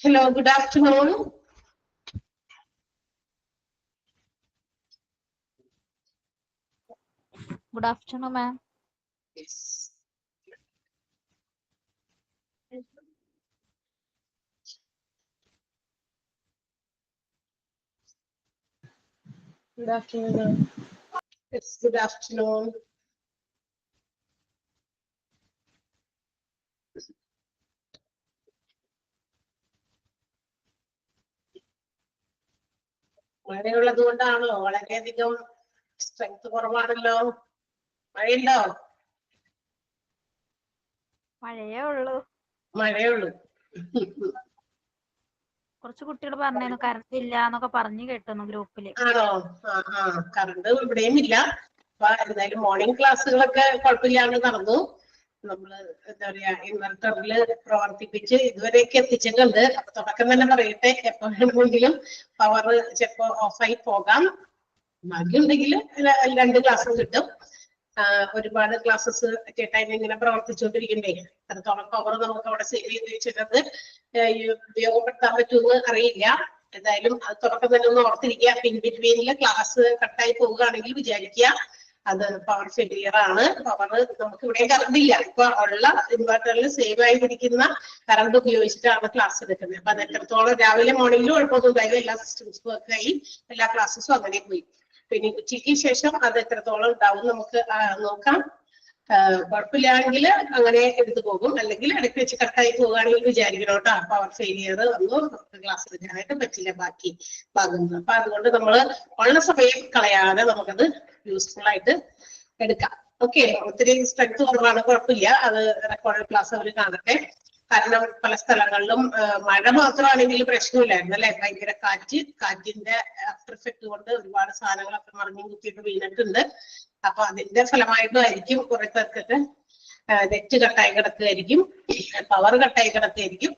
Hello, good afternoon. Good afternoon, ma'am. Yes. Good afternoon. Yes, good afternoon. മഴയുള്ളത് കൊണ്ടാണോ വളരെയധികം strength കുറവാണല്ലോ? മഴയുണ്ടോ? മഴയേ ഉള്ളൂ. മഴയുള്ളൂ. കുറച്ച് കുട്ടികൾ പറഞ്ഞു കറണ്ട് ഇല്ല എന്നൊക്കെ പറഞ്ഞു കേട്ടു ഗ്രൂപ്പില്. ആണോ? കറണ്ട് ഇവിടെയും ഇല്ല. അപ്പൊ എന്തായാലും മോർണിംഗ് ക്ലാസ്സുകളൊക്കെ കുഴപ്പമില്ലാണ്ട് നടന്നു. നമ്മള് എന്താ പറയാ ഇൻവെർട്ടറിൽ പ്രവർത്തിപ്പിച്ച് ഇതുവരെയൊക്കെ എത്തിച്ചിട്ടുണ്ട്. അപ്പൊ തുടക്കം തന്നെ പറയട്ടെ, എപ്പോ വേണമെങ്കിലും പവർ ചിലപ്പോ ഓഫായി പോകാം. ഭാഗ്യമുണ്ടെങ്കിൽ 2 ക്ലാസ്സും കിട്ടും. ഒരുപാട് ക്ലാസ്സസ് ടൈം ഇങ്ങനെ പ്രവർത്തിച്ചുകൊണ്ടിരിക്കണ്ടേ, അത്രത്തോളം പവർ നമുക്ക് അവിടെ സേവ് ചെയ്ത് വെച്ചിട്ടത് ഉപയോഗപ്പെടുത്താൻ പറ്റുമെന്ന് അറിയില്ല. എന്തായാലും അത് തുടക്കം തന്നെ ഒന്ന് ഓർത്തിരിക്കുക. പിൻ ബിറ്റ്വീനിലെ ക്ലാസ് കട്ടായി പോവുകയാണെങ്കിൽ വിചാരിക്കുക അത് പവർ ഫെയിലിയർ ആണ്. പവർ നമുക്ക് ഇവിടെ കറണ്ട് ഇല്ല. ഇപ്പൊ ഉള്ള ഇൻവെർട്ടറിൽ സേവ് ആയിരിക്കുന്ന കറണ്ട് ഉപയോഗിച്ചിട്ടാണ് ക്ലാസ് എടുക്കുന്നത്. അപ്പൊ അത് എത്രത്തോളം രാവിലെ മോർണിംഗിലും കുഴപ്പമൊന്നും ഉണ്ടായില്ല. എല്ലാ സിസ്റ്റംസും ഒക്കെ ആയി, എല്ലാ ക്ലാസ്സസും അങ്ങനെ പോയി. പിന്നെ ഉച്ചയ്ക്ക് ശേഷം അത് എത്രത്തോളം ഉണ്ടാവും നമുക്ക് നോക്കാം. കുഴപ്പമില്ലെങ്കിൽ അങ്ങനെ എടുത്തു പോകും, അല്ലെങ്കിൽ ഇടയ്ക്ക് വെച്ച് കട്ടായി പോവുകയാണെങ്കിൽ വിചാരിക്കണം കേട്ടോ പവർ ഫെയിലിയർ വന്നു, നമുക്ക് ക്ലാസ് എടുക്കാനായിട്ട് പറ്റില്ല ബാക്കി ഭാഗങ്ങൾ. അപ്പൊ അതുകൊണ്ട് നമ്മൾ ഉള്ള സമയം കളയാതെ നമുക്കത് യൂസ്ഫുൾ ആയിട്ട് എടുക്കാം. ഓക്കെ, ഒത്തിരി സ്ട്രെങ്ത് കുറവാണ്, കുഴപ്പമില്ല. അത് റെക്കോർഡ് ക്ലാസ് അവർ കാണട്ടെ. കാരണം പല സ്ഥലങ്ങളിലും മഴ മാത്രമാണെങ്കിൽ പ്രശ്നമില്ലായിരുന്നു അല്ലെ, ഭയങ്കര കാറ്റിന്റെ ആഫ്റ്റർ എഫക്ട് കൊണ്ട് ഒരുപാട് സാധനങ്ങളൊക്കെ മറിഞ്ഞും കുത്തിയിട്ട് വീണിട്ടുണ്ട്. അപ്പൊ അതിന്റെ ഫലമായിട്ടായിരിക്കും കുറെ പേർക്കൊക്കെ നെറ്റ് കട്ടായി കിടക്കുകയായിരിക്കും, പവർ കട്ടായി കിടക്കുകയായിരിക്കും.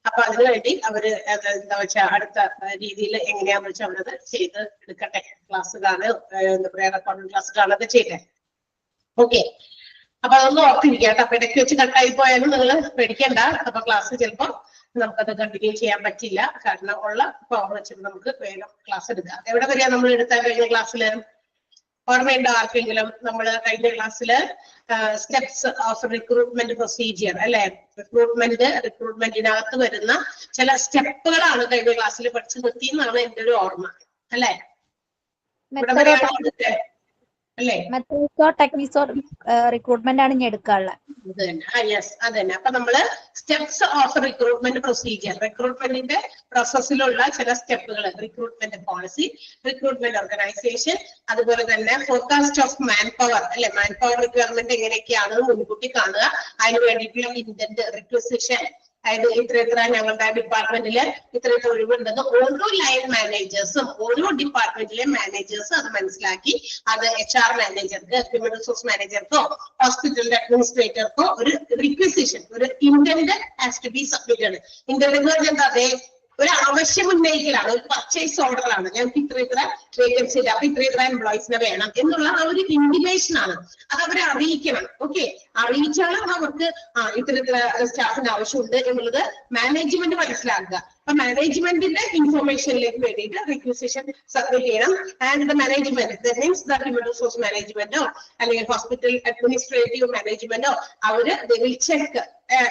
അപ്പൊ അതിനുവേണ്ടി അവര് എന്താ വെച്ചാൽ അടുത്ത രീതിയിൽ എങ്ങനെയാന്ന് വെച്ചാൽ അവരത് ചെയ്ത് എടുക്കട്ടെ. ക്ലാസ് കാണുക, എന്താ പറയാ റെക്കോർഡിംഗ് ക്ലാസ് കാണുക ചെയ്യട്ടെ. ഓക്കെ, അപ്പൊ അതൊന്നും ഓർത്തിരിക്കുക കേട്ടോ. അപ്പൊ ഇടയ്ക്ക് വെച്ച് കട്ടായി പോയാലും നിങ്ങൾ പേടിക്കണ്ട. അപ്പൊ ക്ലാസ് ചിലപ്പോൾ നമുക്കത് കണ്ടിന്യൂ ചെയ്യാൻ പറ്റില്ല, കാരണം ഉള്ള പവർ വെച്ചിട്ട് നമുക്ക് വേഗം ക്ലാസ് എടുക്കാം. എവിടെ വരെയാ നമ്മൾ എടുത്താൽ കഴിഞ്ഞ ക്ലാസ്സില്? ഓർമ്മയുണ്ടോ ആർക്കെങ്കിലും? നമ്മൾ കഴിഞ്ഞ ക്ലാസ്സിൽ സ്റ്റെപ്സ് ഓഫ് റിക്രൂട്ട്മെന്റ് പ്രൊസീജിയർ അല്ലെ, റിക്രൂട്ട്മെന്റിനകത്ത് വരുന്ന ചില സ്റ്റെപ്പുകളാണ് കഴിഞ്ഞ ക്ലാസ്സിൽ പഠിച്ചു നിർത്തി എന്നാണ് എന്റെ ഒരു ഓർമ്മ അല്ലെ. ഇവിടെ വരെയാണോ അല്ലേ? മെത്തേഡ്സോ ടെക്നിക്സോ റിക്രൂട്ട്മെന്റ് ആണ് ഇനി എടുക്കാനുള്ളത്. യെസ്, അത് തന്നെ. അപ്പൊ നമ്മള് സ്റ്റെപ്സ് ഓഫ് റിക്രൂട്ട്മെന്റ് പ്രൊസീജിയർ, റിക്രൂട്ട്മെന്റിന്റെ പ്രോസസ്സിലുള്ള ചില സ്റ്റെപ്പുകൾ, റിക്രൂട്ട്മെന്റ് പോളിസി, റിക്രൂട്ട്മെന്റ് ഓർഗനൈസേഷൻ, അതുപോലെ തന്നെ ഫോർകാസ്റ്റ് ഓഫ് മാൻ പവർ അല്ലെ, മാൻ പവർ റിക്വയർമെന്റ് എങ്ങനെയൊക്കെയാണ് മുൻകൂട്ടി കാണുക, അതിന് വേണ്ടിയിട്ടുള്ള ഇന്റന്റ് റിക്വസിഷൻ, അതായത് ഇത്ര ഞങ്ങളുടെ ഡിപ്പാർട്ട്മെന്റില് ഇത്ര ഒഴിവുണ്ടെന്ന് ഓരോ ലൈൻ മാനേജേഴ്സും ഓരോ ഡിപ്പാർട്ട്മെന്റിലെ മാനേജേഴ്സും അത് മനസ്സിലാക്കി അത് HR മാനേജർക്ക്, ഹ്യൂമൻ റിസോഴ്സ് മാനേജർക്കോ ഹോസ്പിറ്റലിന്റെ അഡ്മിനിസ്ട്രേറ്റർക്കോ ഒരു റിക്വസിഷൻ, ഒരു intent has to be submitted. Intent എന്ന് പറഞ്ഞാൽ എന്താ, ഒരു ആവശ്യം ഉന്നയിക്കലാണ്, ഒരു പർച്ചേസ് ഓർഡർ ആണ്. ഞങ്ങൾക്ക് ഇത്ര വേക്കൻസി ഇല്ല, അപ്പൊ ഇത്ര എംപ്ലോയീസിനെ വേണം എന്നുള്ള ആ ഒരു ഇന്റിമേഷൻ ആണ്. അത് അവരെ അറിയിക്കണം. ഓക്കെ, അറിയിച്ചാണ് അവർക്ക് ഇത്ര സ്റ്റാഫിന് ആവശ്യമുണ്ട് എന്നുള്ളത് മാനേജ്മെന്റ് മനസ്സിലാക്കുക. അപ്പൊ മാനേജ്മെന്റിന്റെ ഇൻഫർമേഷനിലേക്ക് വേണ്ടിയിട്ട് റിക്വസിഷൻ സബ്മിറ്റ് ചെയ്യണം. And the management means the human resource മാനേജ്മെന്റോ അല്ലെങ്കിൽ ഹോസ്പിറ്റൽ അഡ്മിനിസ്ട്രേറ്റീവ് മാനേജ്മെന്റോ അവര് check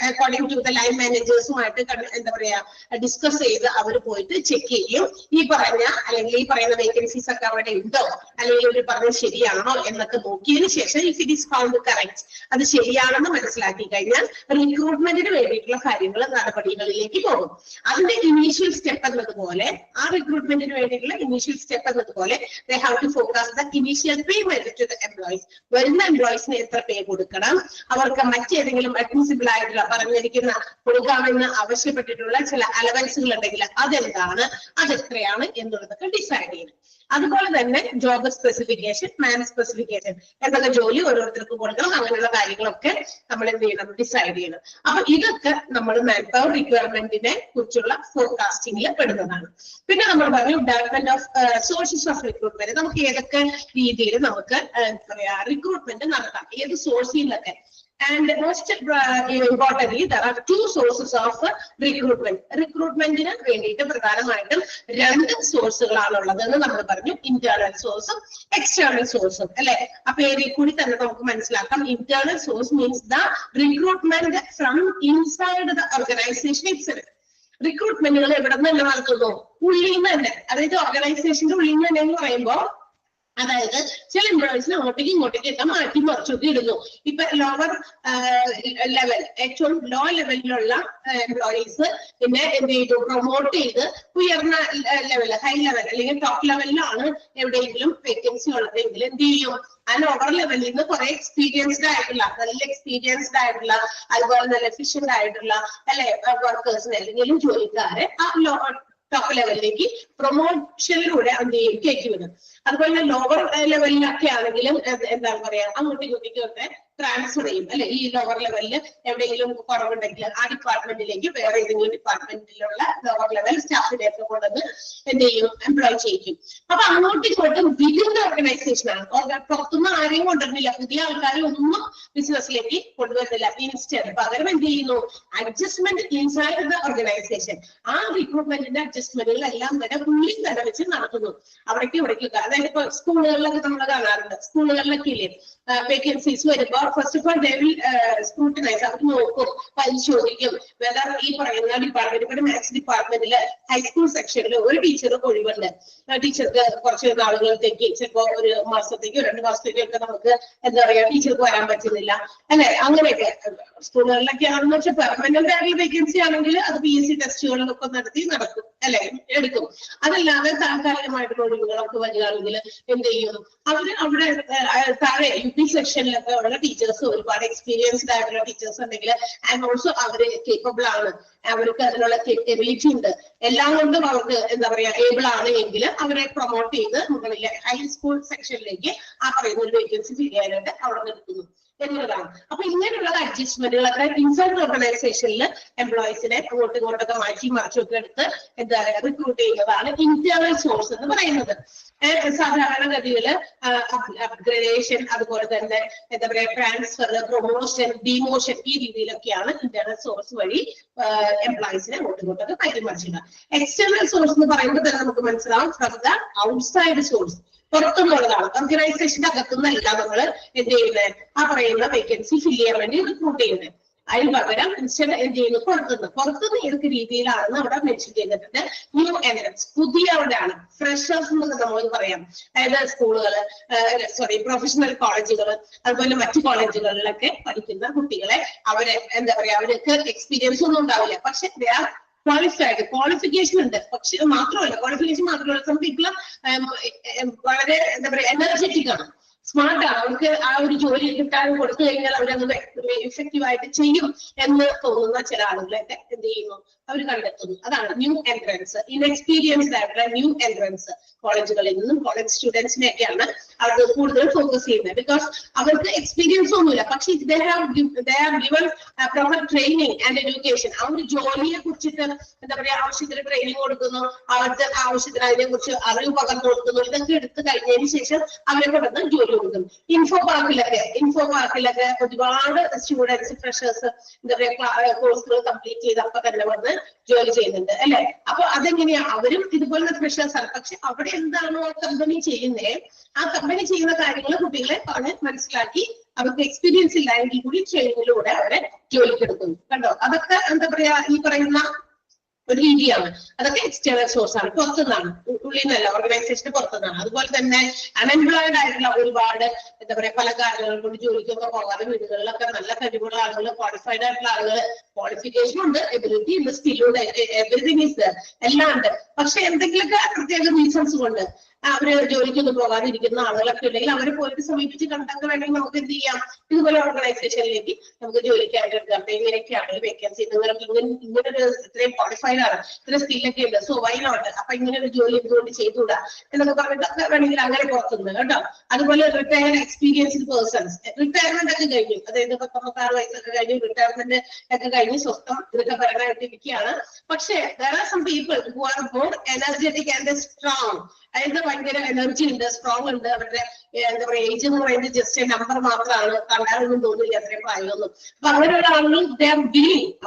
according to the line മാനേജേഴ്സുമായിട്ട് എന്താ പറയാ ഡിസ്കസ് ചെയ്ത് അവർ പോയിട്ട് ചെക്ക് ചെയ്യും. ഈ പറയുന്ന വേക്കൻസീസ് ഒക്കെ അവിടെ ഉണ്ടോ, അല്ലെങ്കിൽ ഇവർ പറഞ്ഞത് ശരിയാണോ എന്നൊക്കെ നോക്കിയതിനു ശേഷം if it is found correct, അത് ശരിയാണെന്ന് മനസ്സിലാക്കി കഴിഞ്ഞാൽ റിക്രൂട്ട്മെന്റിന് വേണ്ടിയിട്ടുള്ള കാര്യങ്ങൾ നടപടികളിലേക്ക് പോകും. അതിന്റെ ഇനീഷ്യൽ സ്റ്റെപ്പ് എന്നതുപോലെ, ആ റിക്രൂട്ട്മെന്റിന് വേണ്ടിയിട്ടുള്ള ഇനീഷ്യൽ സ്റ്റെപ്പ് എന്നതുപോലെ they have to focus the initial payment to the employees. വരുന്ന എംപ്ലോയീസിന് എത്ര പേ കൊടുക്കണം, അവർക്ക് മറ്റേതെങ്കിലും അഡ്മിസിബിൾ ആയിട്ടുള്ള പറഞ്ഞിരിക്കുന്ന കൊടുക്കാമെന്ന് ആവശ്യപ്പെട്ടിട്ടുള്ള ചില അലവൻസുകൾ ഉണ്ടെങ്കിൽ അതെന്താണ്, അതെത്രയാണ് എന്നുള്ളതൊക്കെ ഡിസൈഡ് ചെയ്യണം. അതുപോലെ തന്നെ ജോബ് സ്പെസിഫിക്കേഷൻ, മാൻ സ്പെസിഫിക്കേഷൻ, എന്തൊക്കെ ജോലി ഓരോരുത്തർക്ക് കൊടുക്കണം, അങ്ങനെയുള്ള കാര്യങ്ങളൊക്കെ നമ്മൾ എന്ത് ചെയ്യണം, ഡിസൈഡ് ചെയ്യണം. അപ്പൊ ഇതൊക്കെ നമ്മൾ മാൻ പവർ റിക്വയർമെന്റിനെ കുറിച്ചുള്ള ഫോർകാസ്റ്റിംഗിൽ പെടുന്നതാണ്. പിന്നെ നമ്മൾ പറഞ്ഞു development of sources of recruitment, നമുക്ക് ഏതൊക്കെ രീതിയിൽ നമുക്ക് എന്താ പറയാ റിക്രൂട്ട്മെന്റ് നടത്താം, ഏത് സോഴ്സിൽ നിന്നൊക്കെ. And most importantly, there are two sources of recruitment. Recruitmentന് വേണ്ടിയിട്ട് പ്രധാനമായിട്ടും രണ്ട് സോഴ്സുകളാണുള്ളത് എന്ന് നമ്മൾ പറഞ്ഞു. ഇന്റേണൽ സോഴ്സും എക്സ്റ്റേണൽ സോഴ്സും അല്ലെ. അപ്പൊ ഏരിയ കൂടി തന്നെ നമുക്ക് മനസ്സിലാക്കാം. Internal source means the recruitment from inside the organisation itself. റിക്രൂട്ട്മെന്റുകൾ എവിടെ നിന്ന് നടത്തുന്നു? ഉള്ളിൽ നിന്ന് തന്നെ. അതായത് ഓർഗനൈസേഷന്റെ ഉള്ളിൽ നിന്ന് തന്നെ എന്ന് പറയുമ്പോൾ അതായത് ചില എംപ്ലോയീസിനെ അങ്ങോട്ടേക്ക് ഇങ്ങോട്ടേക്ക് ഒക്കെ മാറ്റി മറിച്ചൊക്കെ ഇടുന്നു. ഇപ്പൊ ലോവർ ലെവൽ, ഏറ്റവും ലോ ലെവലിലുള്ള എംപ്ലോയീസ് പിന്നെ എന്ത് ചെയ്തു? പ്രൊമോട്ട് ചെയ്ത് ഉയർന്ന ലെവൽ, ഹൈ ലെവൽ അല്ലെങ്കിൽ ടോപ്പ് ലെവലിലാണ് എവിടെയെങ്കിലും വേക്കൻസി ഉള്ളതെങ്കിൽ എന്ത് ചെയ്യും? ആ ലോവർ ലെവലിൽ നിന്ന് കുറെ എക്സ്പീരിയൻസ്ഡ് ആയിട്ടുള്ള, നല്ല എക്സ്പീരിയൻസ്ഡ് ആയിട്ടുള്ള, അതുപോലെ നല്ല എഫിഷ്യന്റ് ആയിട്ടുള്ള അല്ലെ വർക്കേഴ്സിനെ അല്ലെങ്കിൽ ജോലിക്കാരെ ആ ടോപ്പ് ലെവലിലേക്ക് പ്രൊമോഷനിലൂടെ എന്ത് ചെയ്യും? കയറ്റി വിടും. അതുപോലെ ലോവർ ലെവലിലൊക്കെ ആണെങ്കിലും എന്താണ് പറയാ, അങ്ങോട്ടും ഇങ്ങോട്ടേക്കും ഒക്കെ ട്രാൻസ്ഫർ ചെയ്യും അല്ലെ. ഈ ലോവർ ലെവലിൽ എവിടെയെങ്കിലും കുറവുണ്ടെങ്കിൽ ആ ഡിപ്പാർട്ട്മെന്റിലേക്ക് വേറെ ഏതെങ്കിലും ഡിപ്പാർട്ട്മെന്റിലുള്ള ലോവർ ലെവൽ സ്റ്റാഫിനെയൊക്കെ കൊണ്ടുവന്ന് എന്ത് ചെയ്യും? എംപ്ലോയ് ചെയ്യിക്കും. അപ്പൊ അങ്ങോട്ടും ഇങ്ങോട്ടും വിവിധ ഓർഗനൈസേഷൻ ആണ്. പുറത്തുനിന്ന് ആരെയും കൊണ്ടുവരുന്നില്ല, പുതിയ ആൾക്കാരെ ഒന്നും ബിസിനസ്സിലേക്ക് കൊണ്ടുവരുന്നില്ല. ഇൻസ്റ്റന്റ് പകരം എന്ത് ചെയ്യുന്നു? Adjustment inside the organisation. ആ റിക്രൂട്ട്മെന്റിന്റെ അഡ്ജസ്റ്റ്മെന്റുകളെല്ലാം തന്നെ ഉള്ളിൽ തന്നെ വെച്ച് നടത്തുന്നു. അവിടേക്ക് ഇവിടേക്കൊക്കെ. അതായത് ഇപ്പൊ സ്കൂളുകളിലൊക്കെ നമ്മൾ കാണാറുണ്ട്. സ്കൂളുകളിലൊക്കെ ഇല്ലേ വേക്കൻസീസ് വരുമ്പോ first of all they will scrutinise. അവർ നോക്കും, പരിശോധിക്കും വെദർ ഈ പറയുന്ന ഡിപ്പാർട്ട്മെന്റ്, ഇവിടെ മാത്സ് ഡിപ്പാർട്ട്മെന്റില് ഹൈസ്കൂൾ സെക്ഷനിൽ ഒരു ടീച്ചർ ഒഴിവുണ്ട്. ടീച്ചർക്ക് കുറച്ച് നാളുകളത്തേക്ക്, ചിലപ്പോ ഒരു മാസത്തേക്കോ 2 മാസത്തേക്കോ ഒക്കെ നമുക്ക് എന്താ പറയാ ടീച്ചർക്ക് വരാൻ പറ്റുന്നില്ല അല്ലെ. അങ്ങനെയൊക്കെ സ്കൂളുകളിലൊക്കെ ആണെന്ന് വെച്ചാൽ പെർമനന്റ് ആയിട്ടുള്ള വേക്കൻസി ആണെങ്കിൽ അത് PSC ടെസ്റ്റുകളിലൊക്കെ നടത്തി നടക്കും അല്ലെ, എടുക്കും. അതല്ലാതെ താൽക്കാലികമായിട്ടുള്ള ഒഴിവുകളൊക്കെ വരികയാണെങ്കിൽ എന്ത് ചെയ്യും? അവര് അവിടെ താഴെ UP സെക്ഷനിലൊക്കെ ഉള്ള ടീച്ചേഴ്സ്, ഒരുപാട് എക്സ്പീരിയൻസ്ഡ് ആയിട്ടുള്ള ടീച്ചേഴ്സ് ഉണ്ടെങ്കിൽ ആൻഡ് ഓൾസോ അവര് കേപ്പബിൾ ആണ്, അവർക്ക് അതിനുള്ള എബിലിറ്റി ഉണ്ട്, എല്ലാം കൊണ്ടും അവർക്ക് എന്താ പറയാ ഏബിൾ ആണ് എങ്കിൽ അവരെ പ്രൊമോട്ട് ചെയ്ത് മുകളിലെ ഹൈസ്കൂൾ സെക്ഷനിലേക്ക് ആ പറയുന്ന ഒരു വേക്കൻസി ഫിൽ ചെയ്യാനായിട്ട് അവിടെ നിർത്തുന്നു എന്നുള്ളതാണ്. അപ്പൊ ഇങ്ങനെയുള്ള അഡ്ജസ്റ്റ്മെന്റുകളൊക്കെ ഇൻസൈഡ് ഓർഗനൈസേഷനിൽ എംപ്ലോയീസിനെ അങ്ങോട്ടും ഇങ്ങോട്ടൊക്കെ മാറ്റി മറിച്ചൊക്കെ എടുത്ത് എന്താ പറയുക റിക്രൂട്ട് ചെയ്യുന്നതാണ് ഇന്റേണൽ സോഴ്സ് എന്ന് പറയുന്നത്. സാധാരണഗതിയിൽ അപ്ഗ്രേഡേഷൻ, അതുപോലെ തന്നെ എന്താ പറയാ ട്രാൻസ്ഫർ, പ്രൊമോഷൻ, ഡിമോഷൻ, ഈ രീതിയിലൊക്കെയാണ് ഇന്റേണൽ സോഴ്സ് വഴി എംപ്ലോയീസിനെ അങ്ങോട്ടും ഇങ്ങോട്ടൊക്കെ കൈമാറിച്ചിടുക. എക്സ്റ്റേണൽ സോഴ്സ് എന്ന് പറയുമ്പോൾ തന്നെ നമുക്ക് മനസ്സിലാവും ഫ്രം ദ ഔട്ട്സൈഡ് സോഴ്സ്, പുറത്തുനിന്നുള്ളതാണ്. ഓർഗനൈസേഷന്റെ അകത്തുനിന്നല്ല നമ്മൾ എന്ത് ചെയ്യുന്നത്? ആ പറയുന്ന വേക്കൻസി ഫിൽ ചെയ്യാൻ വേണ്ടി റിക്രൂട്ട് ചെയ്യുന്നത്. അതിന് പകരം ഇൻസ്റ്റന്റ് എന്ത് ചെയ്യുന്നു? പുറത്തുനിന്ന് ഏതൊക്കെ രീതിയിലാണെന്ന് അവിടെ മെൻഷൻ ചെയ്തിട്ടുണ്ട്. ന്യൂ എൻട്രൻസ്, പുതിയവരാണ്, ഫ്രഷേഴ്സ് എന്ന് നമ്മൾ പറയാം. അതായത് സ്കൂളുകള്, പ്രൊഫഷണൽ കോളേജുകൾ, അതുപോലെ മറ്റു കോളേജുകളിലൊക്കെ പഠിക്കുന്ന കുട്ടികളെ അവരെ എന്താ പറയാ അവർക്ക് എക്സ്പീരിയൻസ് ഒന്നും ഉണ്ടാവില്ല, പക്ഷെ ക്വാളിഫൈഡ്, ക്വാളിഫിക്കേഷൻ ഉണ്ട്. പക്ഷെ ക്വാളിഫിക്കേഷൻ മാത്രമല്ല സം പീപ്പിൾ വളരെ എന്താ പറയാ എനർജറ്റിക് ആണ്, സ്മാർട്ട് ആണ്. അവർക്ക് ആ ഒരു ജോലി കിട്ടാൻ കൊടുത്തു കഴിഞ്ഞാൽ അവരത് ഇഫക്റ്റീവ് ആയിട്ട് ചെയ്യും എന്ന് തോന്നുന്ന ചില ആളുകളൊക്കെ എന്ത് ചെയ്യുന്നു? അവർ കണ്ടെത്തുന്നു. അതാണ് ന്യൂ എൻട്രൻസ്. ഇൻഎക്സ്പീരിയൻസ്ഡ് ആയിട്ടുള്ള ന്യൂ എൻട്രൻസ് കോളേജുകളിൽ നിന്നും കോളേജ് സ്റ്റുഡൻസിനെയൊക്കെയാണ് അവർ കൂടുതൽ ഫോക്കസ് ചെയ്യുന്നത്. ബിക്കോസ് അവർക്ക് എക്സ്പീരിയൻസ് ഒന്നുമില്ല, പക്ഷെ they have given proper training and education. ആ ഒരു ജോലിയെ കുറിച്ചിട്ട് എന്താ പറയാ ആവശ്യത്തിന് ട്രെയിനിങ് കൊടുക്കുന്നു, അവർക്ക് ആവശ്യത്തിന് അതിനെ കുറിച്ച് അറിവ് പകർന്നു കൊടുക്കുന്നു. ഇതൊക്കെ എടുത്തു കഴിഞ്ഞതിന് ശേഷം അവരെ കൊണ്ടുവന്ന് ജോലി കൊടുക്കുന്നു. ഇൻഫോ പാർക്കിലൊക്കെ ഒരുപാട് സ്റ്റുഡൻസ്, ഫ്രഷേഴ്സ് എന്താ പറയാ കോഴ്സുകൾ കംപ്ലീറ്റ് ചെയ്ത് അപ്പൊ തന്നെ വന്ന് ജോലി ചെയ്യുന്നുണ്ട് അല്ലെ. അപ്പൊ അതെങ്ങനെയാ? അവരും ഇതുപോലുള്ള ഫ്രഷേഴ്സ് ആണ്. പക്ഷെ അവിടെ എന്താണോ കമ്പനി ചെയ്യുന്നത്, ആ കമ്പനി ചെയ്യുന്ന കാര്യങ്ങൾ കുട്ടികളെ മനസ്സിലാക്കി അവർക്ക് എക്സ്പീരിയൻസ് ഇല്ലായെങ്കിൽ കൂടി ട്രെയിനിങ്ങിലൂടെ അവരെ ജോലിക്കെടുക്കുന്നു. കണ്ടോ? അതൊക്കെ എന്താ പറയാ ഈ പറയുന്ന ഒരു രീതിയാണ്. അതൊക്കെ എക്സ്റ്റേണൽ സോഴ്സ് ആണ്, പുറത്തുനിന്നാണ്, ഉള്ളിൽ നിന്നല്ല, ഓർഗനൈസേഷന് പുറത്തുനിന്നാണ്. അതുപോലെ തന്നെ അൺഎംപ്ലോയിഡ് ആയിട്ടുള്ള ഒരുപാട് എന്താ പറയാ പല കാരണങ്ങൾ കൊണ്ട് ജോലിക്കൊക്കെ പോകാതെ വീടുകളിലൊക്കെ നല്ല കഴിവുള്ള ആളുകൾ, ക്വാളിഫൈഡ് ആയിട്ടുള്ള ആളുകൾ, ക്വാളിഫിക്കേഷൻ ഉണ്ട്, എബിലിറ്റി ഉണ്ട്, സ്കില്ലുണ്ട്, എവറിഥിങ് ഈസ് ദർ, എല്ലാം ഉണ്ട്. പക്ഷെ എന്തെങ്കിലുമൊക്കെ പ്രത്യേക റീസൺസ് കൊണ്ട് അവര് ജോലിക്കൊന്നും പോകാതിരിക്കുന്ന ആളുകളൊക്കെ ഉണ്ടെങ്കിൽ അവരെ പോയിട്ട് സമീപിച്ച് കണ്ടൊക്കെ വേണമെങ്കിൽ നമുക്ക് എന്ത് ചെയ്യാം? ഇതുപോലെ ഓർഗനൈസേഷനിലേക്ക് നമുക്ക് ജോലിക്കായിട്ട് എടുക്കാം. ഇങ്ങനെയൊക്കെയാണ് വേക്കൻസി, ഇങ്ങനൊരു ഇത്രയും ക്വാളിഫൈഡ് ആണ്, ഇത്ര സ്കില്ലൊക്കെ ഉണ്ട്, സോ വൈ നോട്ട്, അപ്പൊ ഇങ്ങനെ ഒരു ജോലി എന്തുകൊണ്ട് ചെയ്തുകൂടാ എന്നൊക്കെ പറഞ്ഞിട്ടൊക്കെ വേണമെങ്കിൽ അങ്ങനെ പുറത്തുനിന്ന് കേട്ടോ. അതുപോലെ റിട്ടയർഡ് എക്സ്പീരിയൻസ്ഡ് പേഴ്സൺസ്, റിട്ടയർമെന്റ് ഒക്കെ കഴിഞ്ഞു, അതായത് 96 വയസ്സൊക്കെ കഴിഞ്ഞു, റിട്ടയർമെന്റ് ഒക്കെ കഴിഞ്ഞ് സ്വസ്ഥം ഇതൊക്കെ ഭരണമായിട്ടിരിക്കുകയാണ്. പക്ഷേ there are some people who are more energetic and strong. അതായത് ഭയങ്കര എനർജി ഉണ്ട്, സ്ട്രോങ് ഉണ്ട്, അവരുടെ എന്താ പറയാ ഏജ് എന്ന് പറയുന്നത് ജസ്റ്റ് നമ്പർ മാത്രമാണ്, കണ്ടാലൊന്നും തോന്നില്ല അത്രയും പ്രായമൊന്നും. അപ്പൊ അങ്ങനെയുള്ള ആളുകൾ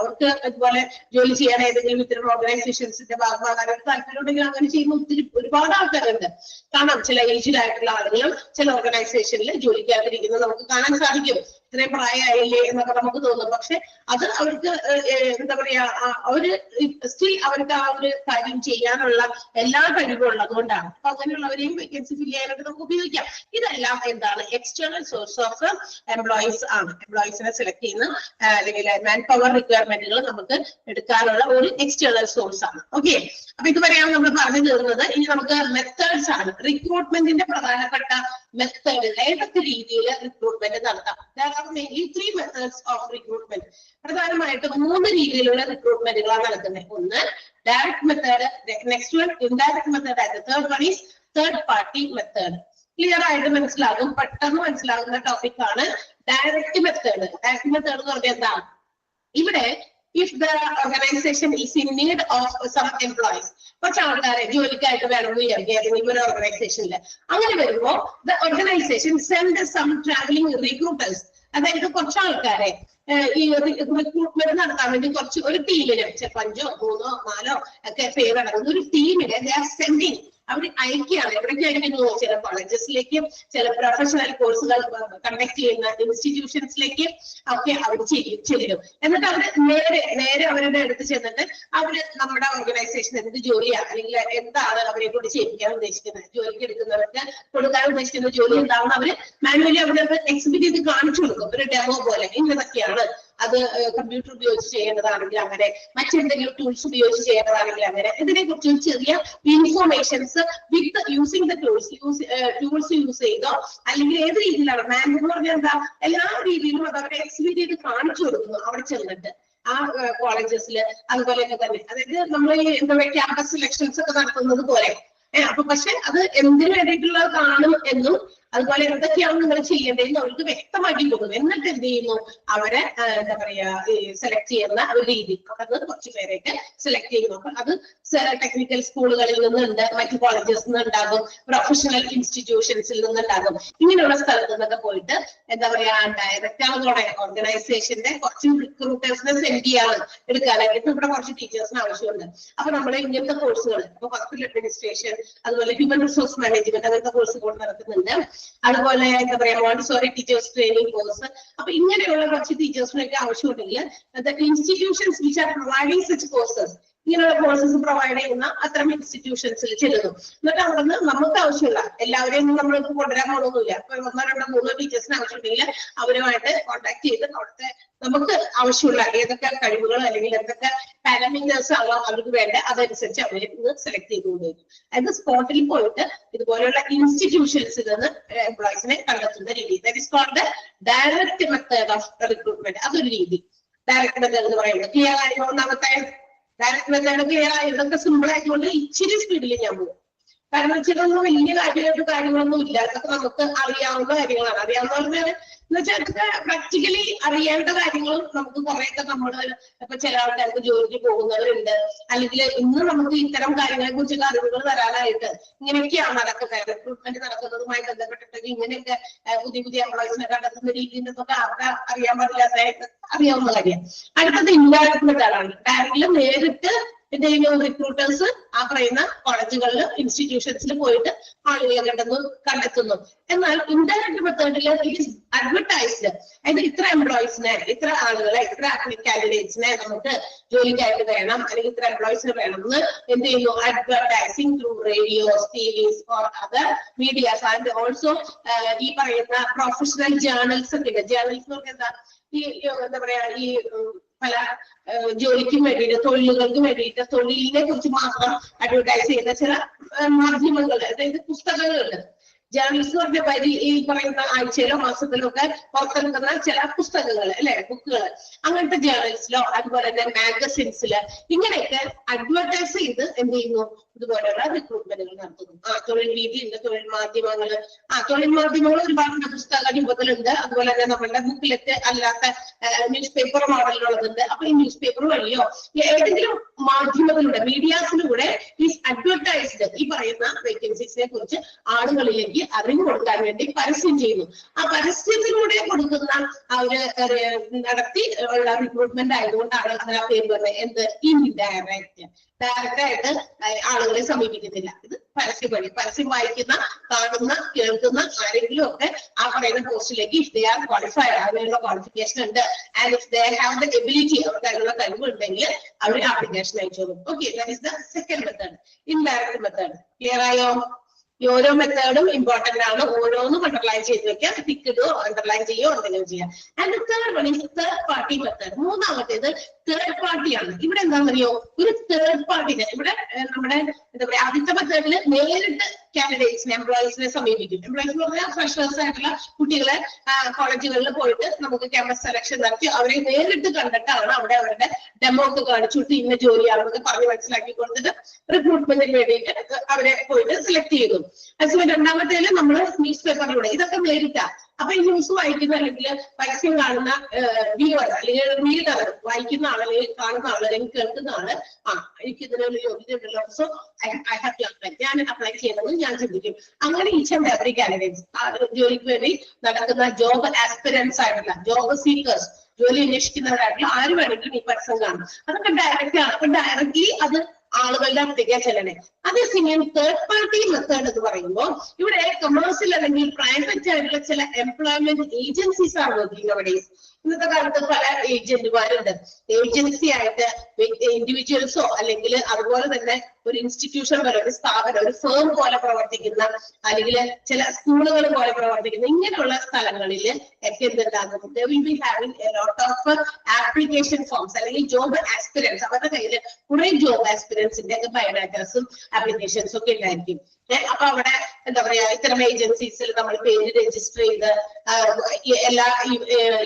അവർക്ക് അതുപോലെ ജോലി ചെയ്യാൻ ഏതെങ്കിലും ഇത്തരം ഓർഗനൈസേഷൻസിന്റെ ഭാഗമാകാൻ താല്പര്യമുണ്ടെങ്കിൽ അങ്ങനെ ചെയ്യുന്ന ഒരുപാട് ആൾക്കാരുണ്ട്. കാണാം ചില ഏജിലായിട്ടുള്ള ആളുകൾ ചില ഓർഗനൈസേഷനിൽ ജോലിക്കാതിരിക്കുന്നത് നമുക്ക് കാണാൻ സാധിക്കും. ഇത്രയും പ്രായമായില്ലേ എന്നൊക്കെ നമുക്ക് തോന്നും. പക്ഷെ അത് അവർക്ക് എന്താ പറയാ അവര് സ്റ്റിൽ അവർക്ക് ആ ഒരു കാര്യം ചെയ്യാനുള്ള എല്ലാ കഴിവും ഉള്ളതുകൊണ്ടാണ്. അപ്പൊ അങ്ങനെയുള്ളവരെയും വേക്കൻസി ഫിൽ ചെയ്യാനായിട്ട് നമുക്ക് ഉപയോഗിക്കാം. ഇതെല്ലാം എന്താണ് എക്സ്റ്റേണൽ സോഴ്സ് ഓഫ് എംപ്ലോയീസ് ആണ്. എംപ്ലോയീസിനെ സെലക്ട് ചെയ്യുന്ന അല്ലെങ്കിൽ മാൻ പവർ റിക്വയർമെന്റുകൾ നമുക്ക് എടുക്കാനുള്ള ഒരു എക്സ്റ്റേണൽ സോഴ്സ് ആണ്. ഓക്കെ, അപ്പൊ ഇതുവരെയാണ് നമ്മൾ പറഞ്ഞു തീർന്നത്. ഇനി നമുക്ക് മെത്തേഡ്സ് ആണ്. റിക്രൂട്ട്മെന്റിന്റെ പ്രധാനപ്പെട്ട മെത്തേഡ്, ഏതൊക്കെ രീതിയിൽ റിക്രൂട്ട്മെന്റ് നടത്താം. Mainly 3 methods of recruitment. പ്രധാനമായിട്ടും 3 രീതിയിലുള്ള റിക്രൂട്ട്മെന്റുകളാണ് നടക്കുന്നത്. ഒന്ന് direct method, next one indirect method, and third one is third party method. Clear ആയിട്ട് മനസ്സിലാകും, പെട്ടെന്ന് മനസ്സിലാകുന്ന ടോപ്പിക് ആണ് ഡയറക്ട് മെത്തേഡ്. ഡയറക്ട് മെത്തേഡ് എന്ന് പറഞ്ഞാൽ എന്താ? ഇവിടെ if the organization is in need of some employees, കുറച്ച് ആൾക്കാരെ ജോലിക്കായിട്ട് വേണമെന്ന് വിചാരിക്കുക ഒരു ഓർഗനൈസേഷനിൽ. അങ്ങനെ വരുമ്പോ the organization send some traveling recruiters, അതായത് കുറച്ച് ആൾക്കാരെ ഈ റിക്രൂട്ട്മെന്റ് നടത്താൻ വേണ്ടി ഒരു ടീമിന് 5 3 4 ഒക്കെ പേരടങ്ങുന്ന ഒരു ടീമിന് they are sending, അവർ അയക്കുകയാണ്. എവിടേക്കായിരിക്കും? ചില കോളേജസിലേക്കും ചില പ്രൊഫഷണൽ കോഴ്സുകൾ കണ്ടക്ട് ചെയ്യുന്ന ഇൻസ്റ്റിറ്റ്യൂഷൻസിലേക്ക് ഒക്കെ അവർ ചെല്ലും. എന്നിട്ട് അവർ നേരെ അവരുടെ അടുത്ത് ചെന്നിട്ട് അവര് നമ്മുടെ ഓർഗനൈസേഷൻ എന്ത് ജോലിയാണ് അല്ലെങ്കിൽ എന്താണ് അവരെ കൊണ്ട് ചെയ്യിക്കാൻ ഉദ്ദേശിക്കുന്നത്, ജോലിക്ക് എടുക്കുന്നവർക്ക് കൊടുക്കാൻ ഉദ്ദേശിക്കുന്ന ജോലി എന്താണെന്ന് അവര് മാനുവലി അവരത് എക്സിബിറ്റ് ചെയ്ത് കാണിച്ചു കൊടുക്കും. ഒരു ഡെമോ പോലെ ഇന്നതൊക്കെയാണ്. അത് കമ്പ്യൂട്ടർ ഉപയോഗിച്ച് ചെയ്യേണ്ടതാണെങ്കിൽ അങ്ങനെ, മറ്റെന്തെങ്കിലും ടൂൾസ് ഉപയോഗിച്ച് ചെയ്യേണ്ടതാണെങ്കിൽ അങ്ങനെ, ഇതിനെ കുറിച്ച് ചെറിയ informations with using the tools use ചെയ്തോ അല്ലെങ്കിൽ ഏത് രീതിയിലാണ് മാനുവൽ എന്ന് പറഞ്ഞാൽ എന്താ, എല്ലാ രീതിയിലും അത് അവരെ എക്സിബിറ്റ് ചെയ്ത് കാണിച്ചു കൊടുക്കുന്നു അവിടെ ചെന്നിട്ട് ആ കോളേജസിൽ. അതുപോലെയൊക്കെ തന്നെ, അതായത് നമ്മൾ ഈ എന്താ പറയുക ക്യാമ്പസ് സെലക്ഷൻസ് ഒക്കെ നടത്തുന്നത് പോലെ. അപ്പൊ പക്ഷെ അത് എന്തിനു വേണ്ടിയിട്ടുള്ളത് കാണും എന്നും അതുപോലെ എന്തൊക്കെയാണ് നിങ്ങൾ ചെയ്യേണ്ടതെന്ന് അവർക്ക് വ്യക്തമാക്കി കൊടുക്കും. എന്നിട്ട് എന്ത് ചെയ്യുന്നു, അവരെ എന്താ പറയാ സെലക്ട് ചെയ്യുന്ന ഒരു രീതി. അത് കുറച്ച് പേരെയൊക്കെ സെലക്ട് ചെയ്യുന്നു. അപ്പൊ അത് ടെക്നിക്കൽ സ്കൂളുകളിൽ നിന്നുണ്ട്, മറ്റു കോളേജസിൽ നിന്നുണ്ടാകും, പ്രൊഫഷണൽ ഇൻസ്റ്റിറ്റ്യൂഷൻസിൽ നിന്നുണ്ടാകും. ഇങ്ങനെയുള്ള സ്ഥലത്ത് നിന്നൊക്കെ പോയിട്ട് എന്താ പറയാ ഡയറക്റ്റ് ആവുന്നതോടെ ഓർഗനൈസേഷന്റെ കുറച്ച് റിക്രൂട്ടേഴ്സിനെ സെൻഡ് ചെയ്യാൻ എടുക്കാനായിട്ട് ഇവിടെ കുറച്ച് ടീച്ചേഴ്സിന് ആവശ്യമുണ്ട്. അപ്പൊ നമ്മൾ ഇങ്ങനത്തെ കോഴ്സുകൾ ഇപ്പൊ ഹോസ്പിറ്റൽ അഡ്മിനിസ്ട്രേഷൻ, അതുപോലെ ഹ്യൂമൻ റിസോഴ്സ് മാനേജ്മെന്റ് അങ്ങനത്തെ കോഴ്സുകൾ നടക്കുന്നുണ്ട്. അതുപോലെ എന്താ പറയാ മോണ്ടിസോറി ടീച്ചേഴ്സ് ട്രെയിനിങ് കോഴ്സ്. അപ്പൊ ഇങ്ങനെയുള്ള കുറച്ച് ടീച്ചേഴ്സിനൊക്കെ ആവശ്യമുണ്ടെങ്കിൽ institutions which are providing such courses, ഇങ്ങനെയുള്ള കോഴ്സസ് പ്രൊവൈഡ് ചെയ്യുന്ന അത്തരം ഇൻസ്റ്റിറ്റ്യൂഷൻസിൽ ചെല്ലുന്നു. എന്നിട്ട് അവിടെ നിന്ന് നമുക്ക് ആവശ്യമുള്ള എല്ലാവരെയും നമ്മൾക്ക് കൊണ്ടുവരാൻ പോകണമെന്നില്ല. അപ്പൊ 1 2 3 ടീച്ചേഴ്സിന് ആവശ്യമുണ്ടെങ്കിൽ അവരുമായിട്ട് കോൺടാക്ട് ചെയ്ത് അവിടുത്തെ നമുക്ക് ആവശ്യമുള്ള ഏതൊക്കെ കഴിവുകൾ അല്ലെങ്കിൽ എന്തൊക്കെ പാരാമീറ്റേഴ്സ് ആണോ അവർക്ക് വേണ്ട അതനുസരിച്ച് അവരെ ഇന്ന് സെലക്ട് ചെയ്തുകൊണ്ടിരിക്കും. അതായത് സ്പോട്ടിൽ പോയിട്ട് ഇതുപോലെയുള്ള ഇൻസ്റ്റിറ്റ്യൂഷൻസിൽ നിന്ന് എംപ്ലോയീസിനെ കണ്ടെത്തുന്ന രീതി. That is called direct method of recruitment. അതൊരു രീതി ഡയറക്റ്റ് മെത്തേഡ് എന്ന് പറയുന്നത്. ക്ലിയർ ആയി? ഒന്നാമത്തെ ഡയറക്റ്റ് മെത്തേഡ് ക്ലിയർ ആയി? ഇതൊക്കെ സിമ്പിൾ ആയതുകൊണ്ട് ഇച്ചിരി സ്പീഡിൽ ഞാൻ പോകും. കാരണം വെച്ചിട്ടൊന്നും വലിയ കാര്യങ്ങളൊന്നും ഇല്ല. അതൊക്കെ നമുക്ക് അറിയാവുന്ന കാര്യങ്ങളാണ്. അറിയാവുന്ന പറഞ്ഞാൽ എന്ന് വെച്ചാൽ പ്രാക്ടിക്കലി അറിയേണ്ട കാര്യങ്ങളും നമുക്ക് കുറെയൊക്കെ നമ്മൾ ഇപ്പൊ ചില ആൾക്കാർക്ക് ജോലിക്ക് പോകുന്നവരുണ്ട്, അല്ലെങ്കിൽ ഇന്ന് നമുക്ക് ഇത്തരം കാര്യങ്ങളെ കുറിച്ചുള്ള അറിവുകൾ തരാനായിട്ട് ഇങ്ങനെയൊക്കെയാണ് നടക്കുന്നത്. റിക്രൂട്ട്മെന്റ് നടക്കുന്നതുമായി ബന്ധപ്പെട്ടിട്ട് ഇങ്ങനെയൊക്കെ പുതിയ എംപ്ലോയീസിനെ കണ്ടെത്തുന്ന രീതിയിലൊക്കെ അവർക്ക് അറിയാൻ പാടില്ലാത്ത അറിയാവുന്ന കാര്യം. അടുത്തത് ഇൻഡയറക്റ്റ് മെത്തേഡാണ്. ഡയറക്റ്റ്ലി നേരിട്ട് എന്തെങ്കിലും റിക്രൂട്ടേഴ്സ് ആ പറയുന്ന കോളേജുകളിൽ ഇൻസ്റ്റിറ്റ്യൂഷൻസിൽ പോയിട്ട് ആളുകളെ കണ്ടെത്തുന്നു. എന്നാൽ ഇൻഡയറക്റ്റ് മെത്തേഡിൽ അഡ്വർടൈസ്ഡ്, അതായത് ഇത്ര എംപ്ലോയീസിനെ, ഇത്ര ആളുകളെ, ഇത്ര കാൻഡിഡേറ്റ്സിനെ നമുക്ക് ജോലിക്കായിട്ട് വേണം അല്ലെങ്കിൽ ഇത്ര എംപ്ലോയീസിനെ വേണമെന്ന് എന്ത് ചെയ്യുന്നു, advertising through radios, TVS or other medias and also ഈ പറയുന്ന പ്രൊഫഷണൽ ജേർണൽസ് ഒക്കെ ഉണ്ട്. ജേർണൽസ് എന്ന് പറഞ്ഞാൽ എന്താ, ഈ എന്താ പറയാ ഈ പല ജോലിക്കും വേണ്ടിയിട്ട് തൊഴിലുകൾക്ക് വേണ്ടിയിട്ട് തൊഴിലിനെ കുറിച്ച് മാത്രം അഡ്വർടൈസ് ചെയ്യുന്ന ചില മാധ്യമങ്ങൾ, അതായത് പുസ്തകങ്ങളുണ്ട്. ജേർണൽസ് പറഞ്ഞ ഈ പറയുന്ന ആഴ്ചയിലോ മാസത്തിലോ ഒക്കെ പുറത്തിറങ്ങുന്ന ചില പുസ്തകങ്ങൾ അല്ലെ, ബുക്കുകൾ, അങ്ങനത്തെ ജേർണൽസിലോ അതുപോലെ തന്നെ മാഗസിൻസില് ഇങ്ങനെയൊക്കെ അഡ്വർടൈസ് ചെയ്ത് എന്ത് ചെയ്യുന്നു, ഇതുപോലെയുള്ള റിക്രൂട്ട്മെന്റുകൾ നടത്തുന്നു. തൊഴിൽ വീതിയുണ്ട്, തൊഴിൽ മാധ്യമങ്ങൾ ഒരുപാട് പുസ്തക രൂപത്തിലുണ്ട്. അതുപോലെ തന്നെ നമ്മളുടെ ബുക്കിലെറ്റ് അല്ലാത്ത ന്യൂസ് പേപ്പർ മോഡലുള്ളതുണ്ട്. അപ്പൊ ഈ ന്യൂസ് പേപ്പർ വഴിയോ ഏതെങ്കിലും മാധ്യമങ്ങളിലൂടെ, മീഡിയാസിലൂടെ ഈ അഡ്വർടൈസ്ഡ് ഈ പറയുന്ന വേക്കൻസീസിനെ കുറിച്ച് ആളുകളിലേക്ക് പബ്ലിക്കിലേക്ക് അറിവ് കൊടുക്കാൻ വേണ്ടി പരസ്യം ചെയ്യുന്നു. ആ പരസ്യത്തിലൂടെ കൊടുക്കുന്ന നടത്തി ഉള്ള റിക്രൂട്ട്മെന്റ് ആയതുകൊണ്ടാണ് അതിന് പേര് പറയുന്നത് എന്ത് ഇൻഡയറക്റ്റ്. ഡയറക്റ്റ് ആയിട്ട് ആളുകളെ സമീപിക്കുന്നില്ല. ഇത് പരസ്യം വഴി പരസ്യം വായിക്കുന്ന കാണുന്ന കേൾക്കുന്ന ആരെങ്കിലും ഒക്കെ ആ പറയുന്ന പോസ്റ്റിലേക്ക് ഇഫ് ദേ ആർ ക്വാളിഫൈഡ് അതിനുള്ള ക്വാളിഫിക്കേഷൻ ഉണ്ട് and if they have the ability അവർക്ക് അതിനുള്ള കഴിവുണ്ടെങ്കിൽ അവർ ആപ്ലിക്കേഷൻ അയച്ചോളും. Okay, that is the second method, indirect method. Clear ആയോ? ഈ ഓരോ മെത്തേഡും ഇമ്പോർട്ടന്റ് ആണ്. ഓരോന്നും അണ്ടർലൈൻ ചെയ്ത് വെക്കാം, ടിക്ക് ഇടുകയോ അണ്ടർലൈൻ ചെയ്യുകയോ എന്തെങ്കിലും ചെയ്യാം. And third one is third party method. മൂന്നാമത്തേത് തേർഡ് പാർട്ടിയാണ്. ഇവിടെ എന്താണെന്നറിയോ, ഒരു തേർഡ് പാർട്ടിനെ ഇവിടെ നമ്മുടെ എന്താ പറയാ ആദ്യത്തെ മെത്തേഡിൽ നേരിട്ട് കാൻഡിഡേറ്റ്സിനെ എംപ്ലോയീസിനെ സമീപിക്കും. എംപ്ലോയീസ് എന്ന് പറഞ്ഞാൽ ഫ്രഷേഴ്സ് ആയിട്ടുള്ള കുട്ടികളെ കോളേജുകളിൽ പോയിട്ട് നമുക്ക് ക്യാമ്പസ് സെലക്ഷൻ നടത്തി അവരെ നേരിട്ട് കണ്ടിട്ടാണ് അവിടെ അവരുടെ ഡെമോ ഒക്കെ കാണിച്ചുകൊണ്ട് ഇന്ന ജോലിയാണെന്നൊക്കെ പറഞ്ഞ് മനസ്സിലാക്കി കൊടുത്തിട്ട് റിക്രൂട്ട്മെന്റിന് വേണ്ടിയിട്ട് അവരെ പോയിട്ട് സെലക്ട് ചെയ്തു. അതേസമയം രണ്ടാമത്തേല് നമ്മൾ ന്യൂസ് പേപ്പറിലൂടെ ഇതൊക്കെ നേരിട്ടാ. അപ്പൊ ഈ ന്യൂസ് വായിക്കുന്ന അല്ലെങ്കിൽ പരസ്യം കാണുന്ന വ്യൂവർ അല്ലെങ്കിൽ റീഡർ, വായിക്കുന്ന ആൾ അല്ലെങ്കിൽ കാണുന്ന ആൾ അല്ലെങ്കിൽ കേൾക്കുന്ന ആള് എനിക്ക് ഇതിനൊരു യോഗ്യത ഉണ്ടല്ലോ, so I have to apply, ഞാൻ അപ്ലൈ ചെയ്യണമെന്ന് ഞാൻ ചിന്തിക്കും. അങ്ങനെ ഈച്ച് ആൻഡ് എവറി കാൻഡിഡേറ്റ്സ് ജോലിക്ക് വേണ്ടി നടക്കുന്ന ജോബ് ആസ്പിരൻസ് ആയിട്ടുള്ള ജോബ് സീക്കേഴ്സ്, ജോലി അന്വേഷിക്കുന്നവരായിട്ടുള്ള ആര് വേണമെങ്കിലും ഈ പരസ്യം കാണും. അതൊക്കെ ഡയറക്റ്റ് ആണ്. അപ്പൊ ഡയറക്റ്റ്ലി അത് ആളുകളുടെ അടുത്തേക്ക് ചെല്ലണേ. അതേസമയം തേർഡ് പാർട്ടി മെത്തേഡ് എന്ന് പറയുമ്പോൾ ഇവിടെ കൊമേഴ്സ്യൽ അല്ലെങ്കിൽ പ്രൈവറ്റ് ആയിട്ടുള്ള ചില എംപ്ലോയ്മെന്റ് ഏജൻസീസ് ആണ് വർക്കിംഗ് അവിടെ. ഇന്നത്തെ കാലത്ത് പല ഏജന്റുമാരുണ്ട്. ഏജൻസി ആയിട്ട് ഇൻഡിവിജ്വൽസോ അല്ലെങ്കിൽ അതുപോലെ തന്നെ ഒരു ഇൻസ്റ്റിറ്റ്യൂഷൻ പോലെ ഒരു സ്ഥാപനം ഒരു ഫേം പോലെ പ്രവർത്തിക്കുന്ന അല്ലെങ്കിൽ ചില സ്കൂളുകൾ പോലെ പ്രവർത്തിക്കുന്ന ഇങ്ങനെയുള്ള സ്ഥലങ്ങളിൽ ഒക്കെ എന്തുണ്ടാകും, they will be having a lot of application forms അല്ലെങ്കിൽ ജോബ് ആസ്പിരൻസ്. അവരുടെ കയ്യിൽ കുറെ ജോബ് ആസ്പിരൻസിന്റെ ഒക്കെ ബയോഡാറ്റാസും ആപ്ലിക്കേഷൻസും ഒക്കെ ഉണ്ടായിരിക്കും. അപ്പൊ അവിടെ എന്താ പറയാ ഇത്തരം ഏജൻസീസിൽ നമ്മൾ പേര് രജിസ്റ്റർ ചെയ്ത് എല്ലാ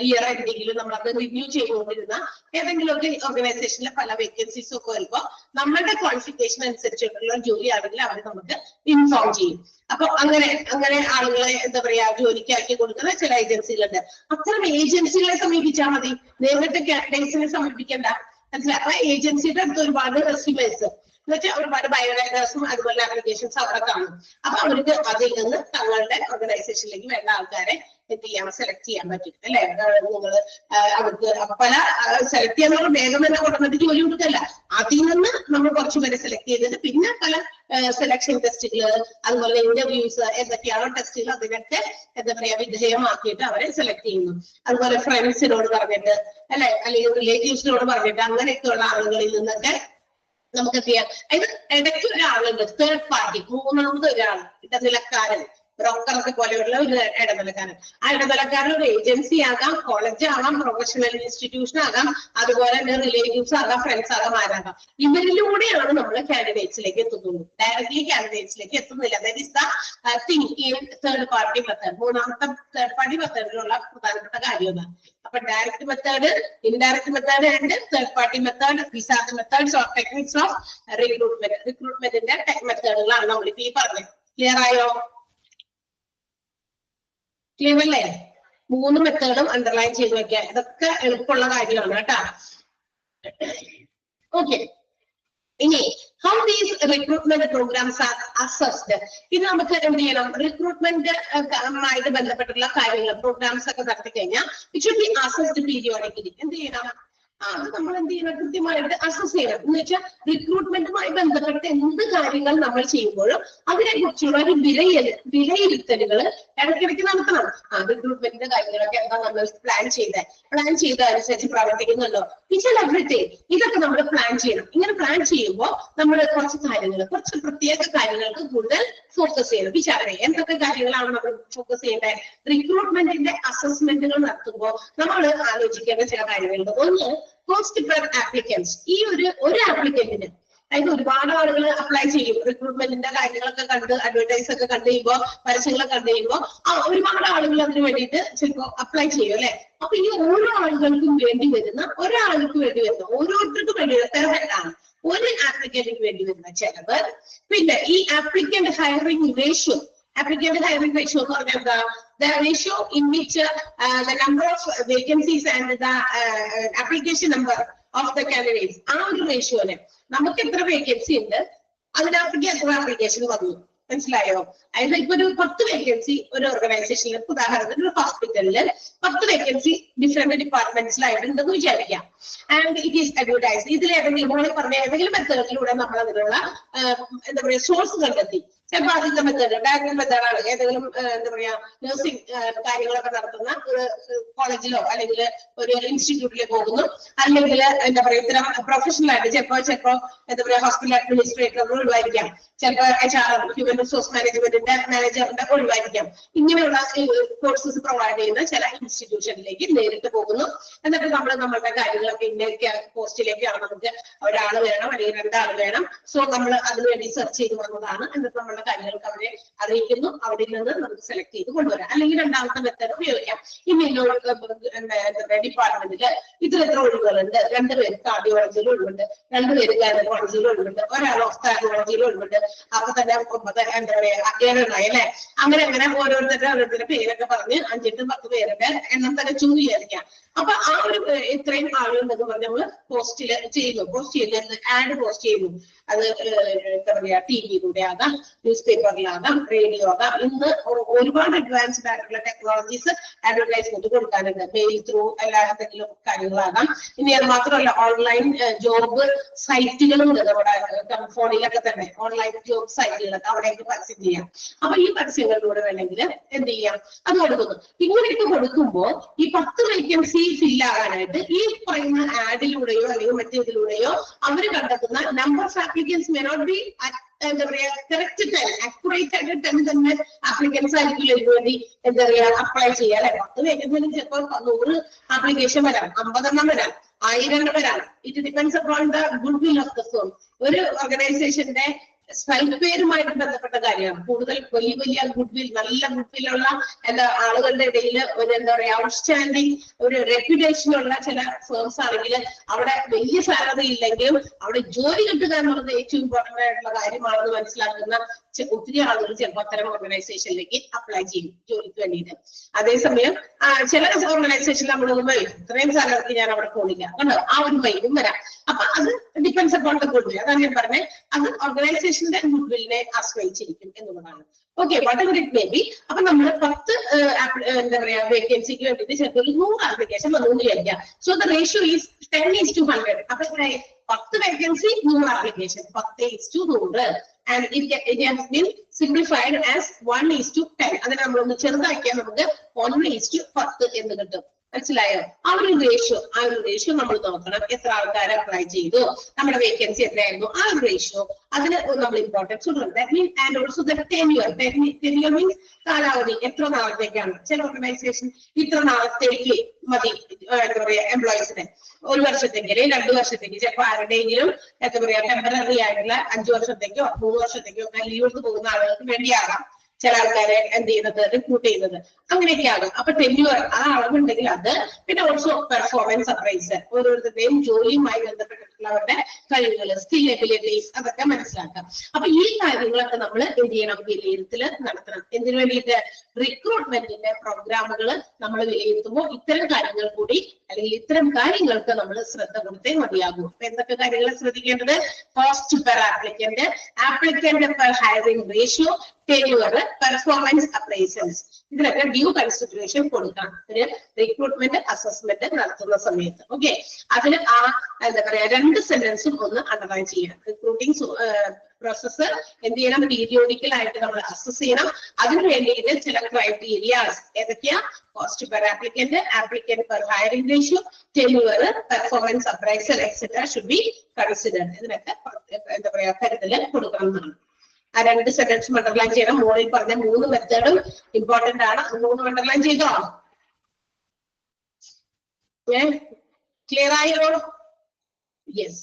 ഇയർ എൻഡിങ്ങിലും നമ്മളത് റിവ്യൂ ചെയ്തുകൊണ്ടിരുന്ന ഏതെങ്കിലുമൊക്കെ ഓർഗനൈസേഷനിലെ പല വേക്കൻസീസും ഒക്കെ വരുമ്പോൾ നമ്മളുടെ ക്വാളിഫിക്കേഷൻ അനുസരിച്ചുള്ള ജോലിയാണെങ്കിൽ അവർ നമുക്ക് ഇൻഫോം ചെയ്യും. അപ്പൊ അങ്ങനെ ആളുകളെ എന്താ പറയാ ജോലിക്കാക്കി കൊടുക്കുന്ന ചില ഏജൻസികളുണ്ട്. അത്തരം ഏജൻസികളെ സമീപിച്ചാൽ മതി, നേരിട്ട് കാൻഡിഡേറ്റ്സിനെ സമീപിക്കേണ്ട. മനസ്സിലായി? അപ്പൊ ഏജൻസിയുടെ അടുത്ത് ഒരുപാട് റെസ്യൂമേഴ്സ് എന്നുവെച്ചാൽ ഒരുപാട് ബയോഡാറ്റാസും അതുപോലെ ആപ്ലിക്കേഷൻസ് അവിടെ കാണും. അപ്പൊ അവർക്ക് അതിൽ നിന്ന് തങ്ങളുടെ ഓർഗനൈസേഷനിലേക്ക് വേണ്ട ആൾക്കാരെ എന്ത് ചെയ്യാൻ സെലക്ട് ചെയ്യാൻ പറ്റും അല്ലെ. നിങ്ങൾ അവർക്ക് പല സെലക്ട് ചെയ്യാനുള്ള വേഗം തന്നെ കൊണ്ടുവന്നിട്ട് ജോലി കൊടുക്കല്ല, അതിൽ നിന്ന് നമ്മൾ കുറച്ചുപേരെ സെലക്ട് ചെയ്തിട്ട് പിന്നെ പല സെലക്ഷൻ ടെസ്റ്റുകൾ അതുപോലെ ഇന്റർവ്യൂസ് എന്തൊക്കെയാണോ ടെസ്റ്റുകൾ അതിനൊക്കെ എന്താ പറയാ വിധേയമാക്കിയിട്ട് അവരെ സെലക്ട് ചെയ്യുന്നു. അതുപോലെ ഫ്രണ്ട്സിനോട് പറഞ്ഞിട്ട് അല്ലെ അല്ലെങ്കിൽ റിലേറ്റീവ്സിനോട് പറഞ്ഞിട്ട് അങ്ങനെയൊക്കെയുള്ള ആളുകളിൽ നിന്നൊക്കെ നമുക്ക് എന്ത് ചെയ്യാം. അതിന് ഇടയ്ക്ക് ഒരാളുണ്ട് തേർഡ് പാർട്ടി, മൂന്നാമത് ഒരാൾ ഇടനിലക്കാരൻ, ബ്രോക്കറൊക്കെ പോലെയുള്ള ഒരു ഇടനിലക്കാരൻ. ആ ഇടനിലക്കാരൻ ഒരു ഏജൻസി ആകാം, കോളേജ് ആകാം, പ്രൊഫഷണൽ ഇൻസ്റ്റിറ്റ്യൂഷൻ ആകാം, അതുപോലെ തന്നെ റിലേറ്റീവ്സ് ആകാം, ഫ്രണ്ട്സ് ആകാം, ആരാകാം. ഇവരിലൂടെയാണ് നമ്മൾ കാൻഡിഡേറ്റ്സിലേക്ക് എത്തുന്നത്. ഡയറക്ട്ലി കാൻഡിഡേറ്റ്സിലേക്ക് എത്തുന്നില്ല. That is the thing in third party method. മൂന്നാമത്തെ തേർഡ് പാർട്ടി മെത്തേഡിലുള്ള പ്രധാനപ്പെട്ട കാര്യം അതാണ്. അപ്പൊ direct method, indirect method and third party method, these are the methods of techniques of recruitment. റിക്രൂട്ട്മെന്റിന്റെ മെത്തേഡുകളാണ് നമ്മളിപ്പോ ഈ പറഞ്ഞത്. ക്ലിയർ ആയോ? ക്ലിയർ അല്ലേ? 3 മെത്തേഡും അണ്ടർലൈൻ ചെയ്ത് വെക്കുക. ഇതൊക്കെ എളുപ്പമുള്ള കാര്യമാണ് കേട്ടാ. ഓക്കെ, ഇനി how these recruitment programs are assessed. ഇത് നമുക്ക് എന്ത് ചെയ്യണം, റിക്രൂട്ട്മെന്റുമായിട്ട് ബന്ധപ്പെട്ടുള്ള കാര്യങ്ങൾ പ്രോഗ്രാംസ് ഒക്കെ നടത്തി കഴിഞ്ഞാൽ it should be assessed periodically. എന്ത് ചെയ്യണം, അത് നമ്മൾ എന്ത് ചെയ്യണം, കൃത്യമായിട്ട് അസസ് ചെയ്യണം. എന്ന് വെച്ചാൽ റിക്രൂട്ട്മെന്റുമായി ബന്ധപ്പെട്ട് എന്ത് കാര്യങ്ങൾ നമ്മൾ ചെയ്യുമ്പോഴും അതിനെ കുറിച്ചുള്ള ഒരു വിലയിരുത്തലുകൾ ഇടയ്ക്കിടയ്ക്ക് നടത്തണം. റിക്രൂട്ട്മെന്റിന്റെ കാര്യങ്ങളൊക്കെ എന്താ നമ്മൾ പ്ലാൻ ചെയ്ത അനുസരിച്ച് പ്രവർത്തിക്കുന്നുണ്ടോ, എവരിതിങ് ഇതൊക്കെ നമ്മൾ പ്ലാൻ ചെയ്യണം. ഇങ്ങനെ പ്ലാൻ ചെയ്യുമ്പോൾ നമ്മൾ കുറച്ച് പ്രത്യേക കാര്യങ്ങൾക്ക് കൂടുതൽ ഫോക്കസ് ചെയ്യണം. വിചാരണ എന്തൊക്കെ കാര്യങ്ങളാണ് നമ്മൾ ഫോക്കസ് ചെയ്യേണ്ടത്. റിക്രൂട്ട്മെന്റിന്റെ അസസ്മെന്റുകൾ നടത്തുമ്പോൾ നമ്മൾ ആലോചിക്കേണ്ട ചില കാര്യങ്ങളുണ്ട്. ഒന്ന്, കോസ്റ്റ് പെർ ആപ്ലിക്കൻസ്. ഈ ഒരു ആപ്ലിക്കന്റിന്, അതായത് ഒരുപാട് ആളുകൾ അപ്ലൈ ചെയ്യും. റിക്രൂട്ട്മെന്റിന്റെ കാര്യങ്ങളൊക്കെ കണ്ട് അഡ്വർടൈസ് ഒക്കെ കണ്ടു കഴിയുമ്പോൾ, പരസ്യങ്ങളൊക്കെ കണ്ടു കഴിയുമ്പോൾ ഒരുപാട് ആളുകൾ അതിന് വേണ്ടിയിട്ട് ചിലപ്പോൾ അപ്ലൈ ചെയ്യും അല്ലെ. അപ്പൊ ഈ ഓരോ ആളുകൾക്കും വേണ്ടി വരുന്ന ഓരോരുത്തർക്കും വേണ്ടി പെർഫെക്റ്റ് ഒരു ആപ്ലിക്കന്റിന് വേണ്ടി വരുന്ന ചെലവ്. പിന്നെ ഈ ആപ്ലിക്കന്റ് ഹയറിംഗ് റേഷ്യോ എന്ന് പറഞ്ഞാൽ എന്താ, the ratio in which the number of vacancies and the application number of the candidates. ആ ഒരു റേഷ്യോനെ നമുക്ക് എത്ര വേക്കൻസി ഉണ്ട് അതിനകത്തേക്ക് എത്ര ആപ്ലിക്കേഷൻ വന്നു, മനസ്സിലായോ? അതായത് ഇപ്പൊ ഒരു 10 വേക്കൻസി ഒരു ഓർഗനൈസേഷനിൽ, ഉദാഹരണത്തിന് ഒരു ഹോസ്പിറ്റലിൽ 10 വേക്കൻസി ഡിഫറെന്റ് ഡിപ്പാർട്ട്മെന്റ്സിലായിട്ടുണ്ടെന്ന് വിചാരിക്കാം. And it is advertise. ഇതിൽ ഏതെങ്കിലും മോളിൽ പറഞ്ഞ ഏതെങ്കിലും മെത്തേഡിലൂടെ നമ്മൾ അതിനുള്ള എന്താ പറയാ സോഴ്സ് കണ്ടെത്തി. ചിലപ്പോൾ ആദ്യത്തെ മെത്തേഡ് ഡയറക്റ്റ് മെത്തേഡാണ്. ഏതെങ്കിലും എന്താ പറയാ നഴ്സിംഗ് കാര്യങ്ങളൊക്കെ നടത്തുന്ന ഒരു കോളേജിലോ അല്ലെങ്കിൽ ഒരു ഇൻസ്റ്റിറ്റ്യൂട്ടിലോ പോകുന്നു, അല്ലെങ്കിൽ എന്താ പറയാ ഇത്തരം പ്രൊഫഷണൽ ആയിട്ട് ചിലപ്പോ എന്താ പറയാ ഹോസ്പിറ്റൽ അഡ്മിനിസ്ട്രേറ്റർ ഒഴിവായിരിക്കാം, ചിലപ്പോൾ HR ഹ്യൂമൻ റിസോഴ്സ് മാനേജ്മെന്റിന്റെ മാനേജറിന്റെ ഒഴിവായിരിക്കാം. ഇങ്ങനെയുള്ള കോഴ്സസ് പ്രൊവൈഡ് ചെയ്യുന്ന ചില ഇൻസ്റ്റിറ്റ്യൂഷനിലേക്ക് നേരിട്ട് പോകുന്നു. എന്നിട്ട് നമ്മൾ നമ്മളുടെ കാര്യങ്ങളൊക്കെ ഇന്ന പോസ്റ്റിലേക്കാണ് നമുക്ക് ഒരാൾ വേണം അല്ലെങ്കിൽ 2 ആൾ വേണം. സോ നമ്മൾ അതിനുവേണ്ടി സെർച്ച് ചെയ്ത് വന്നതാണ്. എന്നിട്ട് നമ്മളുടെ കാര്യങ്ങൾക്ക് അവരെ അറിയിക്കുന്നു. അവിടെ നിന്ന് നമുക്ക് സെലക്ട് ചെയ്ത് കൊണ്ടുവരാം. അല്ലെങ്കിൽ രണ്ടാമത്തെ മെത്തേഡ് ഉപയോഗിക്കാം. ഇനി ഡിപ്പാർട്ട്മെന്റില് ഇത്ര ഒഴിവുകളുണ്ട്, 2 പേര് കാർഡിയോളജിയിൽ ഒഴിവുണ്ട്, 2 പേര് ഗൈനക്കോളജിയിൽ ഒഴിവുണ്ട്, ഒരാൾ ഒഫ്താൽമോളജിയിൽ ഒഴിവുണ്ട്. അപ്പൊ തന്നെ എന്താ പറയാ 7 അല്ലേ? അങ്ങനെ ഓരോരുത്തരുടെ പേരൊക്കെ പറഞ്ഞ് 5-10 പേരുടെ എണ്ണം തന്നെ ചൂസ് ചെയ്യാതിരിക്കാം. അപ്പൊ ആ ഒരു ഇത്രയും ആളുണ്ടെന്ന് പറഞ്ഞ് നമ്മള് പോസ്റ്റ് ചെയ്യുന്നു, ആഡ് പോസ്റ്റ് ചെയ്യുന്നു. അത് എന്താ പറയാ TV-യിലൂടെ ആകാം, ന്യൂസ് പേപ്പറിലാകാം, റേഡിയോ ആകാം. ഇന്ന് ഒരുപാട് അഡ്വാൻസ്ഡ് ആയിട്ടുള്ള ടെക്നോളജീസ് അഡ്വർടൈസ്മെന്റ് കൊടുക്കാനുണ്ട്. മെയിൽ ത്രൂ എല്ലാ എന്തെങ്കിലും കാര്യങ്ങളാകാം. ഇനി അത് മാത്രമല്ല ഓൺലൈൻ ജോബ് സൈറ്റുകളും നമ്മുടെ ഫോണിലൊക്കെ തന്നെ ഓൺലൈൻ ജോബ് സൈറ്റുകളൊക്കെ അവിടേക്ക് പരസ്യം ചെയ്യാം. അപ്പൊ ഈ പരസ്യങ്ങളിലൂടെ വേണമെങ്കിൽ എന്ത് ചെയ്യാം, അത് കൊടുക്കുന്നു. ഇങ്ങനെയൊക്കെ കൊടുക്കുമ്പോൾ ഈ 10 വേക്കൻസി ഫില്ലാകാനായിട്ട് ഈ പറയുന്ന ആഡിലൂടെയോ അല്ലെങ്കിൽ മറ്റേതിലൂടെയോ അവർ കണ്ടെത്തുന്ന number of applicants may not be എന്താ പറയാ കറക്റ്റ് ടൈം, അക്യുറേറ്റ് ആയിട്ട് ടൈം തന്നെ ആപ്ലിക്കൻസ് ആയിരിക്കും ഇതിനു വേണ്ടി എന്താ പറയാ അപ്ലൈ ചെയ്യാം അല്ലെ? 10 വേക്കൻസിന് ചിലപ്പോൾ 100 ആപ്ലിക്കേഷൻ വരാം, 50 എണ്ണം വരാം, 1000 എണ്ണം വരാം. It depends upon the good will of the firm. ഒരു ഓർഗനൈസേഷന്റെ പേരുമായിട്ട് ബന്ധപ്പെട്ട കാര്യമാണ്. കൂടുതൽ വലിയ ഗുഡ്വിൽ, നല്ല ഗുഡ്വില്ലുള്ള എന്താ ആളുകളുടെ ഇടയിൽ ഒരു എന്താ പറയാ ഔട്ട്സ്റ്റാൻഡിങ് ഒരു റെപ്യൂട്ടേഷനുള്ള ചില ഫേംസ് ആണെങ്കിൽ അവിടെ വലിയ സാലറി ഇല്ലെങ്കിലും അവിടെ ജോലി കിട്ടുക എന്നുള്ളത് ഏറ്റവും ഇമ്പോർട്ടന്റ് ആയിട്ടുള്ള കാര്യമാണെന്ന് മനസ്സിലാക്കുന്ന ഒത്തിരി ആളുകൾ ചിലപ്പോൾ അത്തരം ഓർഗനൈസേഷനിലേക്ക് അപ്ലൈ ചെയ്യും ജോലിക്ക് വേണ്ടിയിട്ട്. അതേസമയം ചില ഓർഗനൈസേഷനിൽ നമ്മൾ ഇത്രയും സാലറിക്ക് ഞാൻ അവിടെ പോണില്ല കണ്ടോ, ആ ഒരു മൈൻഡും വരാം. അപ്പൊ അത് ഡിപെൻഡ്സ് അപ്പോൺ ദ ഗുഡ്വിൽ. അതാണ് ഞാൻ പറഞ്ഞത്, അത് ഓർഗനൈസേഷന്റെ ഗുഡ്വില്ലിനെ ആശ്രയിച്ചിരിക്കും എന്നുള്ളതാണ്. Okay, whatever it may be. അപ്പൊ നമ്മൾ 10 എന്താ പറയാ വേക്കൻസിക്ക് വേണ്ടിയിട്ട് ചിലപ്പോൾ 100 ആപ്ലിക്കേഷൻ വന്നു വിചാരിക്കാം. So the ratio is 10:100. അപ്പൊ 10 vacancy 100 application, 10:100. And it has been simplified as 1:10. അതിനെ നമ്മളൊന്ന് ചെറുതാക്കിയാൽ നമുക്ക് 1:10 എന്ന് കിട്ടും. മനസ്സിലായോ? ആ ഒരു റേഷ്യോ നമ്മൾ നോക്കണം. എത്ര ആൾക്കാർ അപ്ലൈ ചെയ്തു, നമ്മുടെ വേക്കൻസി എത്രയായിരുന്നു, ആ ഒരു റേഷ്യോ അതിന് നമ്മൾ ഇമ്പോർട്ടൻസ് കൊടുക്കണം. And also the tenure means കാലാവധി, എത്ര നാളത്തേക്കാണ്. ചില ഓർഗനൈസേഷൻ ഇത്ര നാളത്തേക്ക് മതി എന്താ പറയാ എംപ്ലോയീസിനെ, 1 വർഷത്തേക്ക് അല്ലെങ്കിൽ 2 വർഷത്തേക്ക്, ചിലപ്പോൾ ആരുടെയെങ്കിലും എന്താ പറയാ ടെമ്പററി ആയിട്ടുള്ള 5 വർഷത്തേക്കോ 3 വർഷത്തേക്കോ ഒക്കെ ലീവ് എടുത്ത് പോകുന്ന ആളുകൾക്ക് വേണ്ടിയാകാം ചില ആൾക്കാരെ എന്ത് ചെയ്യുന്നത്, റിക്രൂട്ട് ചെയ്യുന്നത്. അങ്ങനെയൊക്കെ ആകും. അപ്പൊ ടെന്യൂർ ആ അളവുണ്ടെങ്കിൽ അത്, പിന്നെ ഓൾസോ പെർഫോമൻസ് അപ്രൈസൽ, ഓരോരുത്തരുടെയും ജോലിയുമായി ബന്ധപ്പെട്ടിട്ടുള്ളവരുടെ കഴിവുകൾ, സ്കിൽ എബിലിറ്റീസ് അതൊക്കെ മനസ്സിലാക്കാം. അപ്പൊ ഈ കാര്യങ്ങളൊക്കെ നമ്മൾ എന്ത് ചെയ്യണം, വിലയിരുത്തൽ നടത്തണം. എന്തിനു വേണ്ടിയിട്ട്? റിക്രൂട്ട്മെന്റിന്റെ പ്രോഗ്രാമുകൾ നമ്മൾ വിലയിരുത്തുമ്പോൾ ഇത്തരം കാര്യങ്ങൾ കൂടി അല്ലെങ്കിൽ ഇത്തരം കാര്യങ്ങൾക്ക് നമ്മൾ ശ്രദ്ധ കൊടുത്തേ മതിയാകും. അപ്പൊ എന്തൊക്കെ കാര്യങ്ങൾ ശ്രദ്ധിക്കേണ്ടത്? Cost per applicant, applicant per hiring ratio, tenure, performance appraisals, ഇതിനൊക്കെ ഡ്യൂ കൺസിഡറേഷൻ കൊടുക്കണം ഒരു റിക്രൂട്ട്മെന്റ് അസസ്മെന്റ് നടത്തുന്ന സമയത്ത്. ഓക്കെ, അതിന് ആ എന്താ പറയാ 2 സെന്റൻസും ഒന്ന് അണ്ടർലൈൻ ചെയ്യണം. റിക്രൂട്ടിംഗ് പ്രോസസ്സ് എന്ത് ചെയ്യണം, പീരിയോഡിക്കലായിട്ട് നമ്മൾ അസസ് ചെയ്യണം. അതിനു വേണ്ടിയിട്ട് ചില ക്രൈറ്റീരിയാസ് ഏതൊക്കെയാ? Cost per applicant, applicant per hiring ratio, tenure, performance appraisal etcetera should be considered. ഇതിനൊക്കെ എന്താ പറയാ കരുതൽ കൊടുക്കണം എന്നാണ്. ആ 2 സെന്റൻസും അണ്ടർലൈൻ ചെയ്യണം. മോളിൽ പറഞ്ഞ 3 മെത്തേഡും ഇമ്പോർട്ടന്റ് ആണ്. 3 അണ്ടർലൈൻ ചെയ്തോ? ക്ലിയർ ആയോ? യെസ്.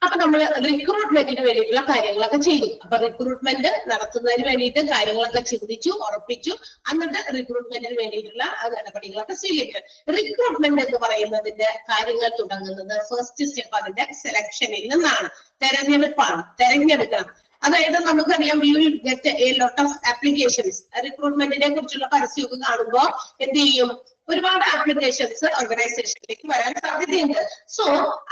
അപ്പൊ നമ്മൾ റിക്രൂട്ട്മെന്റിന് വേണ്ടിയിട്ടുള്ള കാര്യങ്ങളൊക്കെ ചെയ്തു. അപ്പൊ റിക്രൂട്ട്മെന്റ് നടത്തുന്നതിന് വേണ്ടിയിട്ട് കാര്യങ്ങളൊക്കെ ചിന്തിച്ചു, ഉറപ്പിച്ചു. എന്നിട്ട് റിക്രൂട്ട്മെന്റിന് വേണ്ടിയിട്ടുള്ള നടപടികളൊക്കെ സ്വീകരിച്ചു. റിക്രൂട്ട്മെന്റ് എന്ന് പറയുന്നതിന്റെ കാര്യങ്ങൾ തുടങ്ങുന്നത് ഫസ്റ്റ് സ്റ്റെപ്പ് അതിന്റെ സെലക്ഷനിൽ നിന്നാണ്. തെരഞ്ഞെടുപ്പാണ്. തെരഞ്ഞെടുക്കണം. അതായത് നമുക്കറിയാം we will get a lot of applications. റിക്രൂട്ട്മെന്റിനെ കുറിച്ചുള്ള പരസ്യമൊക്കെ കാണുമ്പോൾ എന്ത് ചെയ്യും, ഒരുപാട് ആപ്ലിക്കേഷൻസ് ഓർഗനൈസേഷനിലേക്ക് വരാൻ സാധ്യതയുണ്ട്. സോ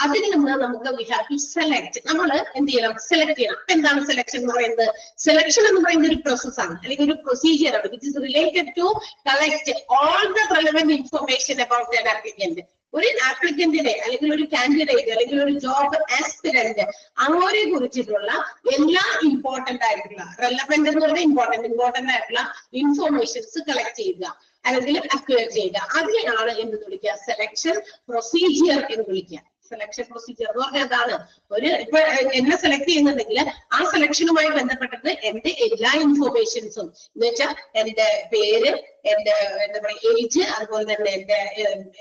അതിൽ നിന്ന് നമുക്ക് വി ഹാവ് ടു സെലക്ട്. നമ്മൾ എന്ത് ചെയ്യണം? സെലക്ട് ചെയ്യണം. എന്താണ് സെലക്ഷൻ എന്ന് പറയുന്നത്? സെലക്ഷൻ എന്ന് പറയുന്ന ഒരു പ്രോസസ്സാണ്, അല്ലെങ്കിൽ ഒരു പ്രൊസീജിയർ ആണ്, which is related to collect all the relevant information about an applicant. ഒരു ആപ്ലിക്കന്റിനെ അല്ലെങ്കിൽ ഒരു കാൻഡിഡേറ്റ് അല്ലെങ്കിൽ ഒരു ജോബ് ആസ്പിരന്റ് അവരെ കുറിച്ചിട്ടുള്ള എല്ലാ ഇമ്പോർട്ടന്റ് ആയിട്ടുള്ള റെലവെന്റ് എന്ന് പറഞ്ഞാൽ ഇമ്പോർട്ടന്റ് ആയിട്ടുള്ള ഇൻഫർമേഷൻസ് കളക്ട് ചെയ്യുക അല്ലെങ്കിൽ അക്വയർ ചെയ്യുക. അതിനെയാണ് എന്ത് വിളിക്കുക? സെലക്ഷൻ പ്രൊസീജിയർ എന്ന് വിളിക്കുക. സെലക്ഷൻ പ്രൊസീജിയർ എന്ന് പറഞ്ഞാൽ എന്താണ്? ഇപ്പൊ എന്നെ സെലക്ട് ചെയ്യുന്നുണ്ടെങ്കിൽ ആ സെലക്ഷനുമായി ബന്ധപ്പെട്ടത് എന്റെ എല്ലാ ഇൻഫർമേഷൻസും എന്ന് വെച്ചാൽ എന്റെ പേര്, എന്റെ എന്താ പറയുക ഏജ്, അതുപോലെ തന്നെ എന്റെ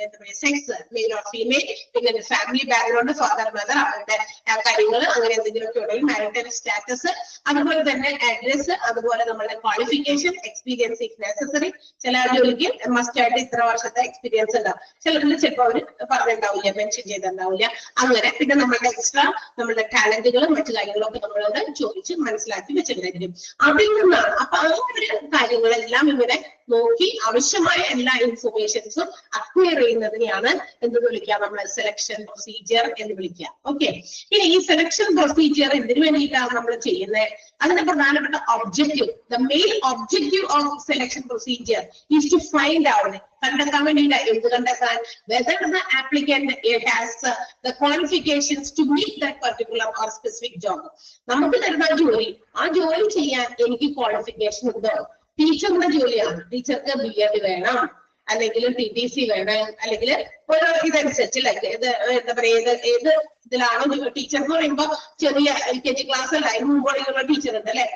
എന്താ പറയുക സെക്സ്, മെയിൽ ഓർ ഫീമെയിൽ, പിന്നെ ഫാമിലി ബാക്ക്ഗ്രൗണ്ട്, ഫാദർ മദർ, അവരുടെ കാര്യങ്ങൾ, അങ്ങനെ എന്തെങ്കിലുമൊക്കെ ഉണ്ടെങ്കിൽ മാരിറ്റൽ സ്റ്റാറ്റസ്, അതുപോലെ തന്നെ അഡ്രസ്, അതുപോലെ നമ്മുടെ ക്വാളിഫിക്കേഷൻ, എക്സ്പീരിയൻസ് ഇഫ് നെസസറി. ചില ജോലിക്ക് മസ്റ്റ് ആയിട്ട് ഇത്ര വർഷത്തെ എക്സ്പീരിയൻസ് ഉണ്ടാവും, ചിലരിൽ ചിലപ്പോൾ അവർ പറഞ്ഞിട്ടുണ്ടാവില്ല, മെൻഷൻ ചെയ്തിട്ടുണ്ടാവില്ല. അങ്ങനെ പിന്നെ നമ്മളുടെ എക്സ്ട്രാ നമ്മളുടെ ടാലന്റുകളും മറ്റു കാര്യങ്ങളും ഒക്കെ നമ്മളോട് ചോദിച്ച് മനസ്സിലാക്കി വെച്ചിട്ടുണ്ടായിരിക്കും. അതിൽ നിന്നാണ് അപ്പൊ ആ ഒരു കാര്യങ്ങളെല്ലാം ഇവരെ നോക്കി ആവശ്യമായ എല്ലാ ഇൻഫർമേഷൻസും അക്വയർ ചെയ്യുന്നതിനെയാണ് എന്ത് വിളിക്കുക? നമ്മൾ സെലക്ഷൻ പ്രൊസീജിയർ എന്ന് വിളിക്കുക. ഓക്കെ, ഇനി ഈ സെലക്ഷൻ പ്രൊസീജിയർ എന്തിനു വേണ്ടിയിട്ടാണ് നമ്മൾ ചെയ്യുന്നത്? അതിന്റെ പ്രധാനപ്പെട്ട objective, the main objective of selection procedure is to find out, കണ്ടെത്താൻ വേണ്ടിയിട്ട്. എന്ത് കണ്ടെത്താൻ? Whether the applicant has the qualifications to meet that particular or specific job. നമുക്ക് തരുന്ന ജോലി, ആ ജോലി ചെയ്യാൻ എനിക്ക് ക്വാളിഫിക്കേഷൻ ഉണ്ടോ? ടീച്ചറിന്റെ ജോലിയാണ്, ടീച്ചർക്ക് BEd വേണം, അല്ലെങ്കിൽ TTC വേണം, അല്ലെങ്കിൽ ഓരോ ഇതനുസരിച്ച് ലൈക്ക് ഇത് എന്താ പറയുക ഏത് ഇതിലാണോ ടീച്ചർ എന്ന് പറയുമ്പോ ചെറിയ LKG ക്ലാസ് അല്ല, അതിന് മുമ്പോട്ടുള്ള ടീച്ചർ ഉണ്ട് അല്ലെ,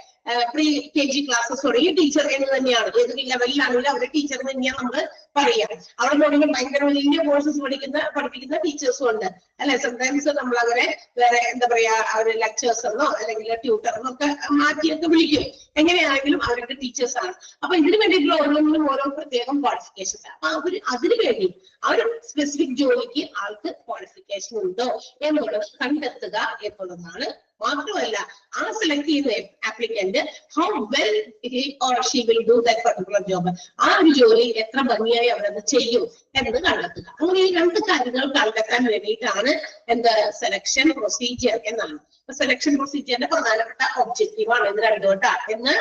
പ്രീ KG ക്ലാസ്സസ് തുടങ്ങി ടീച്ചർ എന്ന് തന്നെയാണ്. ഏത് ലെവലിലാണെങ്കിലും അവരുടെ ടീച്ചർ തന്നെയാണ് നമ്മൾ പറയാം. അവിടെ നോക്കുമ്പോൾ ഭയങ്കര വലിയ കോഴ്സസ് പഠിപ്പിക്കുന്ന ടീച്ചേഴ്സും ഉണ്ട് അല്ലെ. സംടൈംസ് നമ്മൾ അവരെ വേറെ എന്താ പറയാ അവര് ലെക്ചേഴ്സ് എന്നോ അല്ലെങ്കിൽ ട്യൂട്ടർ എന്നൊക്കെ മാറ്റിയൊക്കെ വിളിക്കും. എങ്ങനെയാണെങ്കിലും അവരുടെ ടീച്ചേഴ്സ് ആണ്. അപ്പൊ ഇതിന് വേണ്ടിയിട്ടുള്ള ഓരോന്നിനും ഓരോ പ്രത്യേകം ക്വാളിഫിക്കേഷൻസ്. അപ്പൊ അതിന് വേണ്ടി ആ ഒരു സ്പെസിഫിക് ജോലിക്ക് ആൾക്ക് ക്വാളിഫിക്കേഷൻ ഉണ്ടോ എന്നുള്ളത് കണ്ടെത്തുക എന്നുള്ളതാണ്. മാത്രമല്ല ആ സെലക്ട് ചെയ്യുന്ന applicant how well he or she will do that particular job, ആ ഒരു ജോലി എത്ര ഭംഗിയായി അവരത് ചെയ്യും എന്ന് കണ്ടെത്തുക. അങ്ങനെ ഈ രണ്ട് കാര്യങ്ങൾ കണ്ടെത്താൻ വേണ്ടിയിട്ടാണ് എന്ത് സെലക്ഷൻ പ്രൊസീജിയർ എന്നാണ്. സെലക്ഷൻ പ്രൊസീജിയറിന്റെ പ്രധാനപ്പെട്ട ഒബ്ജക്റ്റീവ് ആണ് ഇത് രണ്ടും കേട്ടോ. എന്ന്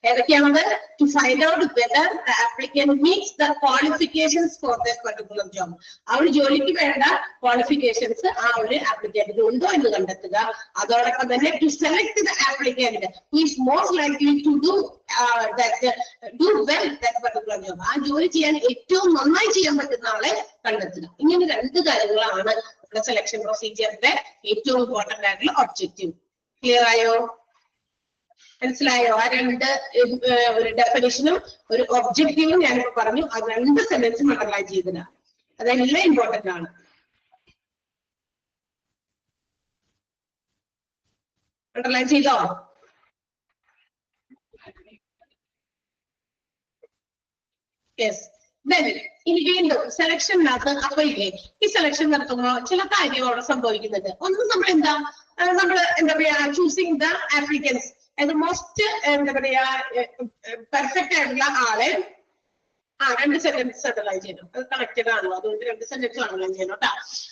ഏതൊക്കെയാണത്? To find out whether the applicant meets the qualifications for that particular job. ആ ഒരു ജോലിക്ക് വേണ്ട ക്വാളിഫിക്കേഷൻസ് ആ ഒരു ആപ്ലിക്കന്റിന് ഉണ്ടോ എന്ന് കണ്ടെത്തുക. അതോടൊപ്പം തന്നെ to select the applicant who is most likely to do well that particular job. ആ ജോലി ചെയ്യാൻ ഏറ്റവും നന്നായി ചെയ്യാൻ പറ്റുന്ന ആളെ കണ്ടെത്തുക. ഇങ്ങനെ രണ്ട് കാര്യങ്ങളാണ് നമ്മുടെ സെലക്ഷൻ പ്രൊസീജിയറിന്റെ ഏറ്റവും ഇമ്പോർട്ടന്റ് ആയിട്ടുള്ള ഒബ്ജക്റ്റീവ്. ക്ലിയർ ആയോ? മനസ്സിലായോ? ആ രണ്ട് ഒരു ഡെഫിനിഷനും ഒരു ഒബ്ജക്റ്റീവും ഞാനിപ്പോ പറഞ്ഞു. ആ രണ്ട് സെന്റൻസും അണ്ടർലൈൻ ചെയ്തതാണ്. അതെല്ലാം ഇമ്പോർട്ടന്റ് ആണ്. അണ്ടർലൈൻ ചെയ്തോ? യെസ്. ഇനി വീണ്ടും സെലക്ഷനകത്ത് അപ്പൊ ഇല്ലേ ഈ സെലക്ഷൻ നടത്തുമ്പോൾ ചില കാര്യങ്ങൾ അവിടെ സംഭവിക്കുന്നുണ്ട്. ഒന്ന് നമ്മൾ എന്താ പറയാ ചൂസിങ് ദ ആപ്ലിക്കൻസ്, അത് മോസ്റ്റ് എന്താ പറയാ പെർഫെക്റ്റ് ആയിട്ടുള്ള ആളെ രണ്ട് സെന്റൻസ് അണ്ടർലൈൻ ചെയ്യണം. അത് കണക്റ്റഡ് ആണല്ലോ, അതുകൊണ്ട് രണ്ട് സെന്റൻസ് അണ്ടർലൈൻ ചെയ്യണം കേട്ടോ.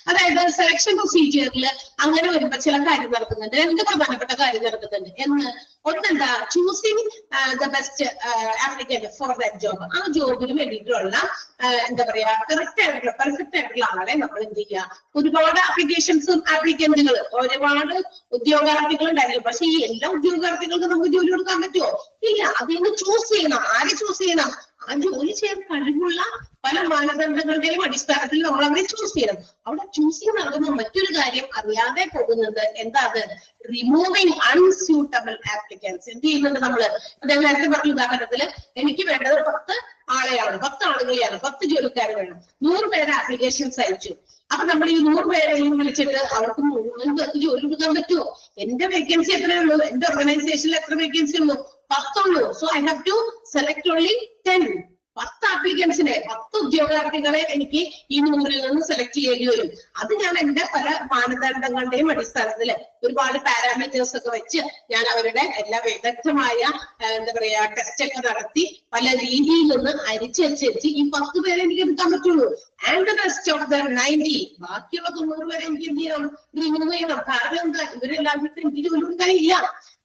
അതായത് സെലക്ഷൻ പ്രൊസീജിയറിൽ അങ്ങനെ വരുമ്പോ ചില കാര്യം നടക്കുന്നുണ്ട്, രണ്ട് പ്രധാനപ്പെട്ട കാര്യം നടക്കുന്നുണ്ട്. ഒന്നെന്താ? Choosing the best applicant for that job. ആ ജോബിന് വേണ്ടിയിട്ടുള്ള എന്താ പറയാ പെർഫെക്റ്റ് ആയിട്ടുള്ള ആളെ നമ്മൾ എന്ത് ചെയ്യുക? ഒരുപാട് ആപ്ലിക്കേഷൻസും ആപ്ലിക്കന്റുകൾ, ഒരുപാട് ഉദ്യോഗാർത്ഥികൾ ഉണ്ടായിരുന്നു. പക്ഷെ ഈ എല്ലാ ഉദ്യോഗാർത്ഥികൾക്കും നമുക്ക് ജോലി കൊടുക്കാൻ പറ്റുമോ? ഇല്ല. അതിന് ചൂസ് ചെയ്യണം. ആരെ ചൂസ് ചെയ്യണം? ആ ജോലി ചെയ്യാൻ കഴിവുള്ള പല മാനദണ്ഡങ്ങളുടെയും അടിസ്ഥാനത്തിൽ നമ്മൾ അവരെ ചൂസ് ചെയ്യണം. അവിടെ ചൂസ് ചെയ്ത് നടക്കുമ്പോൾ മറ്റൊരു കാര്യം അറിയാതെ പോകുന്നത് എന്താ? Removing unsuitable applicants. എന്ത് ചെയ്യുന്നുണ്ട് നമ്മള്? ഞാൻ നേരത്തെ പറഞ്ഞ ഉദാഹരണത്തില് എനിക്ക് വേണ്ടത് 10 ആളെയാണ്, 10 ആളുകളെയാണ്, 10 ജോലിക്കാർ വേണം. 100 പേര് ആപ്ലിക്കേഷൻസ് അയച്ചു. അപ്പൊ നമ്മൾ ഈ 100 പേരെയും വിളിച്ചിട്ട് അവർക്ക് 3 പേർക്ക് ജോലി കൊടുക്കാൻ പറ്റുമോ? എന്റെ വേക്കൻസി എത്രയുള്ളൂ? എന്റെ ഓർഗനൈസേഷനിൽ എത്ര വേക്കൻസി ഉള്ളൂ? 10 ഉള്ളൂ. So I have to select only 10. 10 ആപ്ലിക്കൻസിനെ 10 ഉദ്യോഗാർത്ഥികളെ എനിക്ക് ഈ 100-ൽ നിന്ന് സെലക്ട് ചെയ്യേണ്ടി വരും. അത് ഞാൻ എന്റെ പല മാനദണ്ഡങ്ങളുടെയും അടിസ്ഥാനത്തിൽ ഒരുപാട് പാരാമീറ്റേഴ്സ് ഒക്കെ വെച്ച് ഞാൻ അവരുടെ എല്ലാ വിദഗ്ധമായ എന്താ പറയാ ടെസ്റ്റ് ഒക്കെ നടത്തി പല രീതിയിൽ നിന്ന് അരിച്ചരിച്ചരിച്ച് ഈ 10 പേരെ എനിക്ക് എടുക്കാൻ പറ്റുള്ളൂ. And the rest of the 90 ബാക്കിയുള്ള 90 പേരെ എനിക്ക് എന്ത് ചെയ്യണം, റിമൂവ് ചെയ്യണം. കാരണം എന്താ, ഇവരെല്ലാവരും എനിക്ക് ജോലി കൊടുക്കാനില്ല.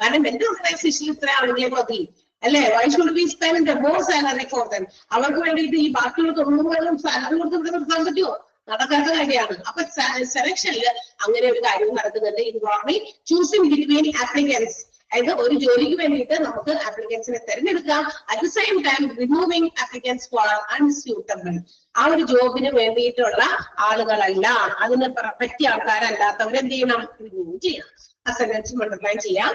കാരണം എന്റെ ഓർഗനൈസേഷനിൽ ഇത്ര ആളുകളെ മതി അല്ലെ. Why should be spend more salary for them? അവർക്ക് വേണ്ടിയിട്ട് ഈ ബാക്കിയുള്ള 90 പേരും സാലറി കൊടുത്ത് നിർത്താൻ പറ്റുമോ? നടക്കാത്ത കാര്യമാണ്. അപ്പൊ സെലക്ഷനിൽ അങ്ങനെ ഒരു കാര്യം നടക്കുന്നുണ്ട്. Involving choosing between applicants. അതായത് ഒരു ജോലിക്ക് വേണ്ടിയിട്ട് നമുക്ക് ആപ്ലിക്കൻസിനെ തിരഞ്ഞെടുക്കാം. At the same time removing applicants for unsuitable. ആ ഒരു ജോബിന് വേണ്ടിയിട്ടുള്ള ആളുകളല്ല, അതിന് പറ്റിയ ആൾക്കാരല്ലാത്തവരെന്ത് ചെയ്യണം, റിമൂവ് ചെയ്യണം. അസൈൻമെന്റ്സ് അണ്ടർലൈൻ ചെയ്യാം.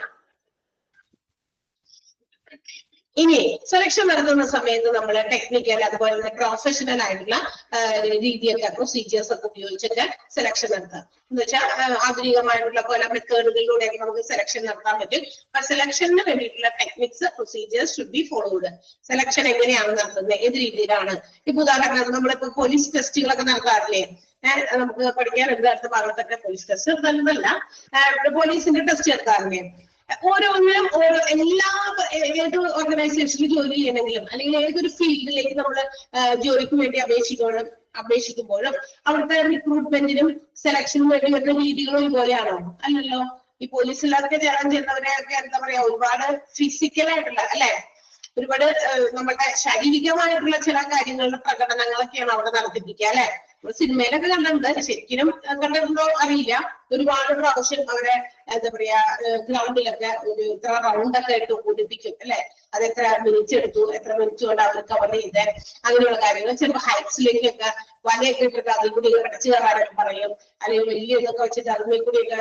ഇനി സെലക്ഷൻ നടത്തുന്ന സമയത്ത് നമ്മൾ ടെക്നിക്കൽ അതുപോലെ തന്നെ പ്രൊഫഷണൽ ആയിട്ടുള്ള രീതിയൊക്കെ പ്രൊസീജിയേഴ്സ് ഒക്കെ ഉപയോഗിച്ചൊക്കെ സെലക്ഷൻ നടത്താം. എന്ന് വെച്ചാൽ ആധുനികമായിട്ടുള്ള പല മെത്തേഡുകളിലൂടെയൊക്കെ നമുക്ക് സെലക്ഷൻ നടത്താൻ പറ്റും. അപ്പൊ സെലക്ഷന് വേണ്ടിയിട്ടുള്ള techniques procedures should be followed. Selection എങ്ങനെയാണ് നടത്തുന്നത്, ഏത് രീതിയിലാണ്? ഇപ്പൊ ഉദാഹരണത്തിന് നമ്മളിപ്പോ പോലീസ് ടെസ്റ്റുകളൊക്കെ നടത്താറില്ലേ? നമുക്ക് പഠിക്കാനുണ്ട് അടുത്ത ഭാഗത്തൊക്കെ പോലീസ് ടെസ്റ്റ് നടത്താനല്ല, പോലീസിന്റെ ടെസ്റ്റ് എടുക്കാറില്ലേ? ഓരോന്നിനും എല്ലാ ഏത് ഓർഗനൈസേഷനിൽ ജോലി ചെയ്യണമെങ്കിലും അല്ലെങ്കിൽ ഏതൊരു ഫീൽഡിലേക്ക് നമ്മൾ ജോലിക്ക് വേണ്ടി അപേക്ഷിക്കുമ്പോഴും അവിടുത്തെ റിക്രൂട്ട്മെന്റിനും സെലക്ഷനും വേണ്ടി വരുന്ന രീതികളും ഒരുപോലെയാണോ? അല്ലല്ലോ. ഈ പോലീസിലൊക്കെ ചേരാൻ ചെയ്യുന്നവരെയൊക്കെ എന്താ പറയാ, ഒരുപാട് ഫിസിക്കലായിട്ടുള്ള അല്ലെ, ഒരുപാട് നമ്മുടെ ശാരീരികമായിട്ടുള്ള ചില കാര്യങ്ങളുടെ പ്രകടനങ്ങളൊക്കെയാണ് അവിടെ നടത്തിപ്പിക്കുക അല്ലെ. സിനിമയിലൊക്കെ കണ്ടിട്ടുണ്ട്, ശരിക്കും കണ്ടിട്ടുണ്ടോ അറിയില്ല. ഒരുപാട് പ്രാവശ്യം അവരെ എന്താ പറയാ ഗ്രൗണ്ടിലൊക്കെ ഒരു ഇത്ര റൗണ്ടൊക്കെ ഇട്ട് ഓടിപ്പിക്കും അല്ലെ. അത് എത്ര മിനിറ്റ് എടുത്തു, എത്ര മിനിറ്റ് കൊണ്ട് അവർ കവർ ചെയ്ത്, അങ്ങനെയുള്ള കാര്യങ്ങൾ. ചിലപ്പോൾ ഹൈറ്റ്സിലേക്കൊക്കെ വലയൊക്കെ ഇട്ടിട്ട് അതിൽ കൂടി അടച്ചു കയറാനൊക്കെ പറയും, അല്ലെങ്കിൽ വലിയ ഇതൊക്കെ വെച്ചിട്ട് അതിൽ കൂടിയൊക്കെ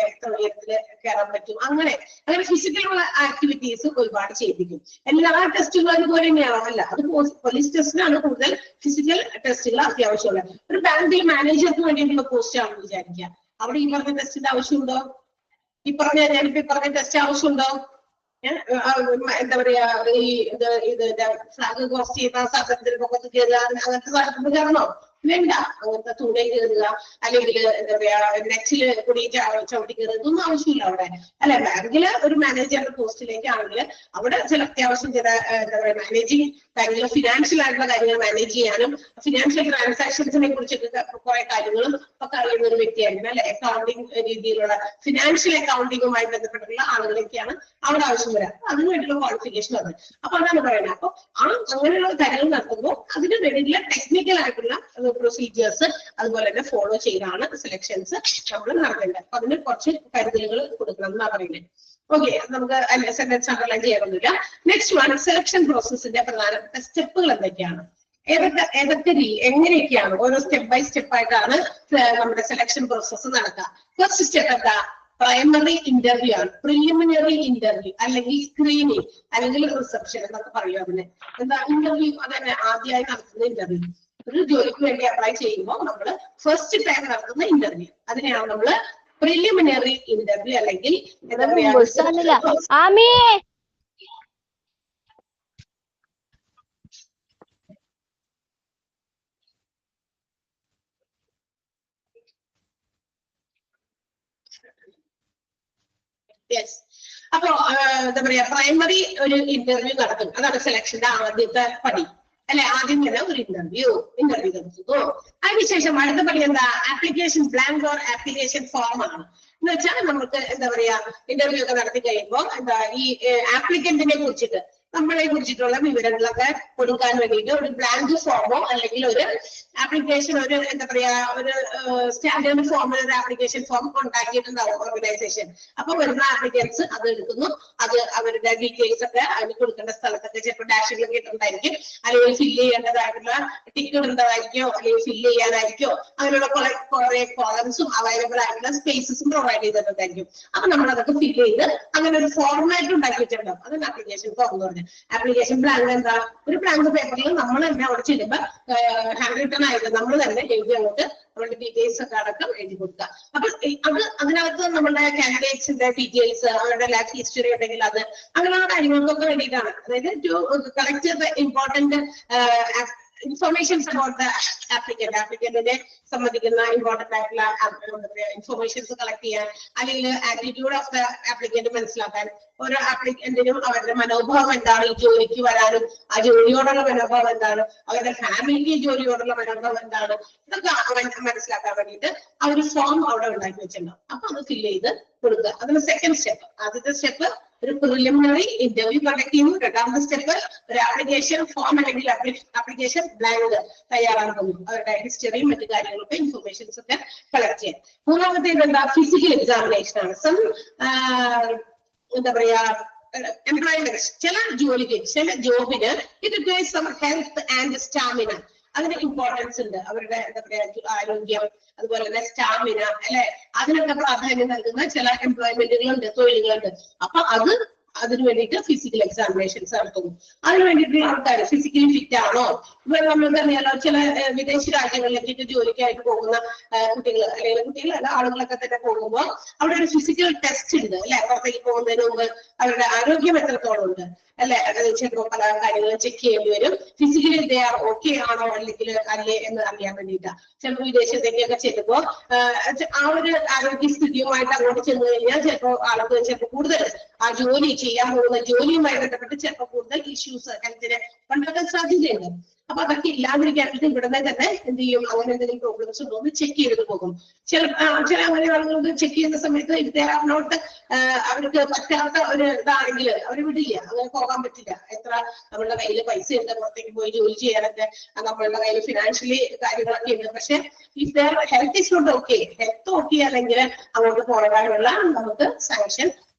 എത്ര ഉയരത്തില് കയറാൻ പറ്റും. അങ്ങനെ ഫിസിക്കലുള്ള ആക്ടിവിറ്റീസ് ഒരുപാട് ചെയ്യിപ്പിക്കും. എല്ലാ ടെസ്റ്റുകളും അതുപോലെ തന്നെയാണോ? അല്ല, അത് പോലീസ് ടെസ്റ്റിനാണ് കൂടുതൽ ഫിസിക്കൽ ടെസ്റ്റുകൾ അത്യാവശ്യമുള്ളത്. ഒരു ബാങ്കിൽ മാനേജർക്ക് വേണ്ടിയിട്ടുള്ള പോസ്റ്റ് ആണെന്ന് വിചാരിക്കുക. അവിടെ ഈ പറഞ്ഞ ടെസ്റ്റിന്റെ ആവശ്യമുണ്ടോ? ഞാനിപ്പോ ഈ പറഞ്ഞ ടെസ്റ്റ് ആവശ്യമുണ്ടോ? എന്താ പറയാ, ഈ ഫ്ലാഗ് ക്രോസ് ചെയ്യുന്ന സാധനത്തിന് പൊക്കത്ത് കയറുക, അങ്ങനത്തെ സാധനത്തിന് കയറണോ? വേണ്ട. അങ്ങനത്തെ തുണയിൽ കയറുക അല്ലെങ്കിൽ എന്താ പറയാ നെറ്റില് കൂടി ചവിട്ടി കയറുക, ഇതൊന്നും ആവശ്യമില്ല അവിടെ അല്ലെ. ബാങ്കില് ഒരു മാനേജറുടെ പോസ്റ്റിലേക്കാണെങ്കിൽ അവിടെ ചില അത്യാവശ്യം ചില എന്താ പറയാ മാനേജിങ് കാര്യങ്ങൾ, ഫിനാൻഷ്യൽ ആയിട്ടുള്ള കാര്യങ്ങൾ മാനേജ് ചെയ്യാനും ഫിനാൻഷ്യൽ ട്രാൻസാക്ഷൻസിനെ കുറിച്ചൊക്കെ കുറെ കാര്യങ്ങളും ഒക്കെ അറിയുന്ന ഒരു വ്യക്തിയായിരുന്നു അല്ലെ. അക്കൗണ്ടിങ് രീതിയിലുള്ള ഫിനാൻഷ്യൽ അക്കൗണ്ടിങ്ങുമായി ബന്ധപ്പെട്ടുള്ള ആളുകളൊക്കെയാണ് അവിടെ ആവശ്യം വരാം. അതിന് വേണ്ടിയുള്ള ക്വാളിഫിക്കേഷൻ അത്. അപ്പൊ അതാണ് പറയുന്നത്. അപ്പൊ അങ്ങനെയുള്ള കാര്യങ്ങൾ നടത്തുമ്പോൾ അതിന് വേണ്ടിയിട്ടുള്ള ടെക്നിക്കൽ ആയിട്ടുള്ള പ്രൊസീജിയേഴ്സ് അതുപോലെ തന്നെ ഫോളോ ചെയ്താണ് സെലക്ഷൻസ് നമ്മൾ നടത്തേണ്ടത്. അപ്പൊ അതിന് കുറച്ച് കരുതലുകൾ കൊടുക്കണം എന്നാ പറയുന്നത്. ഓക്കെ, നമുക്ക് സെന്റൻസ് അണ്ടർലൈൻ ചെയ്യാനൊന്നുമില്ല. നെക്സ്റ്റ് വൺ, സെലക്ഷൻ പ്രോസസ്സിന്റെ പ്രധാനപ്പെട്ട സ്റ്റെപ്പുകൾ എന്തൊക്കെയാണ്, എങ്ങനെയൊക്കെയാണ് ഓരോ സ്റ്റെപ്പ് ബൈ സ്റ്റെപ്പ് ആയിട്ടാണ് നമ്മുടെ സെലക്ഷൻ പ്രോസസ്സ് നടക്കുക. ഫസ്റ്റ് സ്റ്റെപ്പ് എന്താ? പ്രൈമറി ഇന്റർവ്യൂ ആണ്. പ്രിലിമിനറി ഇന്റർവ്യൂ അല്ലെങ്കിൽ സ്ക്രീനിങ് അല്ലെങ്കിൽ റിസപ്ഷൻ എന്നൊക്കെ പറയും. അതിന് എന്താ ഇന്റർവ്യൂ? അതന്നെ ആദ്യമായി നടത്തുന്ന ഇന്റർവ്യൂ. ഒരു ജോലിക്ക് വേണ്ടി അപ്ലൈ ചെയ്യുമ്പോൾ നമ്മൾ ഫസ്റ്റ് ടൈം നടത്തുന്ന ഇന്റർവ്യൂ, അതിനെയാണ് നമ്മൾ പ്രിലിമിനറി ഇന്റർവ്യൂ അല്ലെങ്കിൽ എന്താ പറയാ അപ്പൊ എന്താ പറയാ പ്രൈമറി ഒരു ഇന്റർവ്യൂ നടത്തും. അതാണ് സെലക്ഷന്റെ ആദ്യത്തെ പടി അല്ലെ. ആദ്യം തന്നെ ഒരു ഇന്റർവ്യൂ നടത്തുന്നു. അതിനുശേഷം അടുത്ത പടി എന്താ? Application blank or application form ആണ്. എന്ന് വെച്ചാൽ നമുക്ക് എന്താ പറയാ ഇന്റർവ്യൂ ഒക്കെ നടത്തി കഴിയുമ്പോൾ എന്താ ഈ ആപ്ലിക്കന്റിനെ കുറിച്ചിട്ട് നമ്മളെ കുറിച്ചിട്ടുള്ള വിവരങ്ങളൊക്കെ കൊടുക്കാൻ വേണ്ടിയിട്ട് ഒരു ബ്ലാങ്ക് ഫോമോ അല്ലെങ്കിൽ ഒരു ആപ്ലിക്കേഷൻ, ഒരു എന്താ പറയാ ഒരു സ്റ്റാൻഡേർഡ് ഫോമിൽ ഒരു ആപ്ലിക്കേഷൻ ഫോം ഉണ്ടാക്കിയിട്ടുണ്ടാവും ഓർഗനൈസേഷൻ. അപ്പൊ വരുന്ന ആപ്ലിക്കൻസ് അത് എടുക്കുന്നു, അത് അവരുടെ ഡീറ്റെയിൽസ് ഒക്കെ അതിന് കൊടുക്കേണ്ട സ്ഥലത്തൊക്കെ ചിലപ്പോൾ ഡാഷുകളൊക്കെ ഇട്ടുണ്ടായിരിക്കും, അല്ലെങ്കിൽ ഫില്ല് ചെയ്യേണ്ടതായിട്ടുള്ള ടിക്ക് ഇടേണ്ടതായിരിക്കോ അല്ലെങ്കിൽ ഫില്ല് ചെയ്യാനായിരിക്കോ, അങ്ങനെയുള്ള കുറെ കോളംസും അവൈലബിൾ ആയിട്ടുള്ള സ്പേസസും പ്രൊവൈഡ് ചെയ്തിട്ടുണ്ടായിരിക്കും. അപ്പൊ നമ്മൾ അതൊക്കെ ഫില്ല് ചെയ്ത് അങ്ങനെ ഒരു ഫോർമാറ്റ് ഉണ്ടാക്കി വെച്ചിട്ടുണ്ടാവും. അതാണ് ആപ്ലിക്കേഷൻ ഫോം എന്ന് പറഞ്ഞാൽ. ആപ്ലിക്കേഷൻ ബ്ലാങ്ക് എന്താ? ഒരു ബ്ലാങ്ക് പേപ്പറിൽ നമ്മൾ തന്നെ അവിടെ ചെല്ലുമ്പോൾ ഹാൻഡ് റിട്ടൺ ആയിട്ട് നമ്മൾ തന്നെ എഴുതി അങ്ങോട്ട് നമ്മുടെ ഡീറ്റെയിൽസ് ഒക്കെ അടക്കം എഴുതി കൊടുക്കുക. അപ്പൊ അതിനകത്ത് നമ്മുടെ കാൻഡിഡേറ്റ്സിന്റെ ഡീറ്റെയിൽസ്, അവരുടെ ലൈഫ് ഹിസ്റ്ററി ഉണ്ടെങ്കിൽ അത് അങ്ങനെയുള്ള കാര്യങ്ങൾക്കൊക്കെ വേണ്ടിയിട്ടാണ്. അതായത് to collect the important informations about the applicantനെ സംബന്ധിക്കുന്ന ഇമ്പോർട്ടന്റ് ആയിട്ടുള്ള ഇൻഫർമേഷൻസ് കളക്ട് ചെയ്യാൻ, അല്ലെങ്കിൽ ആറ്റിറ്റ്യൂഡ് ഓഫ് ദ ആപ്ലിക്കന്റ് മനസ്സിലാക്കാൻ, ഓരോ ആപ്ലിക്കന്റിനും അവരുടെ മനോഭാവം എന്താണ് ഈ ജോലിക്ക് വരാനും, ആ ജോലിയോടുള്ള മനോഭാവം എന്താണ്, അവരുടെ ഫാമിലിക്ക് ജോലിയോടുള്ള മനോഭാവം എന്താണ്, ഇതൊക്കെ മനസ്സിലാക്കാൻ വേണ്ടിയിട്ട് ആ ഒരു ഫോം അവിടെ ഉണ്ടാക്കി വെച്ചിട്ടുണ്ടാവും. അപ്പൊ അത് ഫില്ല് ചെയ്ത് കൊടുക്കുക. അതിന് സെക്കൻഡ് സ്റ്റെപ്പ്. ആദ്യത്തെ സ്റ്റെപ്പ് ഒരു പ്രിലിമിനറി ഇന്റർവ്യൂ കണ്ടക്ട് ചെയ്യുന്നു. രണ്ടാമത്തെ സ്റ്റെപ്പ് ഒരു ആപ്ലിക്കേഷൻ ഫോം അല്ലെങ്കിൽ ആപ്ലിക്കേഷൻ ബ്ലാങ്ക് തയ്യാറാക്കുന്നു. അവരുടെ ഹിസ്റ്ററിയും മറ്റു കാര്യങ്ങളൊക്കെ ഇൻഫർമേഷൻസ് ഒക്കെ കളക്ട് ചെയ്യാൻ. മൂന്നാമത്തേത് എന്താ? ഫിസിക്കൽ എക്സാമിനേഷൻ ആണ്. എന്താ പറയാ, എംപ്ലോയ്മെന്റ്, ചില ജോലിക്ക്, ചില ജോബിന് it requires some health and stamina. അതിന് ഇമ്പോർട്ടൻസ് ഉണ്ട്. അവരുടെ എന്താ പറയാ ആരോഗ്യം, അതുപോലെ തന്നെ സ്റ്റാമിന, അല്ലെ, അതിനൊക്കെ പ്രാധാന്യം നൽകുന്ന ചില എംപ്ലോയ്മെന്റുകളുണ്ട്, തൊഴിലുകളുണ്ട്. അപ്പൊ അതിന് വേണ്ടിയിട്ട് ഫിസിക്കൽ എക്സാമിനേഷൻസ് നടത്തുന്നു. അതിന് വേണ്ടിയിട്ട് ആൾക്കാർ ഫിസിക്കലി ഫിറ്റ് ആണോ? ഇപ്പൊ നമ്മൾക്ക് അറിയാലോ, ചില വിദേശ രാജ്യങ്ങളിലേക്ക് ജോലിക്കായിട്ട് പോകുന്ന കുട്ടികൾ, അല്ലെങ്കിൽ ആളുകളൊക്കെ തന്നെ പോകുമ്പോൾ അവിടെ ഒരു ഫിസിക്കൽ ടെസ്റ്റ് ഉണ്ട്, അല്ലെ, പുറത്തേക്ക് പോകുന്നതിന് മുമ്പ് അവരുടെ ആരോഗ്യം എത്രത്തോളം ഉണ്ട്, അല്ലെ, ചിലപ്പോൾ പല കാര്യങ്ങളും ചെക്ക് ചെയ്യേണ്ടി വരും. ഫിസിക്കലി ദേ ആർ ഓക്കെ ആണോ അല്ലെങ്കിൽ അല്ലേ എന്ന് അറിയാൻ വേണ്ടിയിട്ടാണ്. ചിലപ്പോൾ വിദേശത്തേക്കൊക്കെ ചെല്ലുമ്പോൾ ആ ഒരു ആരോഗ്യസ്ഥിതിയുമായിട്ട് അങ്ങോട്ട് ചെന്ന് കഴിഞ്ഞാൽ ചിലപ്പോൾ ആൾക്ക് ചിലപ്പോൾ കൂടുതൽ ആ ജോലി ചെയ്യാൻ പോകുന്ന ജോലിയുമായി ബന്ധപ്പെട്ട് ചിലപ്പോൾ കൂടുതൽ ഇഷ്യൂസ് ഹെൽത്തിന് ഉണ്ടാകാൻ സാധ്യതയുണ്ട്. അപ്പൊ അതൊക്കെ ഇല്ലാതിരിക്കാനായിട്ട് ഇവിടെ തന്നെ എന്ത് ചെയ്യും, അങ്ങനെ എന്തെങ്കിലും പ്രോബ്ലംസ് ഉണ്ടോ എന്ന് ചെക്ക് ചെയ്തിട്ട് പോകും. ചില അങ്ങനെ ആളുകൾക്ക് ചെക്ക് ചെയ്യുന്ന സമയത്ത് നോട്ട് അവർക്ക് പറ്റാത്ത ഒരു ഇതാണെങ്കിൽ അവർ വിടില്ല, അങ്ങനെ പോകാൻ പറ്റില്ല. എത്ര നമ്മളുടെ കയ്യിൽ പൈസ ഉണ്ട് പുറത്തേക്ക് പോയി ജോലി ചെയ്യാനൊക്കെ, നമ്മളുടെ കയ്യിൽ ഫിനാൻഷ്യലി കാര്യങ്ങളൊക്കെ ഉണ്ട്. പക്ഷെ if their health is not okay, health okay അല്ലെങ്കിൽ അങ്ങോട്ട് പോകാനുള്ള നമുക്ക് സാങ്ഷൻ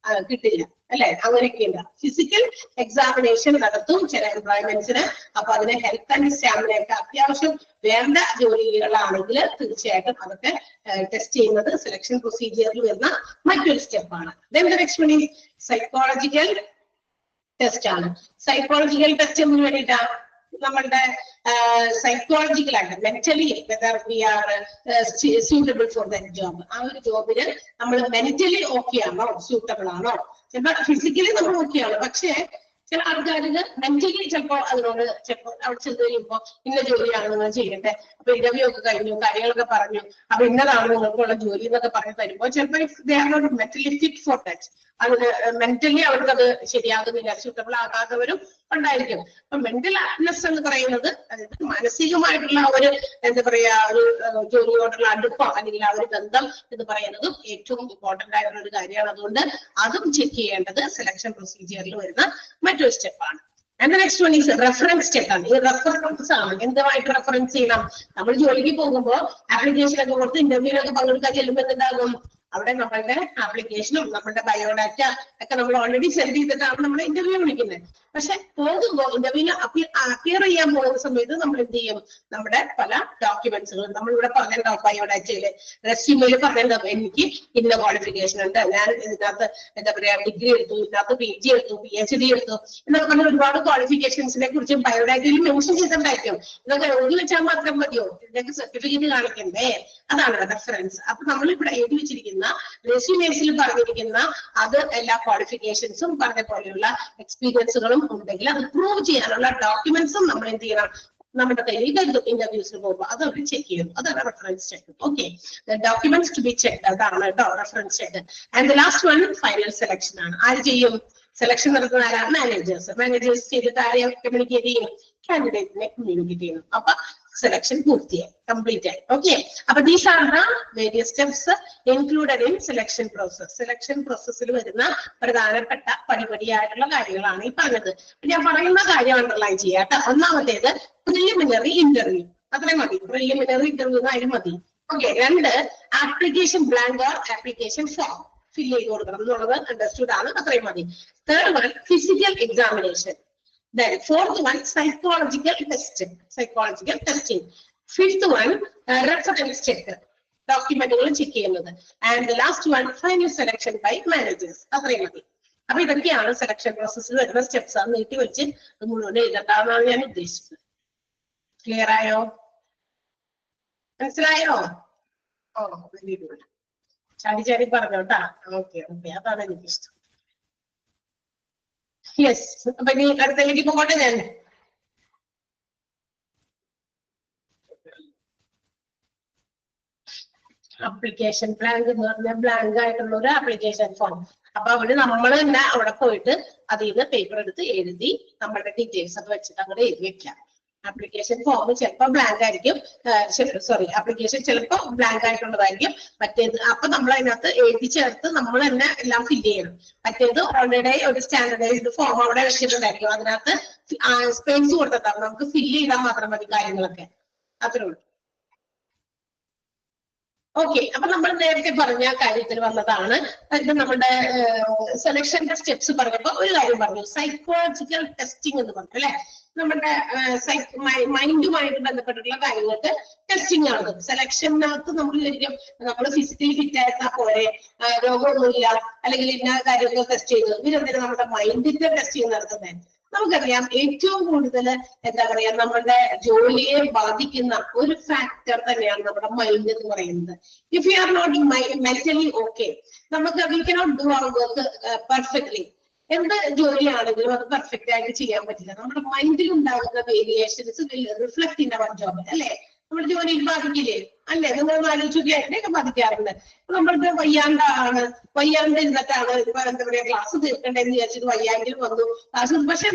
കിട്ടില്ല, അല്ലെ, അങ്ങനെയൊക്കെയുണ്ട്. ഫിസിക്കൽ എക്സാമിനേഷൻ നടത്തും ചില എംപ്ലോയ്മെന്റ്സിന്. അപ്പൊ അതിന് ഹെൽത്ത് ആൻഡ് സ്റ്റാമിനയൊക്കെ അത്യാവശ്യം വേണ്ട ജോലികളാണെങ്കിൽ തീർച്ചയായിട്ടും അതൊക്കെ ടെസ്റ്റ് ചെയ്യുന്നത് സെലക്ഷൻ പ്രൊസീജിയറിൽ വരുന്ന മറ്റൊരു സ്റ്റെപ്പാണ്. സൈക്കോളജിക്കൽ ടെസ്റ്റ് ആണ്. സൈക്കോളജിക്കൽ ടെസ്റ്റ് എന്തിനു വേണ്ടിയിട്ടാണ്? നമ്മളുടെ സൈക്കോളജിക്കൽ ആയിട്ട് mentally whether V R suitable for that job, ആ ഒരു ജോബിന് നമ്മൾ മെന്റലി ഓക്കെ ആണോ, സ്യൂട്ടബിൾ ആണോ. ചിലപ്പോൾ ഫിസിക്കലി നമ്മൾ ഓക്കെ ആണ്, പക്ഷേ ചില ആൾക്കാർക്ക് മെന്റലി ചിലപ്പോൾ അതിനോട് ചിലപ്പോൾ അവിടെ ചെന്ന് കഴിയുമ്പോൾ ഇന്ന ജോലിയാണ് നിങ്ങൾ ചെയ്യട്ടെ, അപ്പൊ ഇന്റർവ്യൂ ഒക്കെ കഴിഞ്ഞു, കാര്യങ്ങളൊക്കെ പറഞ്ഞു, അപ്പൊ ഇന്നതാണ് നിങ്ങൾക്കുള്ള ജോലി എന്നൊക്കെ പറഞ്ഞു തരുമ്പോൾ ചിലപ്പോൾ they are not mentally fit for that, അതിന് മെന്റലി അവർക്ക് അത് ശരിയാകുന്നില്ല, സ്യൂട്ടബിൾ ആകാത്തവരും ഉണ്ടായിരിക്കും. അപ്പൊ മെന്റൽ ആപ്റ്റ്നെസ് എന്ന് പറയുന്നത്, അതായത് മാനസികമായിട്ടുള്ള ഒരു എന്താ പറയാ ഒരു ജോലിയോടുള്ള അടുപ്പം അല്ലെങ്കിൽ ആ ഒരു ബന്ധം എന്ന് പറയുന്നതും ഏറ്റവും ഇമ്പോർട്ടന്റ് ആയിട്ടുള്ള ഒരു കാര്യമാണ്. അതുകൊണ്ട് അതും ചെക്ക് ചെയ്യേണ്ടത് സെലക്ഷൻ പ്രൊസീജിയറിൽ വരുന്ന മറ്റൊരു സ്റ്റെപ്പാണ്. And next one is reference check ആണ്. ഈ റെഫറൻസ് ആണ് എന്തുമായിട്ട് റെഫറൻസ് ചെയ്യണം? നമ്മൾ ജോലിക്ക് പോകുമ്പോൾ ആപ്ലിക്കേഷൻ ഒക്കെ കൊടുത്ത് ഇന്റർവ്യൂവിലൊക്കെ പങ്കെടുക്കാൻ ചെല്ലുമ്പോൾ എന്താകും, അവിടെ നമ്മളുടെ ആപ്ലിക്കേഷനും നമ്മുടെ ബയോഡാറ്റ ഒക്കെ നമ്മൾ ഓൾറെഡി സെൻഡ് ചെയ്തിട്ടാണ് നമ്മൾ ഇന്റർവ്യൂ വിളിക്കുന്നത്. പക്ഷെ പോകുമ്പോൾ ഇന്റർവ്യൂവിന് അപ്പിയർ ചെയ്യാൻ പോകുന്ന സമയത്ത് നമ്മൾ എന്ത് ചെയ്യും, നമ്മുടെ പല ഡോക്യുമെന്റ്സുകളും നമ്മളിവിടെ പറഞ്ഞിട്ടുണ്ടാവും, ബയോഡാറ്റയില് റെസ്യൂമിൽ പറഞ്ഞിട്ടുണ്ടാവും എനിക്ക് ഇന്ന ക്വാളിഫിക്കേഷൻ ഉണ്ട്, ഞാൻ ഇതിനകത്ത് എന്താ പറയാ ഡിഗ്രി എടുത്തു, ഇതിനകത്ത് PG എടുത്തു, PhD എടുത്തു എന്നൊക്കെ പറഞ്ഞ ഒരുപാട് ക്വാളിഫിക്കേഷൻസിനെ കുറിച്ചും ബയോഡാറ്റയിൽ മെൻഷൻ ചെയ്തിട്ടുണ്ടായിരിക്കും. ഇതൊക്കെ എഴുതി വെച്ചാൽ മാത്രം മതിയോ, ഇതിനൊക്കെ സർട്ടിഫിക്കറ്റ് കാണിക്കണ്ടേ? അതാണ് റെഫറൻസ്. അപ്പൊ നമ്മളിവിടെ എഴുതി വെച്ചിരിക്കുന്ന റെസ്യൂമേസിൽ പറഞ്ഞിരിക്കുന്ന അത് എല്ലാ ക്വാളിഫിക്കേഷൻസും പറഞ്ഞ പോലെയുള്ള എക്സ്പീരിയൻസുകളും ഉണ്ടെങ്കിൽ അത് പ്രൂവ് ചെയ്യാനുള്ള ഡോക്യുമെന്റ്സും നമ്മൾ എന്ത് ചെയ്യണം, നമ്മുടെ കയ്യിൽ കരുതും. ഇന്റർവ്യൂസിന് പോകുമ്പോൾ അത് അവർ ചെക്ക് ചെയ്യും. അതാണ് reference check. Okay, documents to be check, അതാണ് കേട്ടോ reference check. And the last one final selection ആണ്. ആര് ചെയ്യും? സെലക്ഷൻ നടത്തുന്ന ആരാണ്? മാനേജേഴ്സ് ചെയ്തിട്ട് ആരെയും കമ്മ്യൂണിക്കേറ്റ് ചെയ്യും? കാൻഡിഡേറ്റിനെ കമ്മ്യൂണിക്കേറ്റ് ചെയ്യുന്നു. അപ്പൊ സെലക്ഷൻ പൂർത്തിയായി, കംപ്ലീറ്റ് ആയി. ഓക്കെ, അപ്പൊ these are the various steps included in selection process. Selection പ്രോസസ്സിൽ വരുന്ന പ്രധാനപ്പെട്ട പടിപടിയായിട്ടുള്ള കാര്യങ്ങളാണ് ഈ പറഞ്ഞത്. ഞാൻ പറയുന്ന കാര്യം അണ്ടർലൈൻ ചെയ്യാട്ടോ. ഒന്നാമത്തേത് പ്രിലിമിനറി ഇന്റർവ്യൂ, അത്രയും മതി. പ്രിലിമിനറി ഇന്റർവ്യൂ ആയാലും മതി. ഓക്കെ, രണ്ട് application blank or application form fill ചെയ്ത് കൊടുക്കണം എന്നുള്ളത് അണ്ടർസ്റ്റുഡ് ആണ്, അത്രയും മതി. Third one physical examination. Then fourth one psychological testing. Fifth one reference check, documentuകൾ ചെക്ക് ചെയ്യുന്നത്. And the last one final selection by managers. അത്രയും മതി. അപ്പൊ ഇതൊക്കെയാണ് സെലക്ഷൻ പ്രോസസ്സിൽ വരുന്ന സ്റ്റെപ്സ്. അത് നീട്ടി വെച്ച് മുഴുവൻ എഴുതണ്ടാന്നാണ് ഞാൻ ഉദ്ദേശിച്ചത്. ക്ലിയർ ആയോ? മനസ്സിലായോ? ഓ വെരി ഗുഡ്. ചാടി ചാടി പറഞ്ഞോട്ടാ. ഓക്കെ ഓക്കെ, അതാണ് എനിക്കിഷ്ടം. യെസ്, അപ്പൊ ഇനി അടുത്തേക്ക് പോകട്ടെ ഞാൻ. അപ്ലിക്കേഷൻ ബ്ലാങ്ക് എന്ന് പറഞ്ഞാൽ ബ്ലാങ്ക് ആയിട്ടുള്ള ഒരു ആപ്ലിക്കേഷൻ ഫോം. അപ്പൊ അവിടെ നമ്മൾ തന്നെ അവിടെ പോയിട്ട് അതിൽ നിന്ന് പേപ്പർ എടുത്ത് എഴുതി നമ്മളുടെ ഡീറ്റെയിൽസ് ഒക്കെ വെച്ചിട്ട് അങ്ങോട്ട് എഴുതി വെക്കാം. ആപ്ലിക്കേഷൻ ഫോം ചിലപ്പോൾ ബ്ലാങ്ക് ആയിരിക്കും, സോറി ആപ്ലിക്കേഷൻ ചിലപ്പോൾ ബ്ലാങ്ക് ആയിട്ടുള്ളതായിരിക്കും. മറ്റേത് അപ്പൊ നമ്മൾ അതിനകത്ത് എഴുതി ചേർത്ത് നമ്മൾ തന്നെ എല്ലാം ഫില്ല് ചെയ്യണം. മറ്റേത് ഓൾറെഡി ഒരു സ്റ്റാൻഡർഡൈസ്ഡ് ഫോം അവിടെ വെച്ചിട്ടുണ്ടായിരിക്കും, അതിനകത്ത് സ്പേസ് കൊടുത്തിട്ടാവും, നമുക്ക് ഫില്ല് ചെയ്താൽ മാത്രം മതി കാര്യങ്ങളൊക്കെ. അത്രേ ഉള്ളൂ. ഓക്കെ, അപ്പൊ നമ്മൾ നേരത്തെ പറഞ്ഞ കാര്യത്തിൽ വന്നതാണ്. ഇത് നമ്മുടെ സെലക്ഷന്റെ സ്റ്റെപ്സ് പറഞ്ഞപ്പോ ഒരു കാര്യം പറഞ്ഞു, സൈക്കോളജിക്കൽ ടെസ്റ്റിംഗ് എന്ന് പറഞ്ഞു അല്ലെ. നമ്മുടെ മൈൻഡുമായിട്ട് ബന്ധപ്പെട്ടിട്ടുള്ള കാര്യങ്ങൾക്ക് ടെസ്റ്റിംഗ് ആണ്. സെലക്ഷനകത്ത് നമ്മൾ ശരിക്കും നമ്മൾ ഫിസിക്കലി ഫിറ്റ് ആയിരുന്നാൽ പോലെ രോഗമൊന്നുമില്ല അല്ലെങ്കിൽ ഇന്ന കാര്യങ്ങൾ ടെസ്റ്റ് ചെയ്തു, ഇവരെന്തിനാ നമ്മുടെ മൈൻഡിന്റെ ടെസ്റ്റിംഗ് നടത്തുന്നത്? നമുക്കറിയാം ഏറ്റവും കൂടുതൽ എന്താ പറയാ നമ്മളുടെ ജോലിയെ ബാധിക്കുന്ന ഒരു ഫാക്ടർ തന്നെയാണ് നമ്മുടെ മൈൻഡ് എന്ന് പറയുന്നത്. If you are not mentally okay, നമുക്ക് we cannot do our work perfectly. എന്ത് ജോലിയാണെങ്കിലും അത് പെർഫെക്റ്റ് ആയിട്ട് ചെയ്യാൻ പറ്റില്ല. നമ്മുടെ മൈൻഡിൽ ഉണ്ടാകുന്ന variations reflect in our job അല്ലെ, നമ്മുടെ ജോലിയിൽ ബാധിക്കില്ലേ? അല്ലെ, നിങ്ങൾ ആലോചിക്കുക, എന്നെയൊക്കെ ബാധിക്കാറുണ്ട്. നമ്മൾക്ക് വയ്യാണ്ടാണ്, വയ്യാണ്ട് ഇരുന്നിട്ടാണ് ഇപ്പൊ എന്താ പറയാ ക്ലാസ് തീർക്കണ്ടെന്ന് വിചാരിച്ചിട്ട് വയ്യാങ്കിലും വന്നു ക്ലാസ്, പക്ഷെ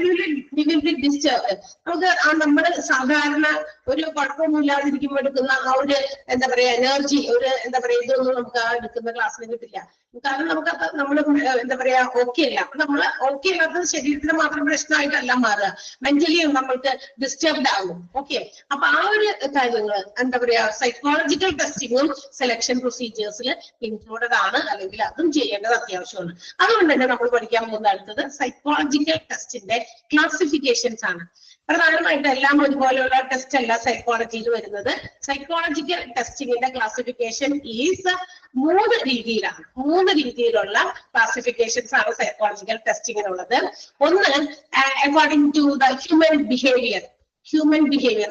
ഡിസ്റ്റർബ്. നമുക്ക് നമ്മുടെ സാധാരണ ഒരു കുഴപ്പമൊന്നുമില്ലാതിരിക്കുമ്പോൾ എടുക്കുന്ന ആ ഒരു എന്താ പറയാ എനർജി, ഒരു എന്താ പറയാ ഇതൊന്നും നമുക്ക് ആ എടുക്കുന്ന ക്ലാസ്സിന് കിട്ടില്ല. കാരണം നമുക്ക് നമ്മൾ എന്താ പറയാ ഓക്കെ അല്ല. അപ്പൊ നമ്മൾ ഓക്കെ അല്ലാത്തത് ശരീരത്തിന് മാത്രം പ്രശ്നമായിട്ടല്ല മാറുക, മെന്റലി നമ്മൾക്ക് ഡിസ്റ്റർബ്ഡ് ആകും. ഓക്കെ, അപ്പൊ ആ ഒരു കാര്യങ്ങൾ എന്താ പറയാ സൈക്കോളജിക്കൽ ടെസ്റ്റിങ്ങും സെലക്ഷൻ പ്രൊസീജിയേഴ്സിൽ ഇൻക്ലൂഡഡ് ആണ്, അല്ലെങ്കിൽ അതും ചെയ്യേണ്ടത് അത്യാവശ്യമാണ്. അതുകൊണ്ട് തന്നെ നമ്മൾ പഠിക്കാൻ പോകുന്ന അടുത്തത് സൈക്കോളജിക്കൽ ടെസ്റ്റിന്റെ ക്ലാസിഫിക്കേഷൻസ് ആണ്. പ്രധാനമായിട്ട് എല്ലാം ഒരുപോലെയുള്ള ടെസ്റ്റ് അല്ല സൈക്കോളജിയിൽ വരുന്നത്. സൈക്കോളജിക്കൽ ടെസ്റ്റിംഗിന്റെ ക്ലാസിഫിക്കേഷൻ ഈസ് 3 രീതിയിലാണ്. 3 രീതിയിലുള്ള ക്ലാസിഫിക്കേഷൻസ് ആണ് സൈക്കോളജിക്കൽ ടെസ്റ്റിങ്ങിനുള്ളത്. ഒന്ന്, according to the human behaviour.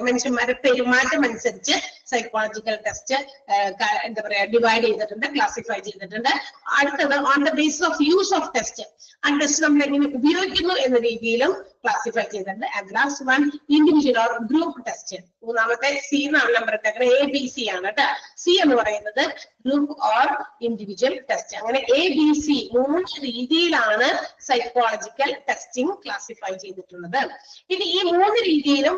മനുഷ്യന്മാരുടെ പെരുമാറ്റം അനുസരിച്ച് സൈക്കോളജിക്കൽ ടെസ്റ്റ് എന്താ പറയാ ഡിവൈഡ് ചെയ്തിട്ടുണ്ട്, ക്ലാസിഫൈ ചെയ്തിട്ടുണ്ട്. അടുത്തത് on the basis of use of test, ആ ടെസ്റ്റ് നമ്മൾ എങ്ങനെ ഉപയോഗിക്കുന്നു എന്ന രീതിയിലും ക്ലാസിഫൈ ചെയ്തിട്ടുണ്ട്. And last one, individual or group test. മൂന്നാമത്തെ സി എന്നാണ് നമ്പർ ഇട്ടേക്കുന്നത്, ABC ആണ് കേട്ടോ. സി എന്ന് പറയുന്നത് ഗ്രൂപ്പ് ഓർ ഇൻഡിവിജ്വൽ ടെസ്റ്റ്. അങ്ങനെ ABC 3 രീതിയിലാണ് സൈക്കോളജിക്കൽ ടെസ്റ്റിംഗ് ക്ലാസിഫൈ ചെയ്തിട്ടുള്ളത്. ഇനി ഈ 3 രീതിയിലും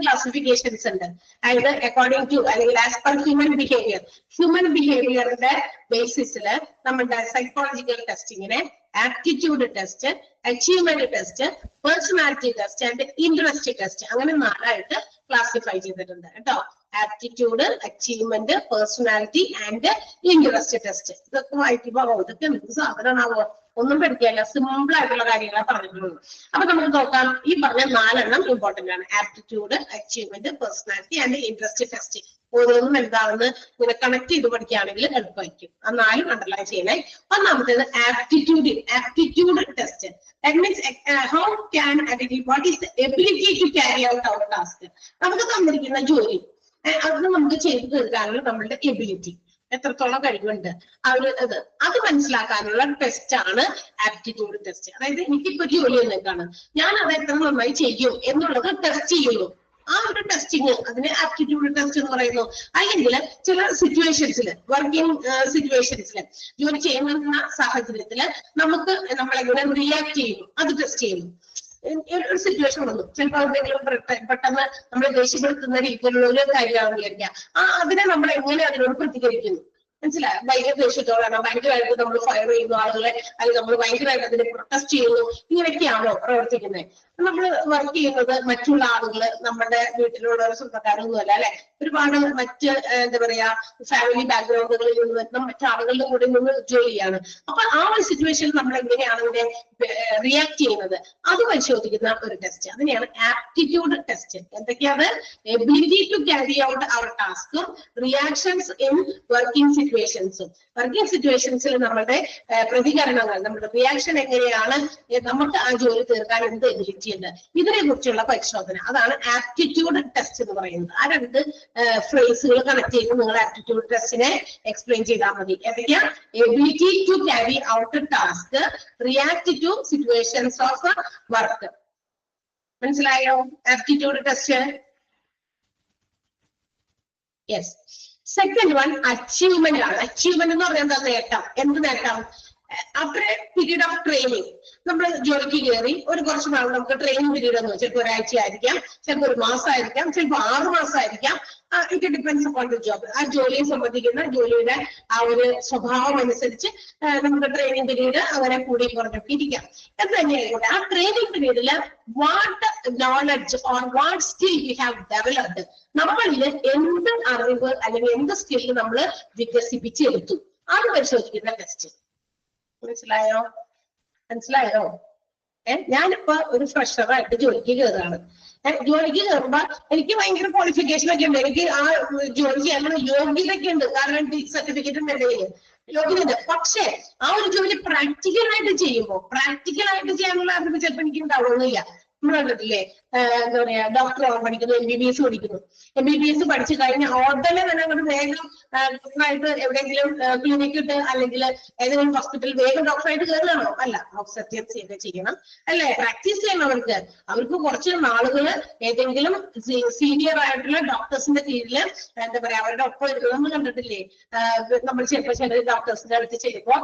ക്ലാസിഫിക്കേഷൻസ് ഉണ്ട്. അതായത് അക്കോർഡിംഗ് ടു അല്ലെങ്കിൽ ആസ് പെർ ഹ്യൂമൻ ബിഹേവിയറിന്റെ ബേസിസിൽ നമ്മുടെ സൈക്കോളജിക്കൽ ടെസ്റ്റിങ്ങിനെ aptitude test, achievement test, personality test and interest test, അങ്ങനെ 4 ആയിട്ട് ക്ലാസിഫൈ ചെയ്തിട്ടുണ്ട് കേട്ടോ. Aptitude, achievement, personality and interest test. ഇതൊക്കെ വായിക്കുമ്പോ ഇതൊക്കെ എന്ത് സാധനമാണാവോ, ഒന്നും പഠിക്കാനില്ല, സിമ്പിൾ ആയിട്ടുള്ള കാര്യങ്ങളാണ് പറഞ്ഞിട്ടുള്ളൂ. അപ്പൊ നമുക്ക് നോക്കാം. ഈ പറഞ്ഞ 4 എണ്ണം ഇമ്പോർട്ടന്റ് ആണ്: aptitude, achievement, personality and interest test. ഓരോന്നും എന്താണെന്ന് ഇങ്ങനെ കണക്ട് ചെയ്ത് പഠിക്കുകയാണെങ്കിൽ എളുപ്പമായിരിക്കും. ആ 4 അണ്ടർലൈൻ ചെയ്യണേ. ഒന്നാമത്തേത് aptitude test. That means how can identify what is the ability to carry out our task. നമുക്ക് തന്നിരിക്കുന്ന ജോലി അത് നമുക്ക് ചെയ്തു തീർക്കാനുള്ള നമ്മളുടെ എബിലിറ്റി, എത്രത്തോളം കഴിവുണ്ട് അത് മനസ്സിലാക്കാനുള്ള ടെസ്റ്റ് ആണ് ആപ്റ്റിറ്റ്യൂഡ് ടെസ്റ്റ്. അതായത് എനിക്കിപ്പോ ജോലി എന്താണ്, ഞാൻ അത് എത്ര നന്നായി ചെയ്യും എന്നുള്ളത് ടെസ്റ്റ് ചെയ്യുന്നു. ആ ഒരു ടെസ്റ്റിങ് അതിന് ആപ്റ്റിറ്റ്യൂഡ് ടെസ്റ്റ് എന്ന് പറയുന്നു. അല്ലെങ്കിൽ ചില സിറ്റുവേഷൻസിൽ, വർക്കിംഗ് സിറ്റുവേഷൻസിൽ, ജോലി ചെയ്യുന്ന സാഹചര്യത്തില് നമുക്ക് നമ്മളെങ്ങനെ റിയാക്ട് ചെയ്യുന്നു അത് ടെസ്റ്റ് ചെയ്യുന്നു. ഒരു സിറ്റുവേഷൻ വന്നു, ചിലപ്പോൾ എന്തെങ്കിലും പെട്ടെന്ന് നമ്മളെ ദേഷ്യപ്പെടുത്തുന്ന രീതിയിലുള്ള ഒരു കാര്യമാണെന്ന് വിചാരിക്കാം. അതിനെ നമ്മൾ എങ്ങനെ അതിനോട് പ്രതികരിക്കുന്നു, മനസ്സിലായി? ഭയങ്കര ദേഷ്യത്തോടാണോ, ഭയങ്കരമായിട്ട് നമ്മൾ ഫയർ ചെയ്യുന്നു ആളുകളെ, അല്ലെങ്കിൽ നമ്മൾ ഭയങ്കരമായിട്ട് അതിനെ പ്രൊട്ടസ്റ്റ് ചെയ്യുന്നു, ഇങ്ങനെയൊക്കെയാണോ പ്രവർത്തിക്കുന്നത്? നമ്മൾ വർക്ക് ചെയ്യുന്നത് മറ്റുള്ള ആളുകള് നമ്മുടെ വീട്ടിലുള്ള സ്വന്തക്കാരൊന്നും അല്ല അല്ലെ, ഒരുപാട് മറ്റ് എന്താ പറയാ ഫാമിലി ബാക്ക്ഗ്രൗണ്ടുകളിൽ നിന്ന് വരുന്ന മറ്റാളുകളുടെ കൂടെ നിന്ന് ജോലി ചെയ്യാണ്. അപ്പൊ ആ ഒരു സിറ്റുവേഷനിൽ നമ്മൾ എങ്ങനെയാണ് ഇവിടെ റിയാക്ട് ചെയ്യുന്നത് അത് പരിശോധിക്കുന്ന ഒരു ടെസ്റ്റ്, അതിനെയാണ് ആപ്റ്റിറ്റ്യൂഡ് ടെസ്റ്റ്. എന്തൊക്കെയാണ്? Ability to carry out our ടാസ്കും റിയാക്ഷൻസ് ഇൻ വർക്കിംഗ് സിറ്റുവേഷൻസും. വർക്കിംഗ് സിറ്റുവേഷൻസിൽ നമ്മുടെ പ്രതികരണങ്ങൾ, നമ്മുടെ റിയാക്ഷൻ എങ്ങനെയാണ്, നമുക്ക് ആ ജോലി തീർക്കാൻ എന്ത് എബിലിറ്റി ഉണ്ട്, ഇതിനെ കുറിച്ചുള്ള പരിശോധന. അതാണ് ആപ്റ്റിറ്റ്യൂഡ് ടെസ്റ്റ് എന്ന് പറയുന്നത്. ആ രണ്ട് ഫ്രേസുകൾ കണക്ട് ചെയ്ത് നിങ്ങൾ ആപ്റ്റിറ്റ്യൂഡ് ടെസ്റ്റിനെ എക്സ്പ്ലെയിൻ ചെയ്താൽ മതി. ഏതൊക്കെയാ? Ability to carry out task, react to situations of work. മനസ്സിലായോ aptitude test? Yes. Second one achievement ആണ്. അച്ചീവ്മെന്റ് എന്ന് പറഞ്ഞാൽ എന്താ? നേട്ടം. എന്ത് നേട്ടം? After a period of training, നമ്മൾ ജോലിക്ക് കയറി ഒരു കുറച്ച് നാൾ നമുക്ക് ട്രെയിനിങ് പീരീഡ് എന്ന് ചിലപ്പോൾ ഒരാഴ്ച ആയിരിക്കാം, ചിലപ്പോൾ ഒരു മാസമായിരിക്കാം, ചിലപ്പോൾ 6 മാസമായിരിക്കാം. It depends upon the job. ആ ജോലിയെ സംബന്ധിക്കുന്ന ജോലിയുടെ ആ ഒരു സ്വഭാവം അനുസരിച്ച് നമുക്ക് ട്രെയിനിങ് പീരീഡ് അങ്ങനെ കൂടി കുറഞ്ഞൊക്കെ ഇരിക്കാം. എന്ന് തന്നെയായിക്കോട്ടെ, ആ ട്രെയിനിങ് പീരീഡില് what knowledge or what skill you have developed, നമ്മളിൽ എന്ത് അറിവ് അല്ലെങ്കിൽ എന്ത് സ്കില്ല് നമ്മൾ വികസിപ്പിച്ചെടുത്തു, അത് പരിശോധിക്കുന്ന ടെസ്റ്റ്. മനസ്സിലായോ? മനസ്സിലായോ? ഞാനിപ്പോ ഒരു ഫ്രഷറായിട്ട് ജോലിക്ക് കയറുകയാണ്. ജോലിക്ക് കയറുമ്പോ എനിക്ക് ഭയങ്കര ക്വാളിഫിക്കേഷൻ ഒക്കെ ഉണ്ട്, എനിക്ക് ആ ജോലി ചെയ്യാനുള്ള യോഗ്യതയൊക്കെ ഉണ്ട്, കാരണം സർട്ടിഫിക്കറ്റ് ഉണ്ട് എന്റെ കയ്യിൽ, യോഗ്യതയുണ്ട്. പക്ഷെ ആ ഒരു ജോലി പ്രാക്ടിക്കലായിട്ട് ചെയ്യാനുള്ള അറിവ് ചിലപ്പോൾ എനിക്ക് ഉണ്ടാവുന്നില്ല. നമ്മൾ കണ്ടിട്ടില്ലേ, എന്താ പറയാ, ഡോക്ടർ ആവാൻ പഠിക്കുന്നു, MBBS പഠിക്കുന്നു. MBBS പഠിച്ചു കഴിഞ്ഞ ഉടനെ തന്നെ അങ്ങോട്ട് വേഗം ഡോക്ടറായിട്ട് എവിടെയെങ്കിലും ക്ലിനിക്ക് ഇട്ട് അല്ലെങ്കിൽ ഏതെങ്കിലും ഹോസ്പിറ്റലിൽ വേഗം ഡോക്ടറായിട്ട് കയറുകയാണോ? അല്ല, ഒബ്സർവേഷൻസ് ഒക്കെ ചെയ്യണം, അല്ലെ? പ്രാക്ടീസ് ചെയ്യണം. അവർക്ക് കുറച്ച് നാളുകള് ഏതെങ്കിലും സീനിയർ ആയിട്ടുള്ള ഡോക്ടേഴ്സിന്റെ കീഴിൽ എന്താ പറയാ അവരുടെ ഒപ്പം നമ്മൾ കണ്ടിട്ടില്ലേ, നമ്മൾ ചിലപ്പോൾ ചില ഡോക്ടേഴ്സിന്റെ അടുത്ത് ചെയ്യുമ്പോ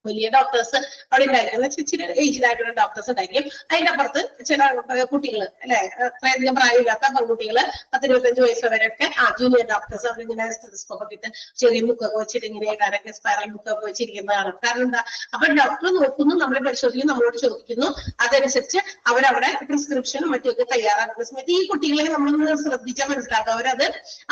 വലിയ ഡോക്ടേഴ്സ് അവിടെ ഉണ്ടായിരിക്കും, ഇച്ചിരി ഏജ്ഡ് ആയിട്ടുള്ള ഡോക്ടേഴ്സ് ഉണ്ടായിരിക്കും. അതിന്റെ അപ്പുറത്ത് ചില കുട്ടികൾ, അല്ലെ, അത്രയധികം പ്രായമില്ലാത്ത പെൺകുട്ടികള് 10-25 വയസ്സ് വരെയൊക്കെ ജൂനിയർ ഡോക്ടേഴ്സ് അവരിങ്ങനെ സ്റ്റെതസ്കോപ്പ് ഇട്ട് ചെറിയ ബുക്കൊക്കെ വെച്ചിട്ട് ഇങ്ങനെ എഴുതാനൊക്കെ സ്പൈറൽ ബുക്കൊക്കെ വെച്ചിരിക്കുന്നതാണ്. കാരണം എന്താ? അപ്പൊ ഡോക്ടർ നോക്കുന്നു, നമ്മളെ പരിശോധിക്കുന്നു, നമ്മളോട് ചോദിക്കുന്നു, അതനുസരിച്ച് അവരവിടെ പ്രിസ്ക്രിപ്ഷനും മറ്റൊക്കെ തയ്യാറാക്കുന്ന സമയത്ത് ഈ കുട്ടികളെ നമ്മളൊന്ന് ശ്രദ്ധിച്ചാൽ മനസ്സിലാക്കുക,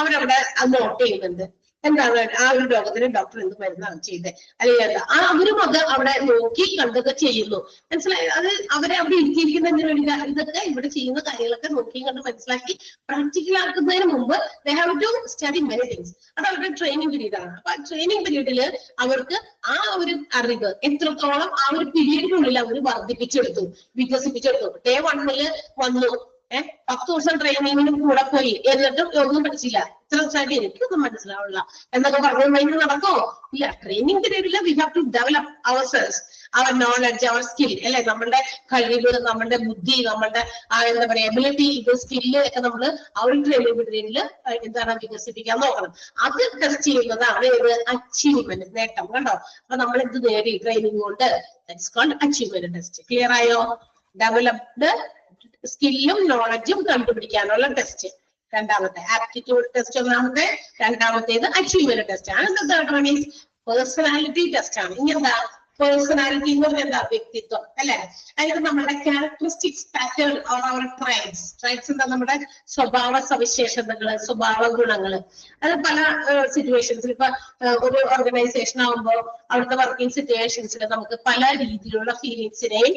അവരവിടെ അത് നോട്ട് ചെയ്യുന്നുണ്ട്. എന്താണ് ആ ഒരു രോഗത്തിന് ഡോക്ടർ എന്ത് മരുന്നാണ് ചെയ്തത്, അല്ലെങ്കിൽ അവരും അത് അവിടെ നോക്കി കണ്ടൊക്കെ ചെയ്യുന്നു. മനസ്സിലായി? അത് അവരെ അവിടെ ഇരുത്തിയിരിക്കുന്നതിന് വേണ്ടി ഇതൊക്കെ ഇവിടെ ചെയ്യുന്ന കാര്യങ്ങളൊക്കെ നോക്കി കണ്ട് മനസ്സിലാക്കി പ്രാക്ടിക്കൽ ആക്കുന്നതിന് മുമ്പ് they have to study many things. അത് അവരുടെ ട്രെയിനിങ് പീരീഡ് ആണ്. അപ്പൊ ആ ട്രെയിനിങ് പീരീഡിൽ അവർക്ക് ആ ഒരു അറിവ് എത്രത്തോളം ആ ഒരു പീരീഡിനുള്ളിൽ അവർ വർദ്ധിപ്പിച്ചെടുത്തു, വികസിപ്പിച്ചെടുത്തു. Day 1 വന്നു, 10 ദിവസം ട്രെയിനിങ്ങിന് കൂടെ പോയി, എന്നിട്ടും ഒന്നും പഠിച്ചില്ല, ഇത്ര ദിവസമായിട്ട് എനിക്കൊന്നും മനസ്സിലാവില്ല എന്നൊക്കെ പറഞ്ഞു നടക്കോ? ഇല്ല. ട്രെയിനിങ് പീരീഡില് we have to develop ourselves, our knowledge, our skill, അല്ലെ, നമ്മളുടെ കഴിവ്, നമ്മളുടെ ബുദ്ധി, നമ്മളുടെ എന്താ പറയാ എബിലിറ്റി, ഇത് സ്കില്ല് ഒക്കെ നമ്മൾ ആ ഒരു ട്രെയിനിങ് പീരീഡിൽ എന്താണ് വികസിപ്പിക്കാൻ നോക്കണം. അത് ടെസ്റ്റ് ചെയ്യുന്നതാണ് ഏത്? അച്ചീവ്മെന്റ്, നേട്ടം. കണ്ടോ? അപ്പൊ നമ്മൾ എന്ത് നേടി ട്രെയിനിങ് കൊണ്ട്? That's called achievement test. Clear ആയോ? ഡെവലപ്ഡ് സ്കില്ലും നോളജും കണ്ടുപിടിക്കാനുള്ള ടെസ്റ്റ് രണ്ടാമത്തെ. ആപ്റ്റിറ്റ്യൂഡ് ടെസ്റ്റ് ഒന്നാമത്തെ, രണ്ടാമത്തേത് അച്ചീവ്മെന്റ് ടെസ്റ്റ് ആണ്. Third one is personality test ആണ്. ഇങ്ങനെന്താ പേഴ്സണാലിറ്റി എന്ന് പറഞ്ഞാൽ എന്താ? വ്യക്തിത്വം, അല്ലെ? അതായത് നമ്മുടെ characteristics, pattern or our traits എന്താ? നമ്മുടെ സ്വഭാവ സവിശേഷതകള്, സ്വഭാവ ഗുണങ്ങള്. അത് പല സിറ്റുവേഷൻസിൽ, ഇപ്പൊ ഒരു ഓർഗനൈസേഷൻ ആകുമ്പോൾ അവിടുത്തെ വർക്കിംഗ് സിറ്റുവേഷൻസിൽ നമുക്ക് പല രീതിയിലുള്ള ഫീലിങ്സിനെയും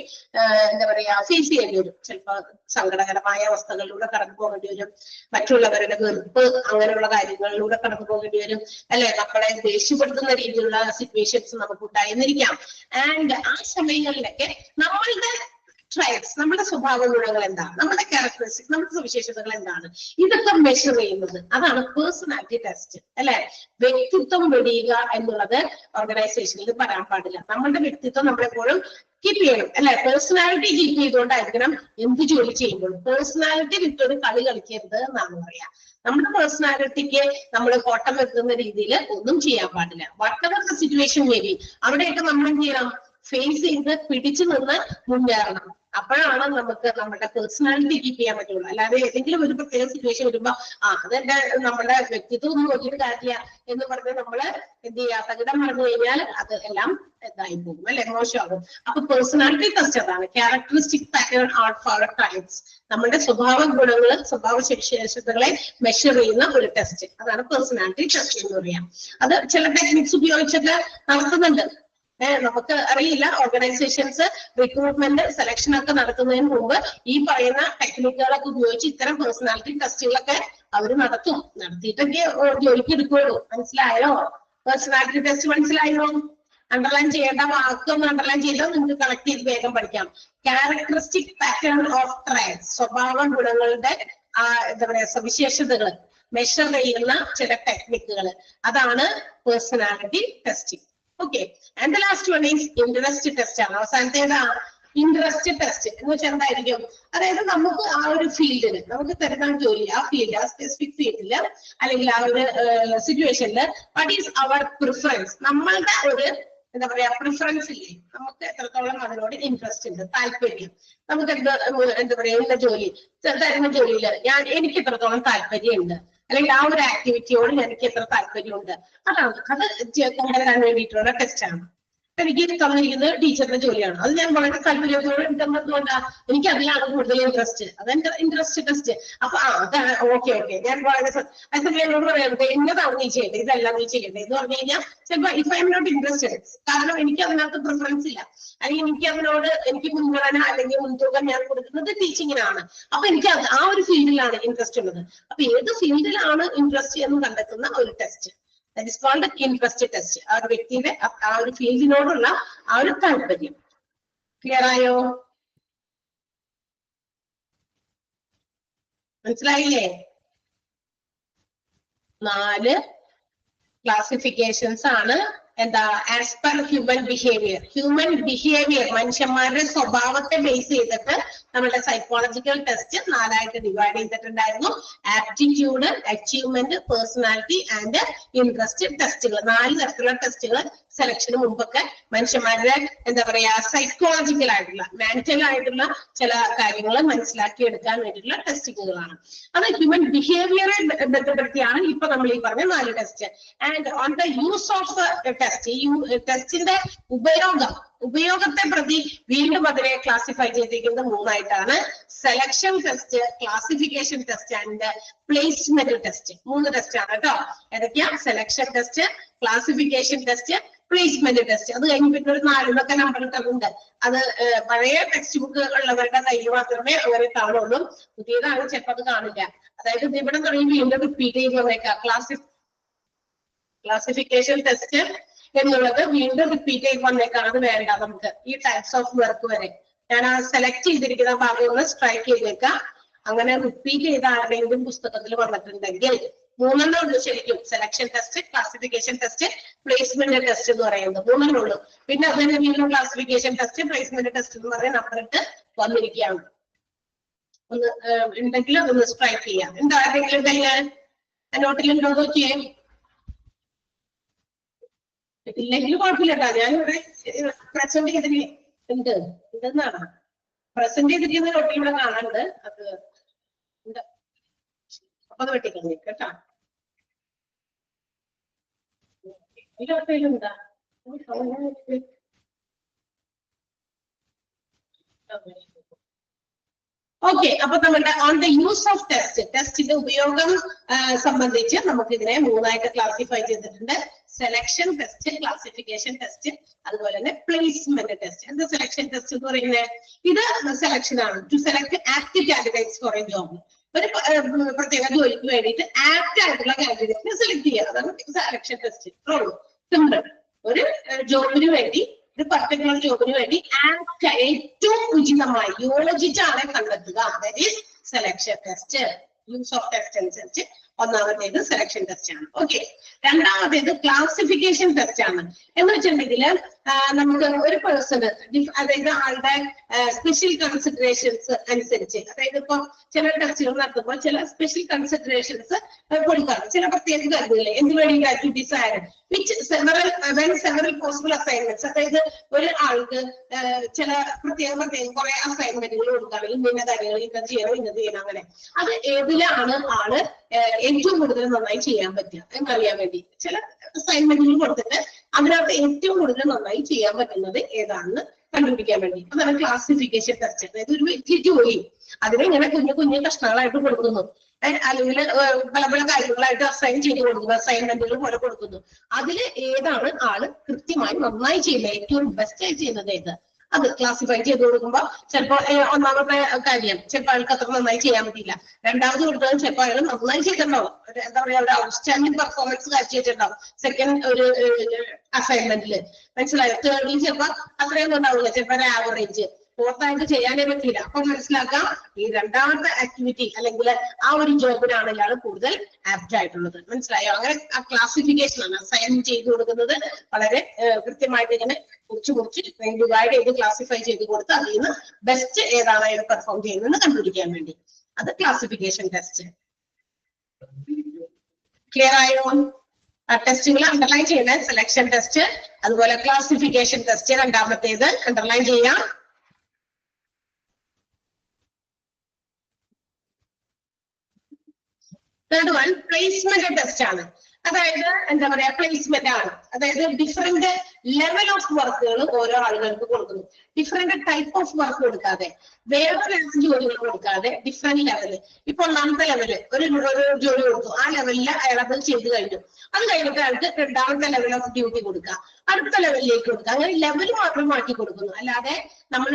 എന്താ പറയാ ഫേസ് ചെയ്യേണ്ടി വരും. ചിലപ്പോ സങ്കടകരമായ അവസ്ഥകളിലൂടെ കടന്നു പോകേണ്ടി വരും, മറ്റുള്ളവരുടെ വെറുപ്പ്, അങ്ങനെയുള്ള കാര്യങ്ങളിലൂടെ കടന്നു പോകേണ്ടി വരും, അല്ലെ? നമ്മളെ ദേഷ്യപ്പെടുത്തുന്ന രീതിയിലുള്ള സിറ്റുവേഷൻസ് നമുക്ക് ഉണ്ടായിരുന്നിരിക്കാം. ആൻഡ് ആ സമയങ്ങളിലൊക്കെ നമ്മളുടെ ട്രൈറ്റ്സ്, നമ്മുടെ സ്വഭാവ ഗുണങ്ങൾ എന്താണ്, നമ്മുടെ ക്യാരക്ടറിസ്റ്റിക്സ്, നമ്മുടെ സവിശേഷതകൾ എന്താണ്, ഇതൊക്കെ മെഷർ ചെയ്യുന്നത് അതാണ് പേഴ്സണാലിറ്റി ടെസ്റ്റ്, അല്ലെ? വ്യക്തിത്വം വെടിയുക എന്നുള്ളത് ഓർഗനൈസേഷനിൽ പറയാൻ പാടില്ല. നമ്മളുടെ വ്യക്തിത്വം നമ്മളെപ്പോഴും കീപ്പ് ചെയ്യണം, അല്ലെ? പേഴ്സണാലിറ്റി കീപ്പ് ചെയ്തുകൊണ്ടായിരിക്കണം എന്ത് ജോലി ചെയ്യുമ്പോൾ. പേഴ്സണാലിറ്റി വിട്ടൊരു കളി കളിക്കരുത് എന്നാണ് പറയാ. നമ്മുടെ പേഴ്സണാലിറ്റിക്ക് നമ്മൾ കോട്ടം വെക്കുന്ന രീതിയിൽ ഒന്നും ചെയ്യാൻ പാടില്ല. What ever the situation may be, അവിടെയൊക്കെ നമ്മൾ എന്ത് ചെയ്യണം? ഫേസ് ചെയ്ത് പിടിച്ചു നിന്ന് മുന്നേറണം. അപ്പോഴാണ് നമുക്ക് നമ്മുടെ പേഴ്സണാലിറ്റി കീപ്പ് ചെയ്യാൻ പറ്റുള്ളൂ. അല്ലാതെ ഏതെങ്കിലും ഒരു പ്രത്യേക സിറ്റുവേഷൻ വരുമ്പോ അതെന്റെ നമ്മുടെ വ്യക്തിത്വം ഒന്നും നോക്കിയിട്ട് കാര്യമില്ല എന്ന് പറഞ്ഞ് നമ്മള് എന്ത് ചെയ്യാ തകിടം മറന്നു കഴിഞ്ഞാൽ അത് എല്ലാം ഇതായി പോകും, അല്ലെ? മോശമാകും. അപ്പൊ പേഴ്സണാലിറ്റി ടെസ്റ്റ് അതാണ്. Characteristic pattern out for types, നമ്മുടെ സ്വഭാവ ഗുണങ്ങള്, സ്വഭാവ സവിശേഷതകളെ മെഷർ ചെയ്യുന്ന ഒരു ടെസ്റ്റ്, അതാണ് പേഴ്സണാലിറ്റി ടെസ്റ്റ് എന്ന് പറയാം. അത് ചില ടെക്നിക്സ് ഉപയോഗിച്ചൊക്കെ നടത്തുന്നുണ്ട്. നമുക്ക് അറിയില്ല, ഓർഗനൈസേഷൻസ് റിക്രൂട്ട്മെന്റ് സെലക്ഷൻ ഒക്കെ നടത്തുന്നതിന് മുമ്പ് ഈ പറയുന്ന ടെക്നിക്കുകളൊക്കെ ഉപയോഗിച്ച് ഇത്തരം പേഴ്സണാലിറ്റി ടെസ്റ്റുകളൊക്കെ അവർ നടത്തിയിട്ടൊക്കെ ജോലിക്ക് എടുക്കുകയുള്ളൂ. മനസ്സിലായോ? പേഴ്സണാലിറ്റി ടെസ്റ്റ് മനസ്സിലായോ? അണ്ടർലൈൻ ചെയ്യേണ്ട വാക്കൊന്ന് അണ്ടർലൈൻ ചെയ്താൽ നിങ്ങൾക്ക് കളക്ട് ചെയ്ത് വേഗം പഠിക്കാം. ക്യാരക്ടറിസ്റ്റിക് പാറ്റേൺ ഓഫ് ട്രയൽസ്, സ്വഭാവ ഗുണങ്ങളുടെ എന്താ പറയാ സവിശേഷതകൾ മെഷർ ചെയ്യുന്ന ചില ടെക്നിക്കുകൾ, അതാണ് personality testing. Okay, and the last one is interest test ആണ്. അവസാനത്തേതാ ഇൻട്രസ്റ്റ് ടെസ്റ്റ് എന്ന് വെച്ചാൽ എന്തായിരിക്കും? അതായത് നമുക്ക് ആ ഒരു ഫീൽഡിൽ നമുക്ക് തരുന്ന ജോലി, ആ ഫീൽഡ്, ആ സ്പെസിഫിക് ഫീൽഡില് അല്ലെങ്കിൽ ആ ഒരു സിറ്റുവേഷനിൽ വാട്ട് ഈസ് അവർ പ്രിഫറൻസ്, നമ്മളുടെ ഒരു എന്താ പറയാ പ്രിഫറൻസ് ഇല്ലേ, നമുക്ക് എത്രത്തോളം അതിനോട് ഇൻട്രസ്റ്റ് ഉണ്ട്, താല്പര്യം, നമുക്ക് എന്താ പറയാ ഇന്ന ജോലി തരുന്ന ജോലിയിൽ എനിക്ക് എത്രത്തോളം താല്പര്യം ഉണ്ട്, അല്ലെങ്കിൽ ആ ഒരു ആക്ടിവിറ്റിയോട് എനിക്ക് എത്ര താല്പര്യമുണ്ട്, അതാണ് അത് കൊണ്ടുവരാൻ വേണ്ടിയിട്ടുള്ള ടെസ്റ്റ് ആണ്. എനിക്ക് തന്നിരിക്കുന്നത് ടീച്ചറിന്റെ ജോലിയാണ്, അത് ഞാൻ വളരെ താല്പര്യത്തോടെ എടുക്കുന്നതുകൊണ്ടാ എനിക്ക് അതിലാണ് കൂടുതൽ ഇൻട്രസ്റ്റ്, അതെന്റെ ഇൻട്രസ്റ്റ് ടെസ്റ്റ്. അപ്പൊ അതാണ് ഓക്കെ ഞാൻ വളരെ എന്നോട് പറയുന്നത് എന്നതാണ് നീ ചെയ്യേണ്ടത്, ഇതെല്ലാം നീ ചെയ്യേണ്ടത് എന്ന് പറഞ്ഞു കഴിഞ്ഞാൽ ചിലപ്പോ if I am not interested, കാരണം എനിക്ക് അതിനകത്ത് പ്രിഫറൻസ് ഇല്ല, അല്ലെങ്കിൽ എനിക്ക് മുൻഗണന അല്ലെങ്കിൽ മുൻതൂക്കം ഞാൻ കൊടുക്കുന്നത് ടീച്ചിങ്ങിനാണ്, അപ്പൊ എനിക്ക് ആ ഒരു ഫീൽഡിലാണ് ഇൻട്രസ്റ്റ് ഉള്ളത്. അപ്പൊ ഏത് ഫീൽഡിലാണ് ഇൻട്രസ്റ്റ് എന്ന് കണ്ടെത്തുന്ന ഒരു test, that is called interest test. ആ ഒരു വ്യക്തിയുടെ ആ ഒരു ഫീൽഡിനോടുള്ള ആ ഒരു താല്പര്യം. ക്ലിയർ ആയോ? മനസ്സിലായില്ലേ? 4 ക്ലാസിഫിക്കേഷൻസ് ആണ്. എന്താ? ആസ് പെർ ഹ്യൂമൻ ബിഹേവിയർ മനുഷ്യന്മാരുടെ സ്വഭാവത്തെ ബേസ് ചെയ്തിട്ട് നമ്മുടെ സൈക്കോളജിക്കൽ ടെസ്റ്റ് 4 ആയിട്ട് ഡിവൈഡ് ചെയ്തിട്ടുണ്ടായിരുന്നു. Aptitude, achievement, personality and interest ടെസ്റ്റുകൾ. 4 തരത്തിലുള്ള ടെസ്റ്റുകൾ സെലക്ഷന് മുമ്പൊക്കെ മനുഷ്യന്മാരുടെ എന്താ പറയാ സൈക്കോളജിക്കൽ ആയിട്ടുള്ള മെന്റൽ ആയിട്ടുള്ള ചില കാര്യങ്ങൾ മനസ്സിലാക്കി എടുക്കാൻ വേണ്ടിയിട്ടുള്ള ടെസ്റ്റുകളാണ്. അത് ഹ്യൂമൻ ബിഹേവിയറെ ബന്ധപ്പെടുത്തിയാണ് ഇപ്പൊ നമ്മൾ ഈ പറഞ്ഞ 4 test. And on the use of test, ഈ ടെസ്റ്റിന്റെ ഉപയോഗത്തെ പ്രതി വീണ്ടും അതിനെ ക്ലാസിഫൈ ചെയ്തിരിക്കുന്നത് 3 ആയിട്ടാണ്. Selection test, classification test and placement test. 3 test ആണ് കേട്ടോ. ഏതൊക്കെയാ? Selection test, classification test, placement test. അത് കഴിഞ്ഞ് പിന്നെ ഒരു 4 നമ്പർ ഇട്ടിട്ടുണ്ട്. അത് പഴയ ടെക്സ്റ്റ് ബുക്ക് ഉള്ളവരുടെ കയ്യിൽ മാത്രമേ അങ്ങനെ കാണുള്ളൂ, പുതിയതാണ് ചിലപ്പോൾ അത് കാണില്ല. അതായത് ഇവിടെ തുടങ്ങി വീണ്ടും റിപ്പീറ്റ് ചെയ്ത് വന്നേക്കാം. ക്ലാസിഫിക്കേഷൻ ടെസ്റ്റ് എന്നുള്ളത് വീണ്ടും റിപ്പീറ്റ് ചെയ്ത് വന്നേക്കാം, അത് വേണ്ട നമുക്ക്. ഈ ടൈപ്സ് ഓഫ് വർക്ക് വരെ ഞാൻ ആ സെലക്ട് ചെയ്തിരിക്കുന്ന ഭാഗം ഒന്ന് സ്ട്രൈക്ക് ചെയ്തേക്കാം. അങ്ങനെ റിപ്പീറ്റ് ചെയ്ത ആരുടെയെങ്കിലും പുസ്തകത്തിൽ വന്നിട്ടുണ്ടെങ്കിൽ 3 ഉള്ളൂ ശരിക്കും. Selection test, classification test, placement test എന്ന് പറയുന്നത് 3 ഉള്ളൂ. പിന്നെ അതിന് വീണ്ടും ക്ലാസിഫിക്കേഷൻ ടെസ്റ്റ്, പ്ലേസ്മെന്റ് ടെസ്റ്റ് എന്ന് പറയുന്ന നമ്പർ ഇട്ട് വന്നിരിക്കുകയാണ്. ഒന്ന് ഉണ്ടെങ്കിൽ അതൊന്ന് സ്ട്രൈക്ക് ചെയ്യാം. എന്താ ആരെങ്കിലും കയ്യില് നോട്ടിലുണ്ടോ നോക്കിയേ? ഇല്ലെങ്കിൽ കുഴപ്പമില്ല കേട്ടോ. ഞാനിവിടെ പ്രസന്റ് ഉണ്ടെന്നാണ് പ്രസന്റ് ചെയ്തിരിക്കുന്ന നോട്ടിൽ ഇവിടെ കാണാനുണ്ട്. അത് ഉണ്ട്, അപ്പൊ അത് വെട്ടിക്കളഞ്ഞു കേട്ടോ. എന്താ ഓക്കെ, അപ്പൊ നമ്മുടെ on the use of test, ടെസ്റ്റിന്റെ ഉപയോഗം സംബന്ധിച്ച് നമുക്ക് ഇതിനെ 3 ആയിട്ട് ക്ലാസിഫൈ ചെയ്തിട്ടുണ്ട്. സെലക്ഷൻ ടെസ്റ്റ്, ക്ലാസിഫിക്കേഷൻ ടെസ്റ്റ്, അതുപോലെ തന്നെ പ്ലേസ്മെന്റ് ടെസ്റ്റ്. എന്താ സെലക്ഷൻ ടെസ്റ്റ് എന്ന് പറയുന്നത്? ഇത് സെലക്ഷൻ ആണ്. To select apt candidates for a job. ഒരു പ്രത്യേക ജോലിക്ക് വേണ്ടിയിട്ട് ആപ്റ്റ് ആയിട്ടുള്ള കാൻഡിഡേറ്റിനെ സെലക്ട് ചെയ്യുക, അതാണ് സെലക്ഷൻ ടെസ്റ്റ്. സിമ്പിൾ. ഒരു ജോബിന് വേണ്ടി, ഒരു പർട്ടിക്കുലർ ജോബിന് വേണ്ടി ആപ്റ്റ് ഏറ്റവും ഉചിതമായി യോജിച്ച ആളെ കണ്ടെത്തുക, that is selection test. Use of test അനുസരിച്ച് ഒന്നാമത്തേത് സെലക്ഷൻ ടെസ്റ്റ് ആണ്. ഓക്കെ, രണ്ടാമത്തേത് ക്ലാസിഫിക്കേഷൻ ടെസ്റ്റ് ആണ്. എന്ന് വെച്ചിട്ടുണ്ടെങ്കിൽ നമുക്ക് ഒരു പേഴ്സണ്, അതായത് ആളുടെ സ്പെഷ്യൽ കൺസിഡറേഷൻസ് അനുസരിച്ച്, അതായത് ഇപ്പൊ ചില ടെസ്റ്റുകൾ നടത്തുമ്പോൾ ചില സ്പെഷ്യൽ കൺസിഡറേഷൻസ് കൊടുക്കാം, ചില പ്രത്യേക കാര്യങ്ങൾ. എന്ത് വേണ്ടിയിട്ട് desire which several possible assignments, അതായത് ഒരു ആൾക്ക് ചില പ്രത്യേകം കുറെ അസൈൻമെന്റുകൾ കൊടുക്കാം, ഇന്ന കാര്യങ്ങൾ ഇന്നത് ചെയ്യണം അങ്ങനെ. അത് ഏതിലാണ് ആള് ഏറ്റവും കൂടുതൽ നന്നായി ചെയ്യാൻ പറ്റുക എന്നറിയാൻ വേണ്ടി ചില അസൈൻമെന്റുകൾ കൊടുത്തിട്ട് അതിനകത്ത് ഏറ്റവും കൂടുതൽ നന്നായി ചെയ്യാൻ പറ്റുന്നത് ഏതാണെന്ന് കണ്ടുപിടിക്കാൻ വേണ്ടി. അതാണ് ക്ലാസിഫിക്കേഷൻ ടെസ്റ്റ്. അതായത് ഒരു വ്യക്തി ജോലി അതിനെ ഇങ്ങനെ കുഞ്ഞു കഷ്ണങ്ങളായിട്ട് കൊടുക്കുന്നു, അല്ലെങ്കിൽ പല പല കാര്യങ്ങളായിട്ട് അസൈൻ ചെയ്ത് കൊടുക്കുന്നു, അസൈൻമെന്റുകൾ പോലെ കൊടുക്കുന്നു. അതിൽ ഏതാണ് ആള് കൃത്യമായി നന്നായി ചെയ്യുന്നത്, ഏറ്റവും ബെസ്റ്റ് ആയി ചെയ്യുന്നത് ഏത്, അത് ക്ലാസിഫൈ ചെയ്ത് കൊടുക്കുമ്പോൾ ചിലപ്പോൾ ഒന്നാമത്തെ കാര്യം ചിലപ്പോൾ അയാൾക്ക് അത്ര നന്നായി ചെയ്യാൻ പറ്റില്ല, രണ്ടാമത് കൊടുത്താലും ചിലപ്പോൾ അയാൾ നന്നായി ചെയ്തിട്ടുണ്ടാവും, എന്താ പറയാ ഒരു ഔട്ട്സ്റ്റാൻഡിംഗ് പെർഫോമൻസ് കാഴ്ചവെച്ചിട്ടുണ്ടാവും സെക്കൻഡ് ഒരു അസൈൻമെന്റിൽ, മനസ്സിലായോ. തേർഡിൽ ചിലപ്പോൾ അത്രയൊന്നും ഉണ്ടാവില്ല, ചിലപ്പോൾ ഒരു ആവറേജ്, ഫോർത്തായിട്ട് ചെയ്യാനേ പറ്റില്ല. അപ്പൊ മനസ്സിലാക്കാം ഈ രണ്ടാമത്തെ ആക്ടിവിറ്റി അല്ലെങ്കിൽ ആ ഒരു ജോബിനാണ് ഇയാൾ കൂടുതൽ ആപ്റ്റ് ആയിട്ടുള്ളത്, മനസ്സിലായോ. അങ്ങനെ ആ ക്ലാസിഫിക്കേഷൻ ആണ് അസൈൻ ചെയ്ത് കൊടുക്കുന്നത്, വളരെ കൃത്യമായിട്ട് ഇങ്ങനെ മുറിച്ച് ഡിവൈഡ് ചെയ്ത് ക്ലാസിഫൈ ചെയ്ത് കൊടുത്ത് അതിൽ നിന്ന് ബെസ്റ്റ് ഏതാണ് അയാൾ പെർഫോം ചെയ്യുന്നത് കണ്ടുപിടിക്കാൻ വേണ്ടി, അത് ക്ലാസിഫിക്കേഷൻ ടെസ്റ്റ്. ക്ലിയർ ആയോ? ടെസ്റ്റുകൾ അണ്ടർലൈൻ ചെയ്യുന്ന സെലക്ഷൻ ടെസ്റ്റ്, അതുപോലെ ക്ലാസിഫിക്കേഷൻ ടെസ്റ്റ് രണ്ടാമത്തേത് അണ്ടർലൈൻ ചെയ്യാം. തേർഡ് വൺ പ്ലേസ്മെന്റ് ടെസ്റ്റ് ആണ്. അതായത് എന്താ പറയാ പ്ലേസ്മെന്റ് ആണ്, അതായത് ഡിഫറെന്റ് ലെവൽ ഓഫ് വർക്കുകൾ ഓരോ ആളുകൾക്ക് കൊടുക്കുന്നു. ഡിഫറെന്റ് ടൈപ്പ് ഓഫ് വർക്ക് കൊടുക്കാതെ, വേറെ ജോലികൾ കൊടുക്കാതെ ഡിഫറെന്റ് ലെവല്. ഇപ്പൊ ഒന്നാമത്തെ ലെവല് ഒരു ജോലി കൊടുത്തു, ആ ലെവലിൽ അയാൾ അത് ചെയ്ത് കഴിഞ്ഞു, അത് കഴിഞ്ഞിട്ട് അയാൾക്ക് രണ്ടാമത്തെ ലെവൽ ഓഫ് ഡ്യൂട്ടി കൊടുക്കുക, അടുത്ത ലെവലിലേക്ക് കൊടുക്കുക, അങ്ങനെ ലെവൽ മാത്രം മാറ്റി കൊടുക്കുന്നു. അല്ലാതെ നമ്മൾ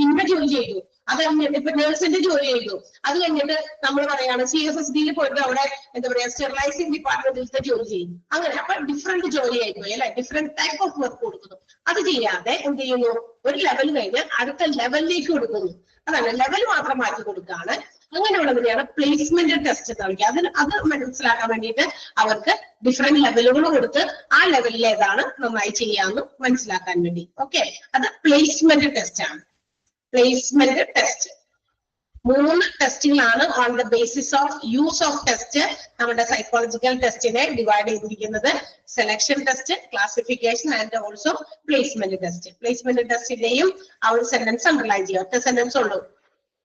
ഇന്ന ജോലി ചെയ്തു, അത് കഴിഞ്ഞിട്ട് ഇപ്പൊ നേഴ്സിന്റെ ജോലി ചെയ്തു, അത് കഴിഞ്ഞിട്ട് നമ്മൾ പറയാണ് CSSD-യിൽ പോയിട്ട് അവിടെ എന്താ പറയാ സ്റ്റെറിലൈസിംഗ് ഡിപ്പാർട്ട്മെന്റിലത്തെ ജോലി ചെയ്യും, അങ്ങനെ അപ്പൊ ഡിഫറെന്റ് ജോലി ആയിപ്പോയി അല്ലെ, ഡിഫറെന്റ് ടൈപ്പ് ഓഫ് വർക്ക് കൊടുക്കുന്നു. അത് ചെയ്യാതെ എന്ത് ചെയ്യുന്നു, ഒരു ലെവൽ കഴിഞ്ഞ് അടുത്ത ലെവലിലേക്ക് കൊടുക്കുന്നു, അതാണ് ലെവൽ മാത്രം മാറ്റി കൊടുക്കുകയാണ്. അങ്ങനെയുള്ളതിനെയാണ് പ്ലേസ്മെന്റ് ടെസ്റ്റ് എന്ന് വിളിക്കുക. അത് മനസ്സിലാക്കാൻ വേണ്ടിയിട്ട് അവർക്ക് ഡിഫറെന്റ് ലെവലുകൾ കൊടുത്ത് ആ ലെവലിൽ ഏതാണ് നന്നായി ചെയ്യാമെന്ന് മനസ്സിലാക്കാൻ വേണ്ടി. ഓക്കെ, അത് പ്ലേസ്മെന്റ് ടെസ്റ്റ് ആണ്. പ്ലേസ്മെന്റ് ടെസ്റ്റ് 3 ടെസ്റ്റുകളാണ് on the basis of use of test നമ്മുടെ സൈക്കോളജിക്കൽ ടെസ്റ്റിനെ ഡിവൈഡ് ചെയ്തിരിക്കുന്നത്. Selection test, classification and also placement test. Placement ടെസ്റ്റിന്റെയും ആ ഒരു സെന്റൻസ് അണ്ടർലൈൻ ചെയ്യുക, ഒറ്റ സെന്റൻസ് ഉള്ളൂ,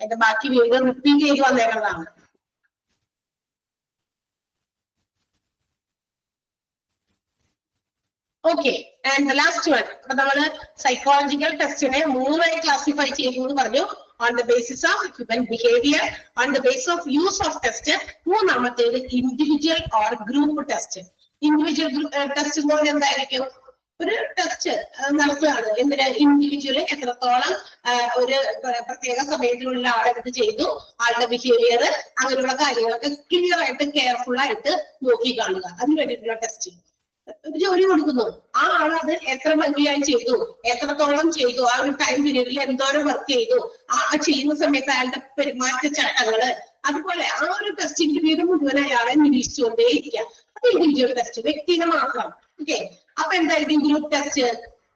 എന്റെ ബാക്കി വീണ്ടും റിപ്പീറ്റ് ചെയ്ത് വന്നേക്കുന്നതാണ്. ഓക്കെ, ആൻഡ് ലാസ്റ്റ് വൺ, അപ്പൊ നമ്മള് സൈക്കോളജിക്കൽ ടെസ്റ്റിനെ 3ആയി ക്ലാസിഫൈ ചെയ്യുന്നു പറഞ്ഞു. On the basis of human behaviour, on the base of use of test. മൂന്നാമത്തേത് individual or group test. Individual test എന്ന് പറഞ്ഞാൽ എന്തായിരിക്കും, ഒരു ടെസ്റ്റ് നടത്തുകയാണ്, എന്തിന് ഇൻഡിവിജ്വല് എത്രത്തോളം ഒരു പ്രത്യേക സമയത്തിലുള്ള ആളെടുത്ത് ചെയ്തു, ആളുടെ ബിഹേവിയർ, അങ്ങനെയുള്ള കാര്യങ്ങളൊക്കെ ക്ലിയർ ആയിട്ട് കെയർഫുൾ ആയിട്ട് നോക്കി കാണുക, അതിന് വേണ്ടിയിട്ടുള്ള ടെസ്റ്റ്. ഒരു ജോലി കൊടുക്കുന്നു, ആ ആൾ അത് എത്ര ഭംഗിയായി ചെയ്തു, എത്രത്തോളം ചെയ്തു, ആ ഒരു ടൈം പീരീഡിൽ എന്തോരം വർക്ക് ചെയ്തു, ആ ചെയ്യുന്ന സമയത്ത് അയാളുടെ പെരുമാറ്റച്ചട്ടങ്ങള്, അതുപോലെ ആ ഒരു ടെസ്റ്റിംഗ് പീരീഡ് മുഴുവൻ അയാളെ നിരീക്ഷിച്ചുകൊണ്ടേയിരിക്കുക. അത് ഇൻഡിവിജ്വൽ ടെസ്റ്റ്, വ്യക്തിനെ മാത്രം. ഓക്കെ, അപ്പൊ എന്തായിരിക്കും ഗ്രൂപ്പ് ടെസ്റ്റ്?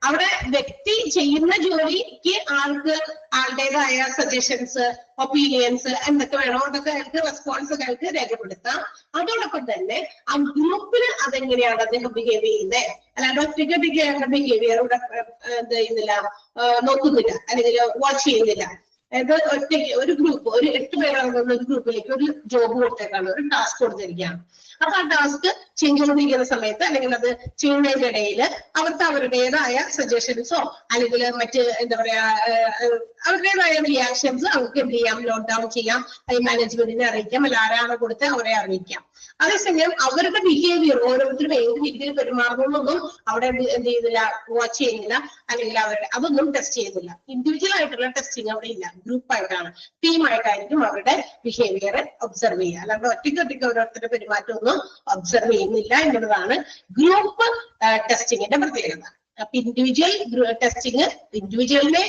അവിടെ വ്യക്തി ചെയ്യുന്ന ജോലിക്ക് ആൾക്ക് ആളുടേതായ സജഷൻസ്, ഒപ്പീനിയൻസ് എന്തൊക്കെ വേണോ അതൊക്കെ അയാൾക്ക് റെസ്പോൺസ് അയാൾക്ക് രേഖപ്പെടുത്താം. അതോടൊപ്പം തന്നെ ആ ഗ്രൂപ്പിൽ അതെങ്ങനെയാണ് അദ്ദേഹം ബിഹേവ് ചെയ്യുന്നത്, അല്ലാണ്ട് ഒറ്റയ്ക്ക് അയാളുടെ ബിഹേവിയർ ഇവിടെ എന്ത് ചെയ്യുന്നില്ല, നോക്കുന്നില്ല അല്ലെങ്കിൽ വാച്ച് ചെയ്യുന്നില്ല. അതായത് ഒറ്റയ്ക്ക് ഒരു ഗ്രൂപ്പ്, ഒരു 8 പേരടങ്ങുന്ന ഒരു ഗ്രൂപ്പിലേക്ക് ഒരു ജോബ് കൊടുത്തേക്കാണ്, ഒരു ടാസ്ക് കൊടുത്തിരിക്കുകയാണ്. അപ്പൊ ആ ടാസ്ക് ചെയ്തുകൊണ്ടിരിക്കുന്ന സമയത്ത് അല്ലെങ്കിൽ അത് ചെയ്യുന്നതിന്റെ ഇടയിൽ അവർക്ക് അവരുടേതായ സജഷൻസോ അല്ലെങ്കിൽ മറ്റ് എന്താ പറയാ അവരുടേതായ റിയാക്ഷൻസ് അവർക്ക് എന്ത് ചെയ്യാം, നോട്ട് ഡൗൺ ചെയ്യാം, മാനേജ്മെന്റിനെ അറിയിക്കാം, അല്ല ആരാണ് കൊടുത്ത് അവരെ അറിയിക്കാം. അതേസമയം അവരുടെ ബിഹേവിയർ ഓരോരുത്തരും ഏത് രീതിയിൽ പെരുമാറുന്നൊന്നും അവിടെ എന്ത് ചെയ്യുന്നില്ല, വാച്ച് ചെയ്യുന്നില്ല, അല്ലെങ്കിൽ അവരുടെ അതൊന്നും ടെസ്റ്റ് ചെയ്യുന്നില്ല. ഇൻഡിവിജ്വൽ ആയിട്ടുള്ള ടെസ്റ്റിംഗ് അവിടെ ഇല്ല, ഗ്രൂപ്പ് ആയിട്ടാണ്, ടീമായിട്ടായിരിക്കും അവരുടെ ബിഹേവിയർ ഒബ്സർവ് ചെയ്യുക, അല്ലാണ്ട് ഒറ്റയ്ക്ക് ഓരോരുത്തരുടെ പെരുമാറ്റം ഒന്നും ഒബ്സർവ് ചെയ്യുന്നില്ല എന്നുള്ളതാണ് ഗ്രൂപ്പ് ടെസ്റ്റിങ്ങിന്റെ പ്രത്യേകത. അപ്പൊ ഇൻഡിവിജ്വൽ ടെസ്റ്റിംഗ് ഇൻഡിവിജ്വലിനെ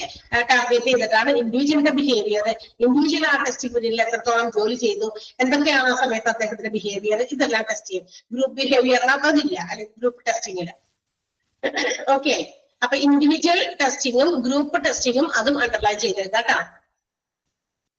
ടാർഗറ്റ് ചെയ്തിട്ടാണ്, ഇൻഡിവിജ്വലിന്റെ ബിഹേവിയർ, ഇൻഡിവിജ്വൽ ആ ടെസ്റ്റിംഗ് പീരീഡിൽ എത്രത്തോളം ജോലി ചെയ്തു, എന്തൊക്കെയാണ് ആ സമയത്ത് അദ്ദേഹത്തിന്റെ ബിഹേവിയർ, ഇതെല്ലാം ടെസ്റ്റ് ചെയ്യും. ഗ്രൂപ്പ് ബിഹേവിയറിനകത്ത് അതില്ല, അല്ലെങ്കിൽ ഗ്രൂപ്പ് ടെസ്റ്റിങ്ങില്. ഓക്കെ, അപ്പൊ ഇൻഡിവിജ്വൽ ടെസ്റ്റിങ്ങും ഗ്രൂപ്പ് ടെസ്റ്റിങ്ങും അതും അണ്ടർലൈൻ ചെയ്തേക്കാം കേട്ടോ.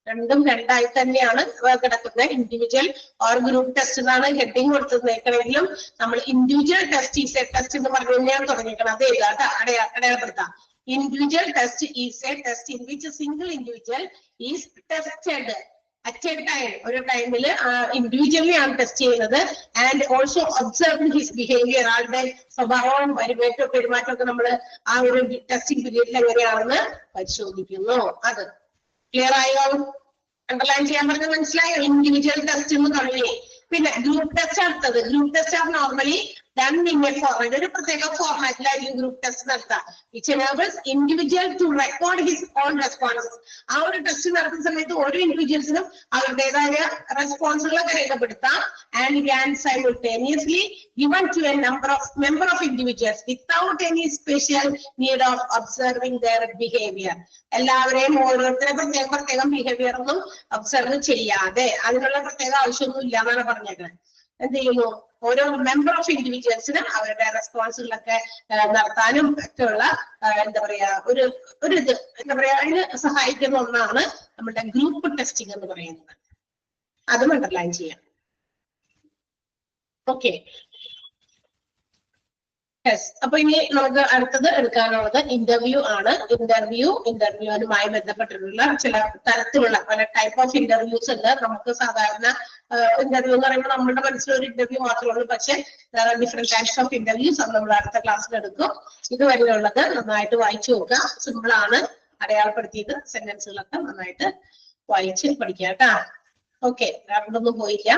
രണ്ടും രണ്ടായി തന്നെയാണ് കിടക്കുന്നത്. ഇൻഡിവിജ്വൽ ഓർ ഗ്രൂപ്പ് ടെസ്റ്റ് എന്നാണ് ഹെഡിങ് കൊടുത്തിരിക്കണമെങ്കിലും നമ്മൾ individual test is A test എന്ന് പറഞ്ഞു തന്നെയാണ് തുടങ്ങിയിരിക്കണം. അത് എഴുതാം, അടയാളപ്പെടുത്താം. Individual test is A test in which single individual is tested at A time. ഒരു ടൈമിൽ ഇൻഡിവിജ്വലിനെയാണ് ടെസ്റ്റ് ചെയ്യുന്നത്. And also observe his behaviour, ആളുടെ സ്വഭാവവും പെരുമാറ്റവും ഒക്കെ നമ്മൾ ആ ഒരു ടെസ്റ്റിംഗ് പീരീഡിൽ എങ്ങനെയാണെന്ന് പരിശോധിക്കുന്നു. അത് ക്ലിയർ ആയോ? അണ്ടർലൈൻ ചെയ്യാൻ പറഞ്ഞത് മനസ്സിലായോ? ഇൻഡിവിജ്വൽ ടെസ്റ്റ് എന്ന് തുടങ്ങി. പിന്നെ ഗ്രൂപ്പ് ടെസ്റ്റ് അടുത്തത്. Group test R normally done in a format. ഒരു പ്രത്യേക ഫോർമാറ്റിലായിരിക്കും ഗ്രൂപ്പ് ടെസ്റ്റ് നടത്തുക. Which enables individual to record his own responses. ആ ഒരു ടെസ്റ്റ് നടത്തുന്ന സമയത്ത് ഓരോ ഇൻഡിവിജ്വൽസിനും അവരുടേതായ റെസ്പോൺസുകളൊക്കെ രേഖപ്പെടുത്താം. And can simultaneously given to a member of individuals without any special need of observing their behavior. എല്ലാവരെയും ഓരോരുത്തരെ പ്രത്യേകം ബിഹേവിയർ ഒന്നും ഒബ്സർവ് ചെയ്യാതെ അതിനുള്ള പ്രത്യേക ആവശ്യമൊന്നും ഇല്ല എന്നാണ് പറഞ്ഞേക്കുന്നത്. എന്ത് ചെയ്യുന്നു? ഓരോ മെമ്പർ ഓഫ് ഇൻഡിവിജ്വൽസിന് അവരുടെ റെസ്പോൺസുകളൊക്കെ നടത്താനും ഒക്കെയുള്ള എന്താ പറയാ ഒരു ഇത് എന്താ പറയാ അതിന് സഹായിക്കുന്ന ഒന്നാണ് നമ്മുടെ ഗ്രൂപ്പ് ടെസ്റ്റിംഗ് എന്ന് പറയുന്നത്. അതും അണ്ടർലൈൻ ചെയ്യാം. Okay, yes. അപ്പൊ ഇനി നമുക്ക് അടുത്തത് എടുക്കാനുള്ളത് ഇന്റർവ്യൂ ആണ്. ഇന്റർവ്യൂവുമായി ബന്ധപ്പെട്ടിട്ടുള്ള ചില തരത്തിലുള്ള പല ടൈപ്പ് ഓഫ് ഇന്റർവ്യൂസ് ഉണ്ട്. നമുക്ക് സാധാരണ ഇന്റർവ്യൂ എന്ന് പറയുമ്പോൾ നമ്മുടെ മനസ്സിലൊരു ഇന്റർവ്യൂ മാത്രമേ ഉള്ളൂ. പക്ഷെ ഡിഫറെന്റ് ടൈപ്സ് ഓഫ് ഇന്റർവ്യൂസ് അത് നമ്മൾ അടുത്ത ക്ലാസ്സിൽ എടുക്കും. ഇതുവരെയുള്ളത് നന്നായിട്ട് വായിച്ചു നോക്കുക. സിമ്പിൾ ആണ്, അടയാളപ്പെടുത്തിയിട്ട് സെന്റൻസുകളൊക്കെ നന്നായിട്ട് വായിച്ച് പഠിക്കുക കേട്ടാ. ഓക്കെ, അവിടൊന്നും പോയില്ല,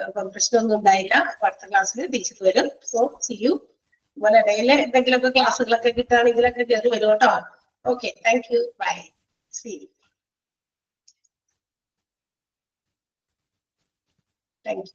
അപ്പം പ്രശ്നമൊന്നും ഉണ്ടായില്ല. അടുത്ത ക്ലാസ്സിൽ തിരിച്ചിട്ട് വരും. So see you. അതുപോലെ ഇടയിലെ എന്തെങ്കിലുമൊക്കെ ക്ലാസ്സുകളൊക്കെ കിട്ടുകയാണെങ്കിലൊക്കെ കയറി വരും കേട്ടോ. Okay, thank you, bye, see you. Thank U.